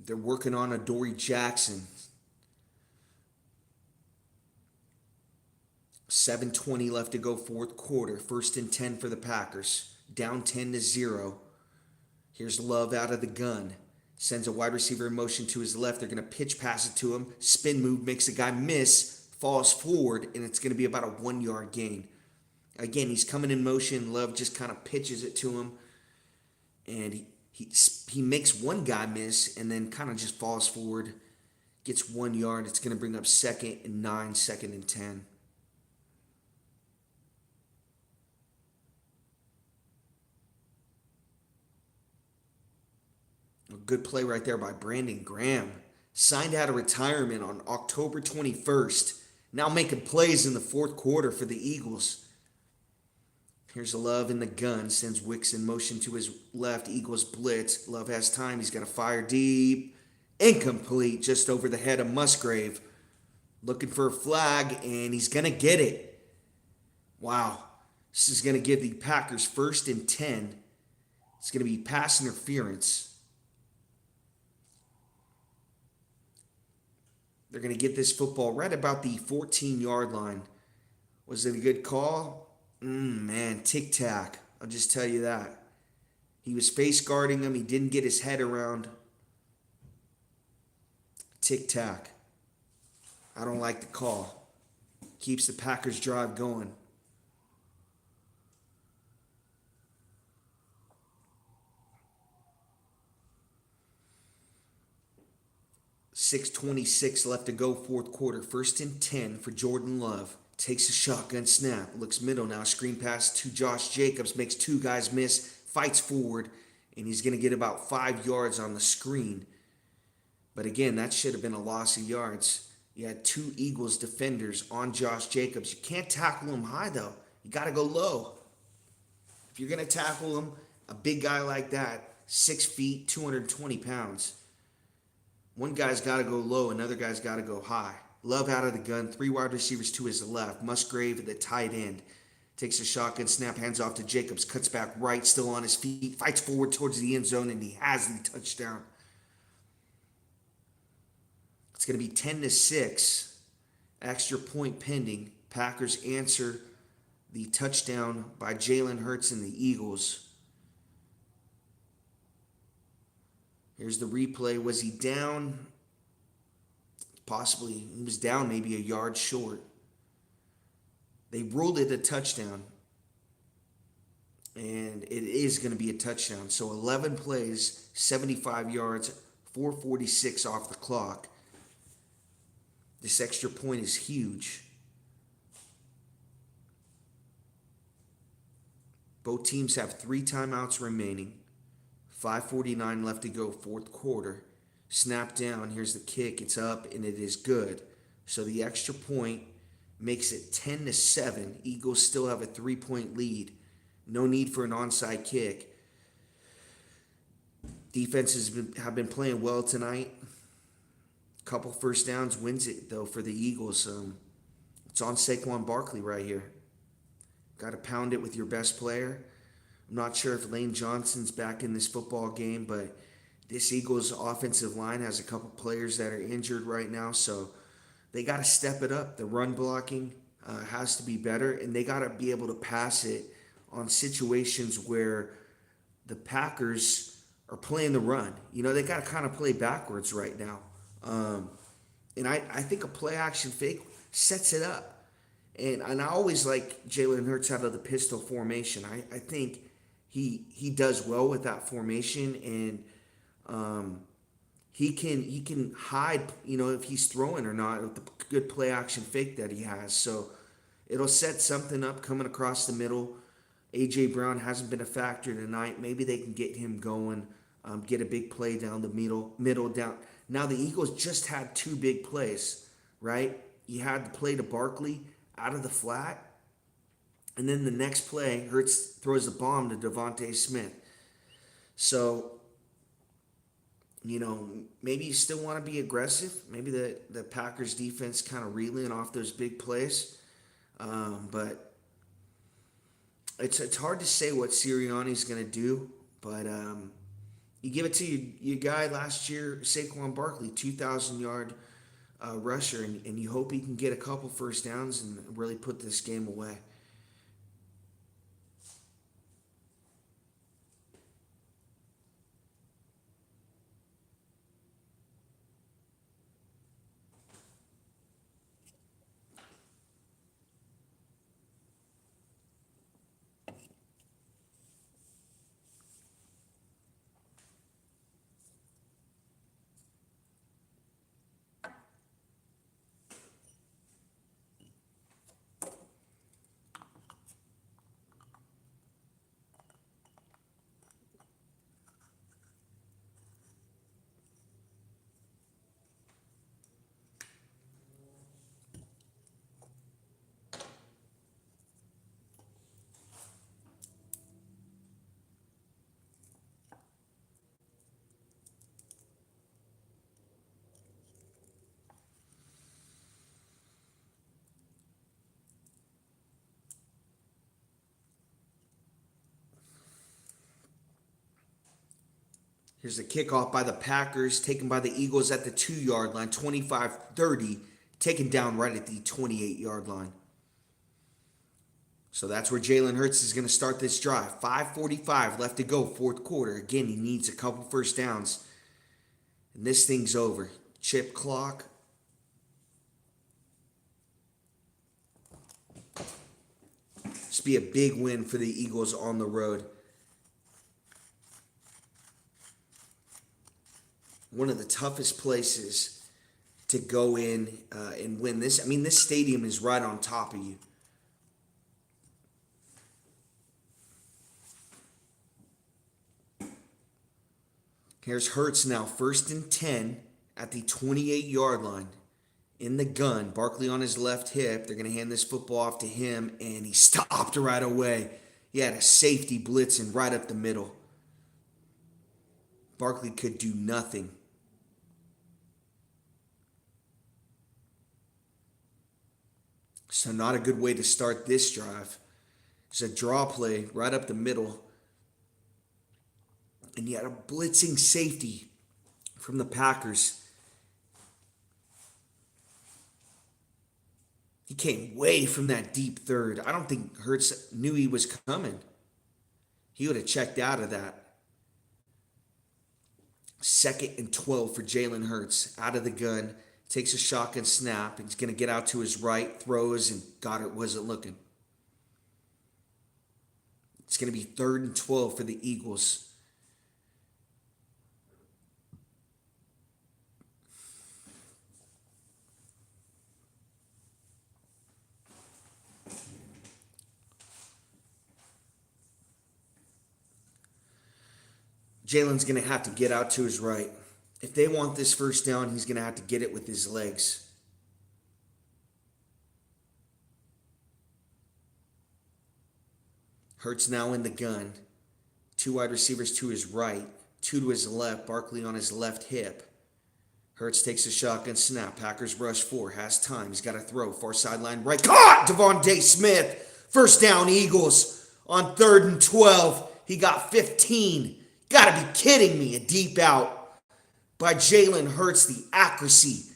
They're working on Adoree Jackson. 7:20 left to go, fourth quarter. 1st and 10 for the Packers. Down 10-0. Here's Love out of the gun. Sends a wide receiver in motion to his left. They're going to pitch pass it to him. Spin move makes the guy miss, falls forward, and it's going to be about a 1 yard gain. Again, he's coming in motion. Love just kind of pitches it to him, and he makes one guy miss, and then kind of just falls forward, gets 1 yard. It's going to bring up 2nd and 9, 2nd and 10. A good play right there by Brandon Graham. Signed out of retirement on October 21st. Now making plays in the fourth quarter for the Eagles. Here's Love in the gun. Sends Wicks in motion to his left. Eagles blitz. Love has time. He's got to fire deep. Incomplete. Just over the head of Musgrave. Looking for a flag, and he's going to get it. Wow. This is going to give the Packers 1st and 10. It's going to be pass interference. They're going to get this football right about the 14-yard line. Was it a good call? Man, tic-tac. I'll just tell you that. He was face guarding him. He didn't get his head around. Tic-tac. I don't like the call. Keeps the Packers drive going. .6:26 left to go, fourth quarter. 1st and 10 for Jordan Love. Takes a shotgun snap. Looks middle now. Screen pass to Josh Jacobs. Makes 2 guys miss. Fights forward. And he's going to get about 5 yards on the screen. But again, that should have been a loss of yards. You had 2 Eagles defenders on Josh Jacobs. You can't tackle him high, though. You got to go low. If you're going to tackle him, a big guy like that, 6 feet, 220 pounds. One guy's got to go low. Another guy's got to go high. Love out of the gun. 3 wide receivers to his left. Musgrave at the tight end. Takes a shotgun snap. Hands off to Jacobs. Cuts back right. Still on his feet. Fights forward towards the end zone. And he has the touchdown. It's going to be 10-6. Extra point pending. Packers answer the touchdown by Jalen Hurts and the Eagles. Here's the replay. Was he down? Possibly. He was down maybe a yard short. They ruled it a touchdown. And it is going to be a touchdown. So 11 plays, 75 yards, 4:46 off the clock. This extra point is huge. Both teams have 3 timeouts remaining. 5:49 left to go, fourth quarter. Snap down, here's the kick, it's up, and it is good. So the extra point makes it 10-7. Eagles still have a 3-point lead. No need for an onside kick. Defenses have been playing well tonight. Couple first downs wins it, though, for the Eagles. It's on Saquon Barkley right here. Got to pound it with your best player. I'm not sure if Lane Johnson's back in this football game, but this Eagles offensive line has a couple players that are injured right now, so they got to step it up. The run blocking has to be better, and they got to be able to pass it on situations where the Packers are playing the run. You know, they got to kind of play backwards right now. And I think a play-action fake sets it up. And I always like Jalen Hurts out of the pistol formation. I think he does well with that formation, and he can hide, you know, if he's throwing or not with the good play action fake that he has. So it'll set something up coming across the middle. A.J. Brown hasn't been a factor tonight. Maybe they can get him going, get a big play down the middle down. Now the Eagles just had 2 big plays, right? You had the play to Barkley out of the flat, and then the next play, Hurts throws a bomb to Devontae Smith. So, you know, maybe you still want to be aggressive. Maybe the Packers defense kind of reeling off those big plays. But it's hard to say what Sirianni's going to do. But you give it to your guy last year, Saquon Barkley, 2,000-yard rusher, and you hope he can get a couple first downs and really put this game away. Here's the kickoff by the Packers, taken by the Eagles at the 2-yard line, 25-30, taken down right at the 28-yard line. So that's where Jalen Hurts is going to start this drive. 5:45 left to go, fourth quarter. Again, he needs a couple first downs. And this thing's over. Chip clock. This be a big win for the Eagles on the road. One of the toughest places to go in and win this. I mean, this stadium is right on top of you. Here's Hurts now, 1st and 10 at the 28-yard line. In the gun, Barkley on his left hip. They're going to hand this football off to him, and he stopped right away. He had a safety blitzing right up the middle. Barkley could do nothing. So not a good way to start this drive. It's a draw play right up the middle. And you had a blitzing safety from the Packers. He came way from that deep third. I don't think Hurts knew he was coming. He would have checked out of that. 2nd and 12 for Jalen Hurts. Out of the gun. Takes a shotgun snap. He's going to get out to his right. Throws, and Goddard wasn't looking. It's going to be 3rd and 12 for the Eagles. Jalen's going to have to get out to his right. If they want this first down, he's going to have to get it with his legs. Hurts now in the gun. 2 wide receivers to his right, 2 to his left, Barkley on his left hip. Hurts takes a shotgun snap. Packers rush 4, has time. He's got to throw. Far sideline right. Caught! Devontae Smith. First down, Eagles on 3rd and 12. He got 15. Gotta be kidding me. A deep out by Jalen Hurts. The accuracy.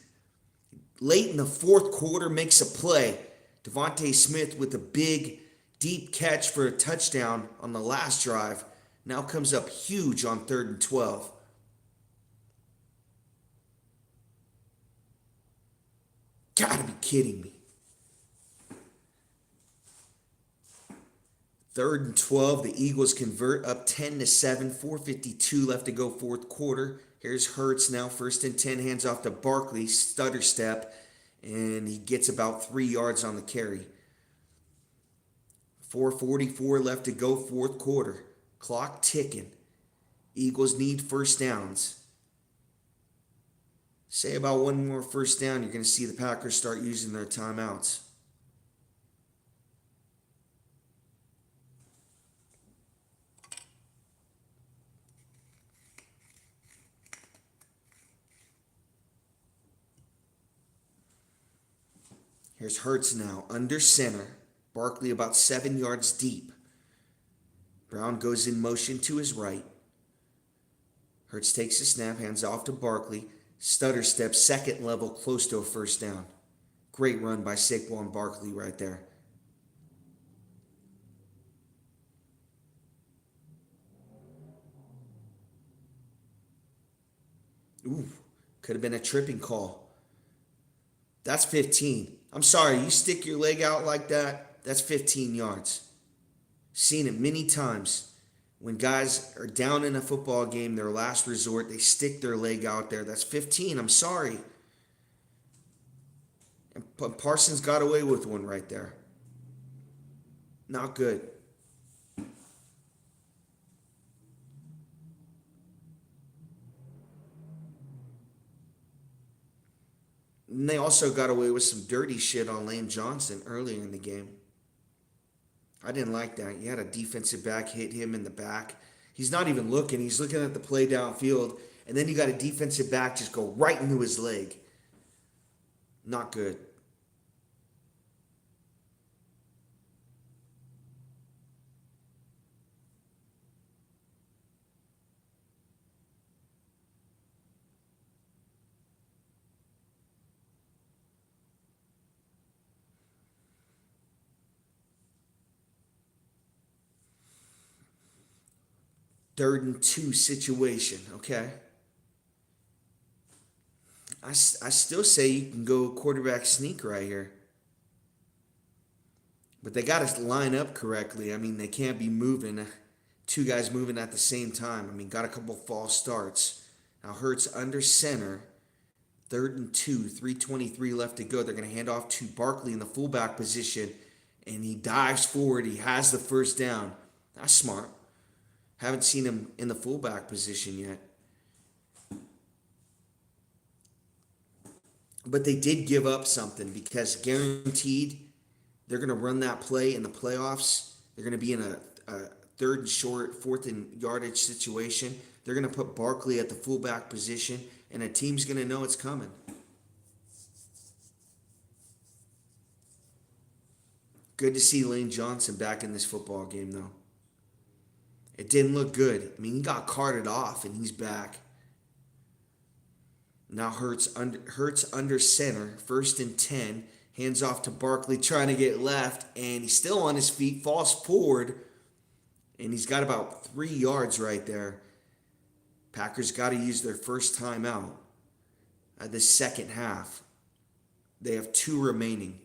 Late in the 4th quarter makes a play. Devontae Smith with a big, deep catch for a touchdown on the last drive. Now comes up huge on 3rd and 12. Gotta be kidding me. 3rd and 12, the Eagles convert up 10-7, 4:52 left to go, 4th quarter. Here's Hurts now, 1st and 10, hands off to Barkley, stutter step, and he gets about 3 yards on the carry. 4:44 left to go, 4th quarter. Clock ticking. Eagles need first downs. Say about one more first down, you're going to see the Packers start using their timeouts. Here's Hurts now, under center. Barkley about 7 yards deep. Brown goes in motion to his right. Hurts takes a snap, hands off to Barkley. Stutter step, 2nd level, close to a first down. Great run by Saquon Barkley right there. Ooh, could have been a tripping call. That's 15. I'm sorry, you stick your leg out like that, that's 15 yards. Seen it many times. When guys are down in a football game, their last resort, they stick their leg out there. That's 15, I'm sorry. And Parsons got away with one right there. Not good. And they also got away with some dirty shit on Lane Johnson earlier in the game. I didn't like that. You had a defensive back hit him in the back. He's not even looking. He's looking at the play downfield. And then you got a defensive back just go right into his leg. Not good. third and 2 situation, okay? I still say you can go quarterback sneak right here. But they got to line up correctly. I mean, they can't be moving, two guys moving at the same time. I mean, got a couple false starts. Now Hurts under center, third and 2, 3:23 left to go. They're going to hand off to Barkley in the fullback position, and he dives forward. He has the first down. That's smart. Haven't seen him in the fullback position yet. But they did give up something because guaranteed they're going to run that play in the playoffs. They're going to be in a third and short, fourth and yardage situation. They're going to put Barkley at the fullback position, and a team's going to know it's coming. Good to see Lane Johnson back in this football game, though. It didn't look good. I mean, he got carted off, and he's back. Now Hurts under center, first and 10. Hands off to Barkley, trying to get left, and he's still on his feet, falls forward, and he's got about 3 yards right there. Packers got to use their first timeout at the second half. They have 2 remaining.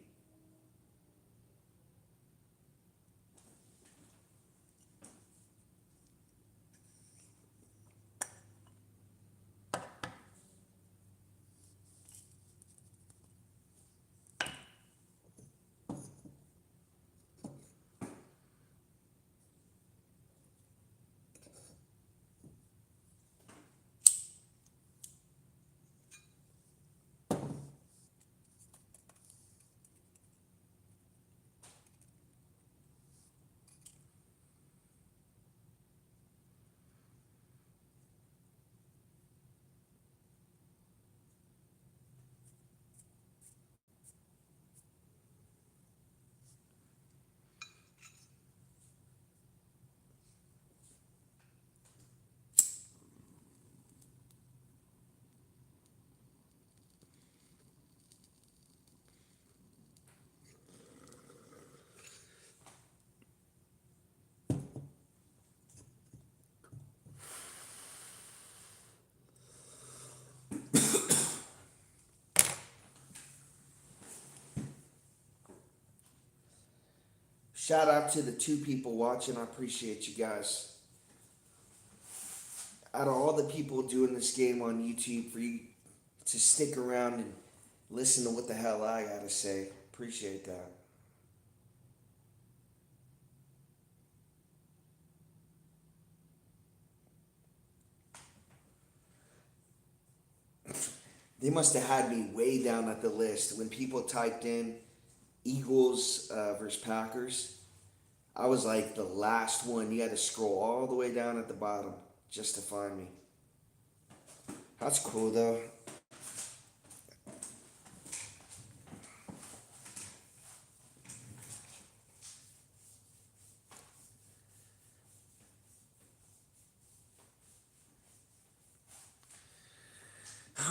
Shout out to the 2 people watching. I appreciate you guys. Out of all the people doing this game on YouTube, for you to stick around and listen to what the hell I gotta say, appreciate that. They must have had me way down at the list when people typed in Eagles versus Packers. I was like the last one. You had to scroll all the way down at the bottom just to find me. That's cool though.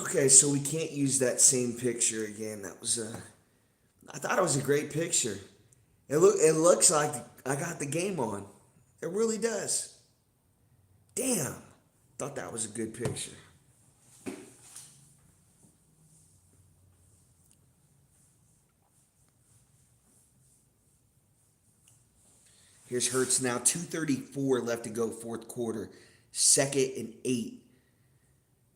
Okay, so we can't use that same picture again. That was I thought it was a great picture. It looks like I got the game on. It really does. Damn. Thought that was a good picture. Here's Hurts now. 2:34 left to go, fourth quarter. Second and 8.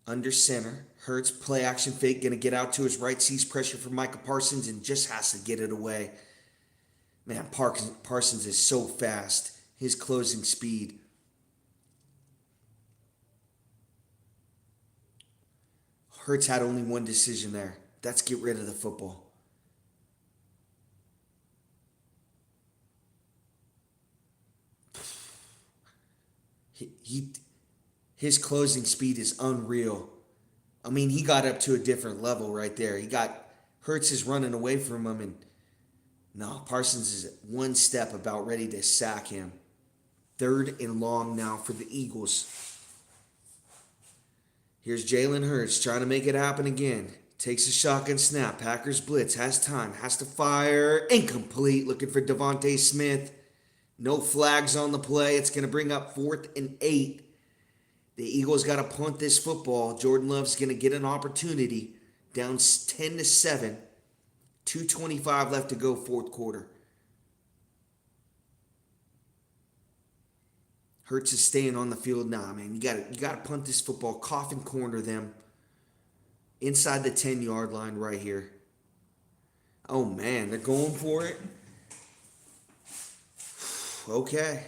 Under center. Hurts, play action fake, going to get out to his right. Sees pressure from Micah Parsons and just has to get it away. Man, Parsons is so fast. His closing speed. Hurts had only one decision there. That's get rid of the football. His closing speed is unreal. I mean, he got up to a different level right there. Hurts is running away from him, and no, Parsons is one step about ready to sack him. Third and long now for the Eagles. Here's Jalen Hurts trying to make it happen again. Takes a shotgun snap. Packers blitz. Has time. Has to fire. Incomplete. Looking for Devontae Smith. No flags on the play. It's going to bring up 4th and 8. The Eagles got to punt this football. Jordan Love's going to get an opportunity. Down 10-7. 2:25 left to go, fourth quarter. Hurts is staying on the field now, man. You gotta punt this football, coffin corner them inside the 10-yard line right here. Oh man, they're going for it. Okay.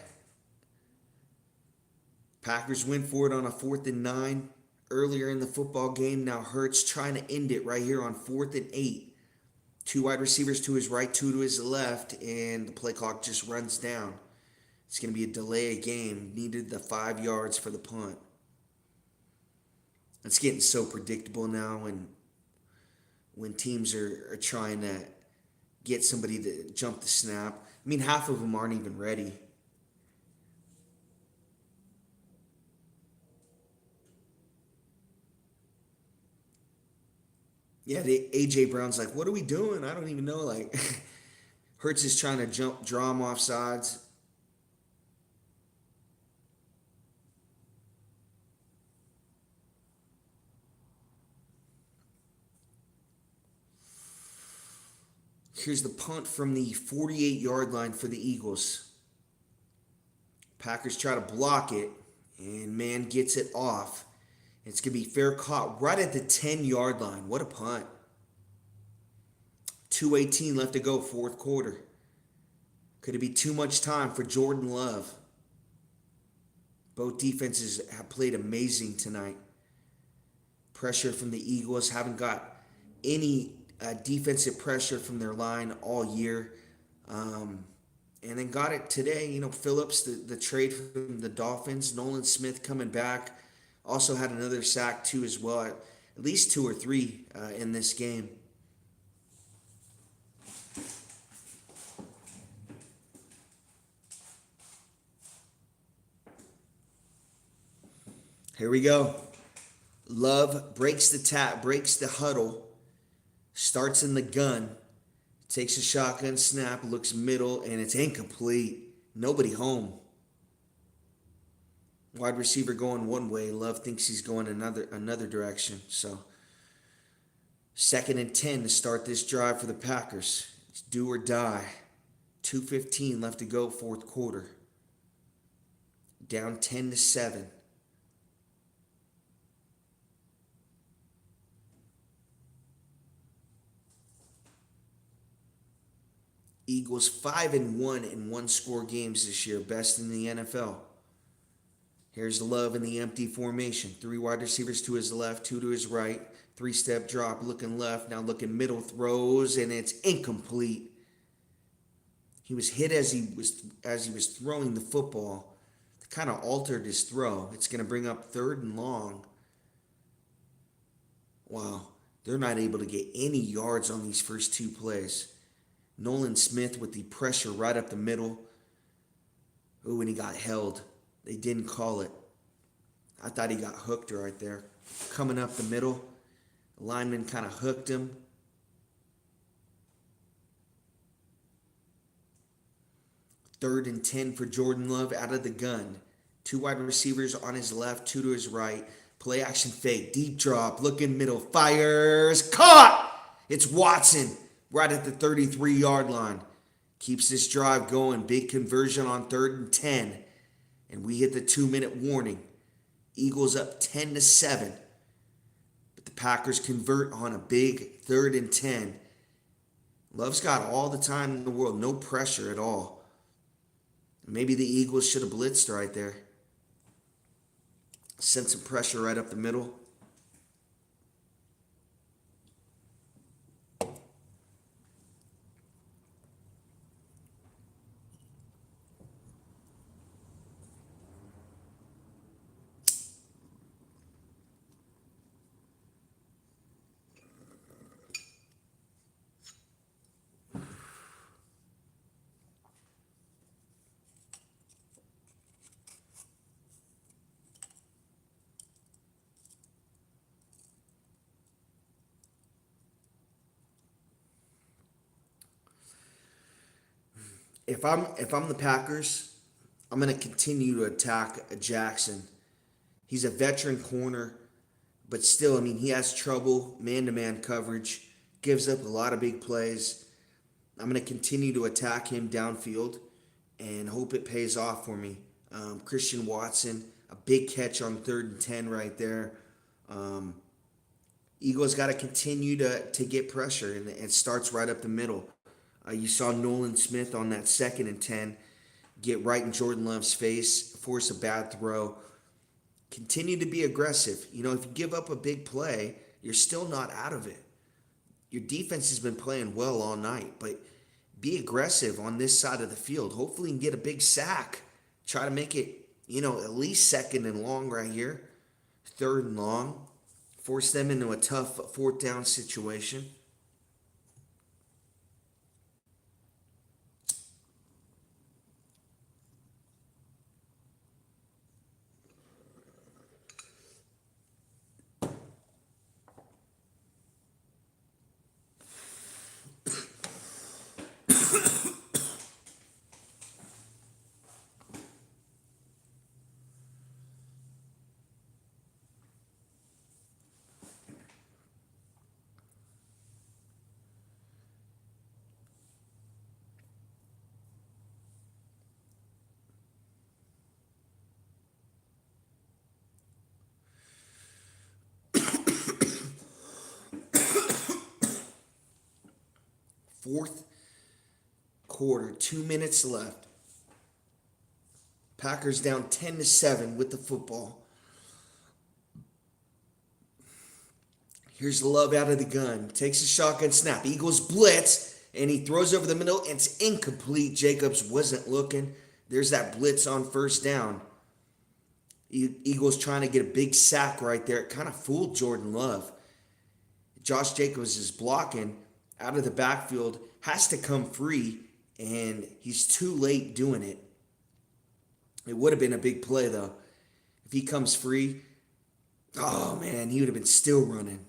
Packers went for it on a 4th and 9 earlier in the football game. Now Hurts trying to end it right here on 4th and 8. 2 wide receivers to his right, 2 to his left, and the play clock just runs down. It's going to be a delay of game. Needed the 5 yards for the punt. It's getting so predictable now when teams are trying to get somebody to jump the snap. I mean, half of them aren't even ready. Yeah, A.J. Brown's like, what are we doing? I don't even know. Like, Hurts is trying to draw him off sides. Here's the punt from the 48-yard line for the Eagles. Packers try to block it, and man gets it off. It's going to be fair caught right at the 10-yard line. What a punt. 2:18 left to go, fourth quarter. Could it be too much time for Jordan Love? Both defenses have played amazing tonight. Pressure from the Eagles. Haven't got any defensive pressure from their line all year. And then got it today. You know, Phillips, the trade from the Dolphins. Nolan Smith coming back. Also had another sack too as well. At least 2 or 3 in this game. Here we go. Love breaks the huddle, starts in the gun, takes a shotgun snap, looks middle, and it's incomplete. Nobody home. Wide receiver going one way. Love thinks he's going another direction. So 2nd and 10 to start this drive for the Packers. It's do or die. 2:15 left to go, fourth quarter. Down 10-7. Eagles 5-1 in one-score games this year, best in the NFL. Here's Love in the empty formation. 3 wide receivers to his left, 2 to his right. 3-step drop, looking left, now looking middle, throws, and it's incomplete. He was hit as he was throwing the football. It kind of altered his throw. It's going to bring up 3rd and long. Wow, they're not able to get any yards on these first 2 plays. Nolan Smith with the pressure right up the middle. Ooh, and he got held. They didn't call it. I thought he got hooked right there. Coming up the middle. The lineman kind of hooked him. 3rd and 10 for Jordan Love out of the gun. 2 wide receivers on his left, 2 to his right. Play action fake. Deep drop. Looking middle. Fires. Caught! It's Watson. Right at the 33-yard line. Keeps this drive going. Big conversion on 3rd and 10. And we hit the 2-minute warning. Eagles up 10-7. But the Packers convert on a big 3rd and 10. Love's got all the time in the world. No pressure at all. Maybe the Eagles should have blitzed right there. Sent some pressure right up the middle. If I'm the Packers, I'm going to continue to attack Jackson. He's a veteran corner, but still, I mean, he has trouble man-to-man coverage, gives up a lot of big plays. I'm going to continue to attack him downfield and hope it pays off for me. Christian Watson, a big catch on 3rd and 10 right there. Eagles got to continue to get pressure, and it starts right up the middle. You saw Nolan Smith on that 2nd and 10 get right in Jordan Love's face, force a bad throw. Continue to be aggressive. You know, if you give up a big play, you're still not out of it. Your defense has been playing well all night, but be aggressive on this side of the field. Hopefully you can get a big sack. Try to make it, at least 2nd and long right here. 3rd and long. Force them into a tough 4th down situation. Fourth quarter, 2 minutes left. Packers down 10-7 with the football. Here's Love out of the gun. Takes a shotgun snap. Eagles blitz, and he throws over the middle, and it's incomplete. Jacobs wasn't looking. There's that blitz on 1st down. Eagles trying to get a big sack right there. It kind of fooled Jordan Love. Josh Jacobs is blocking out of the backfield, has to come free, and he's too late doing it. It would have been a big play, though. If he comes free, oh, man, he would have been still running.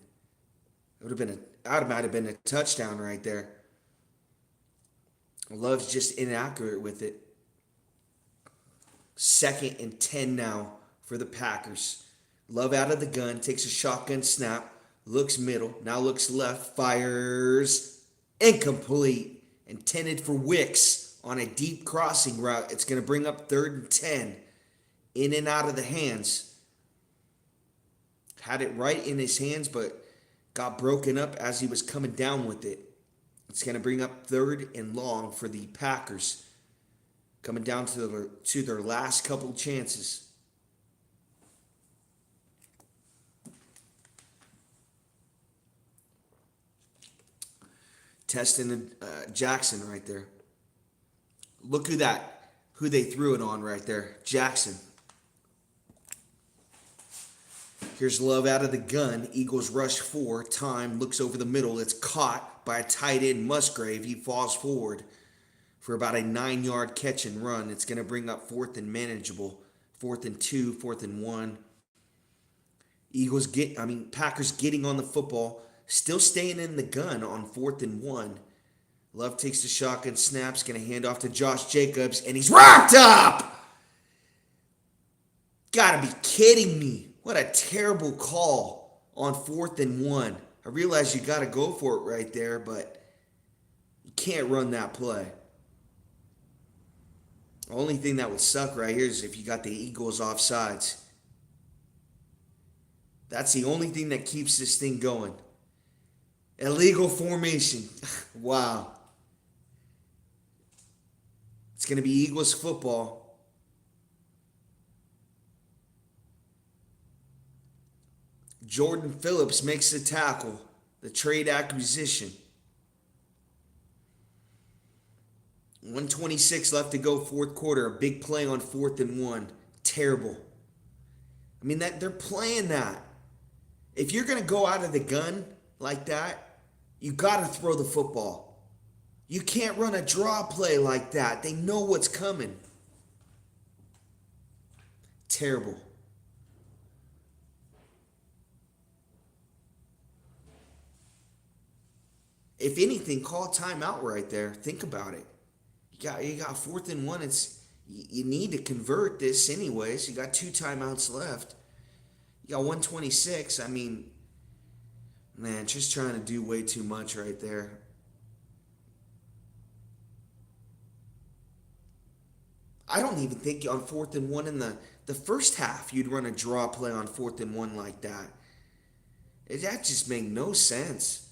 It would have been that might have been a touchdown right there. Love's just inaccurate with it. 2nd and 10 now for the Packers. Love out of the gun, takes a shotgun snap, looks middle, now looks left, fires, incomplete, intended for Wicks on a deep crossing route. It's going to bring up 3rd and 10, in and out of the hands. Had it right in his hands, but got broken up as he was coming down with it. It's going to bring up 3rd and long for the Packers, coming down to their last couple chances. Testing Jackson right there. Look who they threw it on right there. Jackson. Here's Love out of the gun. Eagles rush 4. Time looks over the middle. It's caught by a tight end, Musgrave. He falls forward for about a 9-yard catch and run. It's going to bring up 4th and manageable. 4th and 2, 4th and 1. Packers getting on the football. Still staying in the gun on 4th and 1. Love takes the shotgun, snaps, going to hand off to Josh Jacobs, and he's wrapped up! Gotta be kidding me. What a terrible call on 4th and 1. I realize you gotta go for it right there, but you can't run that play. The only thing that would suck right here is if you got the Eagles offsides. That's the only thing that keeps this thing going. Illegal formation. Wow. It's going to be Eagles football. Jordan Phillips makes the tackle. The trade acquisition. 1:26 left to go, 4th quarter. A big play on 4th and 1. Terrible. I mean, they're playing that. If you're going to go out of the gun like that, you got to throw the football. You can't run a draw play like that. They know what's coming. Terrible. If anything, call a timeout right there. Think about it. You got 4th and 1. You need to convert this anyways. You got 2 timeouts left. Yeah, 126. I mean, man, just trying to do way too much right there. I don't even think on 4th and 1 in the first half you'd run a draw play on 4th and 1 like that. That just made no sense.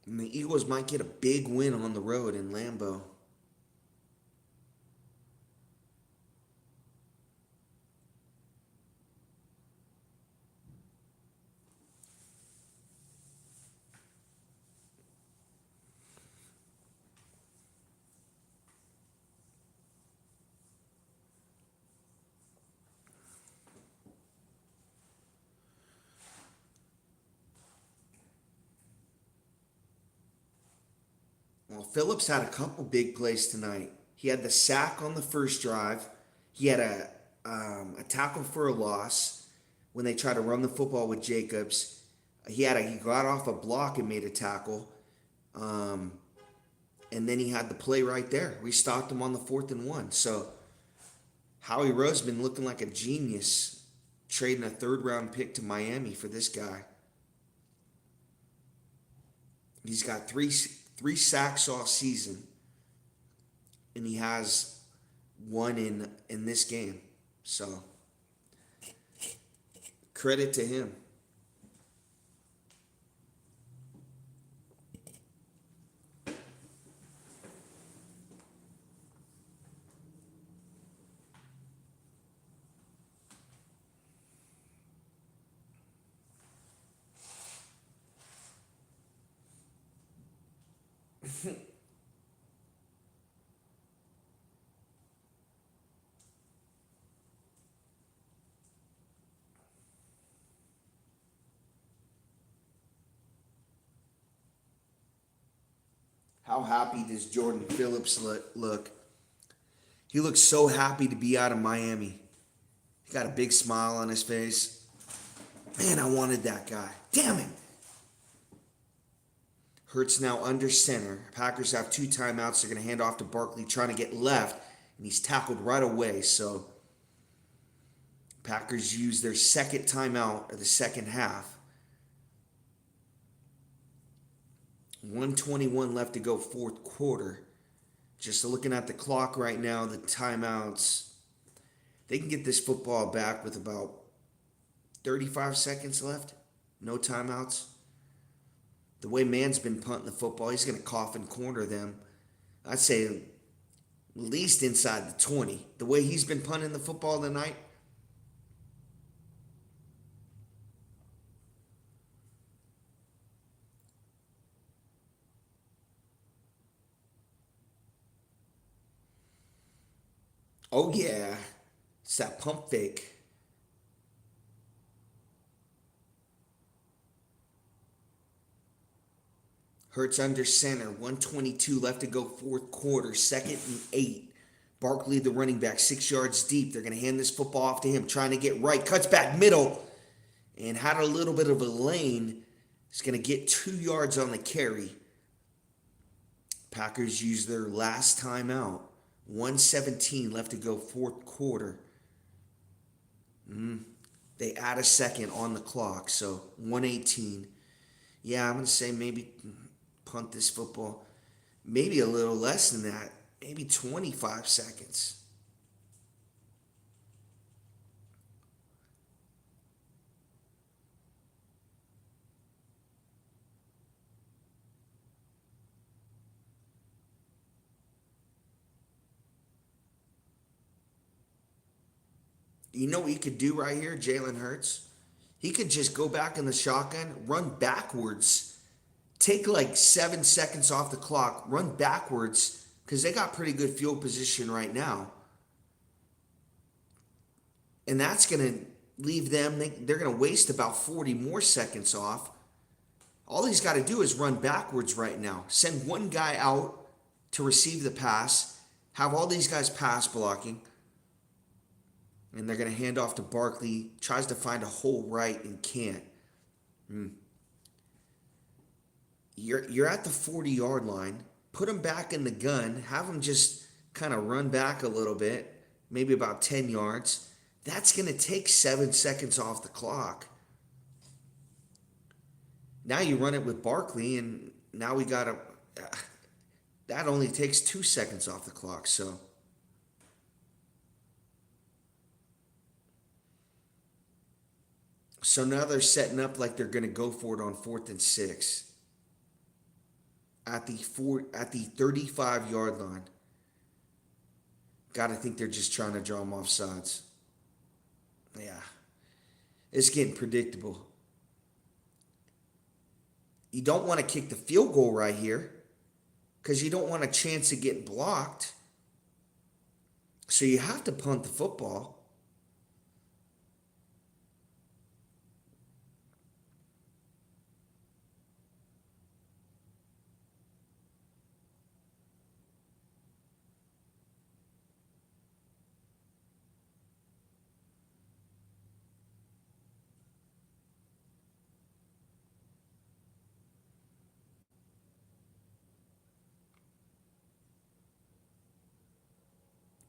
And the Eagles might get a big win on the road in Lambeau. Well, Phillips had a couple big plays tonight. He had the sack on the first drive. He had a tackle for a loss when they tried to run the football with Jacobs. He got off a block and made a tackle. Um, and then he had the play right there. We stopped him on the 4th and 1. So Howie Roseman been looking like a genius trading a 3rd round pick to Miami for this guy. He's got three sacks all season, and he has one in this game. So credit to him. How happy does Jordan Phillips look? He looks so happy to be out of Miami. He got a big smile on his face. Man, I wanted that guy. Damn it. Hurts now under center. Packers have 2 timeouts. They're going to hand off to Barkley trying to get left, and he's tackled right away. So Packers use their second timeout of the second half. 1:21 left to go, 4th quarter. Just looking at the clock right now, the timeouts, they can get this football back with about 35 seconds left. No timeouts. The way Man's been punting the football, he's going to coffin corner them. I'd say at least inside the 20. The way he's been punting the football tonight. Oh, yeah. It's that pump fake. Hurts under center. 1:22 left to go, 4th quarter. 2nd and 8. Barkley, the running back, 6 yards deep. They're going to hand this football off to him, trying to get right. Cuts back middle and had a little bit of a lane. He's going to get 2 yards on the carry. Packers use their last timeout. 1:17 left to go, 4th quarter. They add a second on the clock, so 1:18. Yeah, I'm going to say maybe punt this football. Maybe a little less than that. Maybe 25 seconds. You know what he could do right here, Jalen Hurts? He could just go back in the shotgun, run backwards, take like 7 seconds off the clock, run backwards, because they got pretty good field position right now. And that's going to leave them, they're going to waste about 40 more seconds off. All he's got to do is run backwards right now. Send one guy out to receive the pass, have all these guys pass blocking, And they're going to hand off to Barkley. Tries to find a hole right and can't. You're at the 40-yard line. Put him back in the gun. Have him just kind of run back a little bit, maybe about 10 yards. That's going to take 7 seconds off the clock. Now you run it with Barkley, and now we got to. That only takes 2 seconds off the clock, so. So now they're setting up like they're going to go for it on 4th and 6 at the 35-yard line. Got to think they're just trying to draw them off sides. Yeah, it's getting predictable. You don't want to kick the field goal right here because you don't want a chance of getting blocked. So you have to punt the football.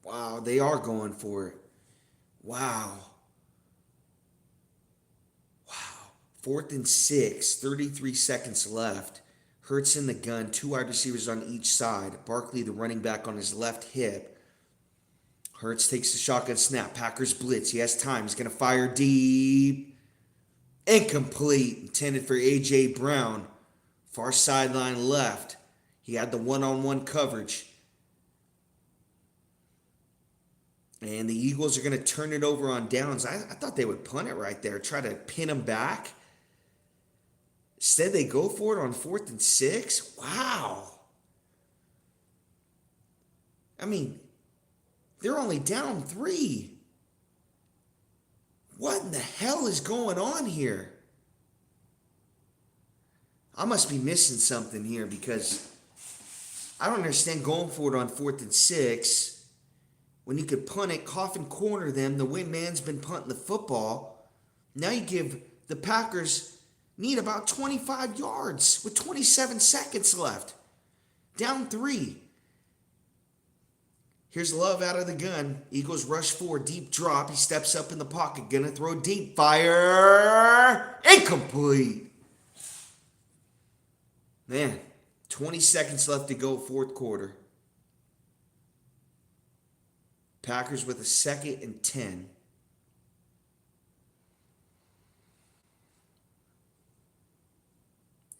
Wow, they are going for it. Wow. Wow. 4th and 6, 33 seconds left. Hurts in the gun, 2 wide receivers on each side. Barkley, the running back, on his left hip. Hurts takes the shotgun snap. Packers blitz. He has time. He's going to fire deep. Incomplete. Intended for A.J. Brown. Far sideline left. He had the one-on-one coverage. And the Eagles are going to turn it over on downs. I thought they would punt it right there, try to pin him back. Instead, they go for it on 4th and 6. Wow. I mean, they're only down 3. What in the hell is going on here? I must be missing something here because I don't understand going for it on 4th and 6. When you could punt it, coffin corner them, the win man's been punting the football. Now you give the Packers need about 25 yards with 27 seconds left. Down 3. Here's Love out of the gun. Eagles rush 4, deep drop. He steps up in the pocket, gonna throw deep. Fire! Incomplete. Man, 20 seconds left to go, 4th quarter. Packers with a 2nd and 10.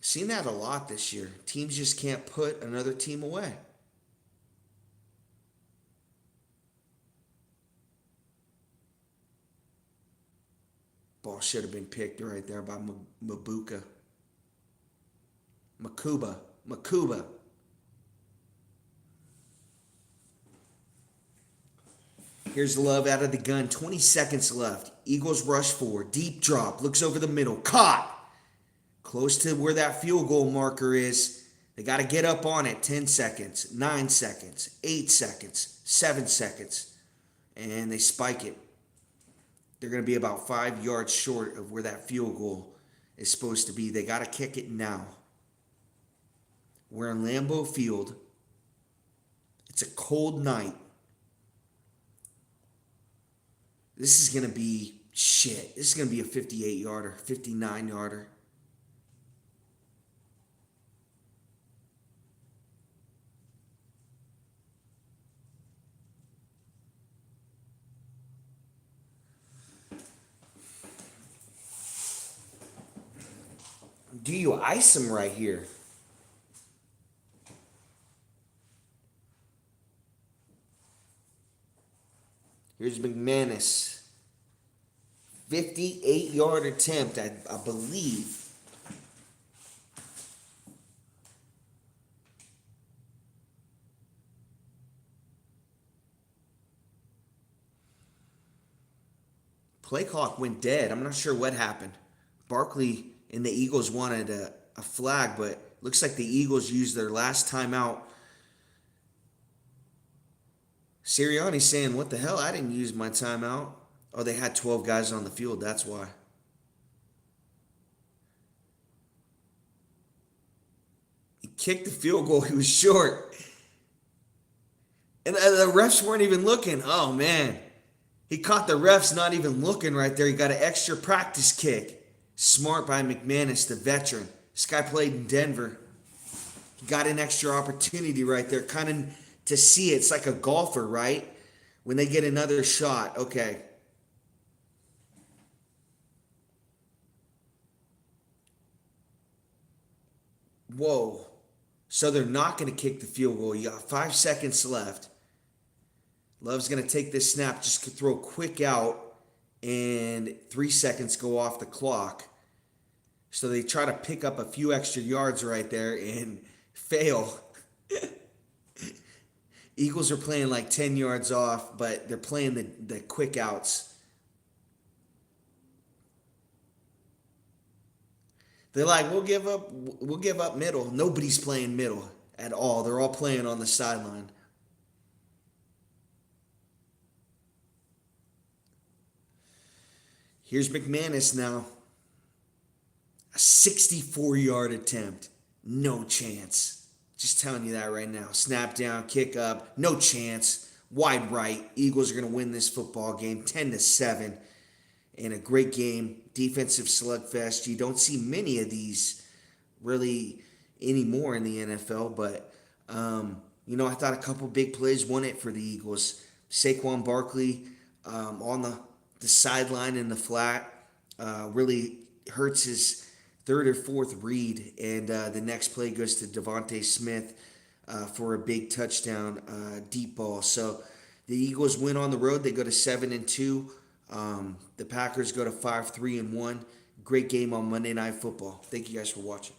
Seen that a lot this year. Teams just can't put another team away. Ball should have been picked right there by Makuba. Here's Love out of the gun. 20 seconds left. Eagles rush 4. Deep drop. Looks over the middle. Caught. Close to where that field goal marker is. They got to get up on it. 10 seconds. 9 seconds. 8 seconds. 7 seconds. And they spike it. They're going to be about 5 yards short of where that field goal is supposed to be. They got to kick it now. We're in Lambeau Field. It's a cold night. This is going to be shit. This is going to be a 58-yarder, 59-yarder. Do you ice him right here? Here's McManus. 58-yard attempt, I believe. Play clock went dead. I'm not sure what happened. Barkley and the Eagles wanted a flag, but looks like the Eagles used their last timeout. Sirianni's saying, what the hell? I didn't use my timeout. Oh, they had 12 guys on the field. That's why. He kicked the field goal. He was short. And the refs weren't even looking. Oh, man. He caught the refs not even looking right there. He got an extra practice kick. Smart by McManus, the veteran. This guy played in Denver. He got an extra opportunity right there, kind of to see it. It's like a golfer, right? When they get another shot. Okay. Whoa. So they're not going to kick the field goal. You got 5 seconds left. Love's going to take this snap, just throw a quick out, and 3 seconds go off the clock. So they try to pick up a few extra yards right there and fail. Eagles are playing like 10 yards off, but they're playing the quick outs. They're like, we'll give up middle. Nobody's playing middle at all. They're all playing on the sideline. Here's McManus now. A 64-yard attempt. No chance. Just telling you that right now. Snap down, kick up, no chance. Wide right. Eagles are going to win this football game 10-7. And a great game. Defensive slugfest. You don't see many of these really anymore in the NFL, but I thought a couple big plays won it for the Eagles. Saquon Barkley on the sideline in the flat really hurts his third or fourth read, and the next play goes to Devontae Smith for a big touchdown deep ball. So the Eagles win on the road. They go to 7-2. The Packers go to 5-3-1. Great game on Monday Night Football. Thank you guys for watching.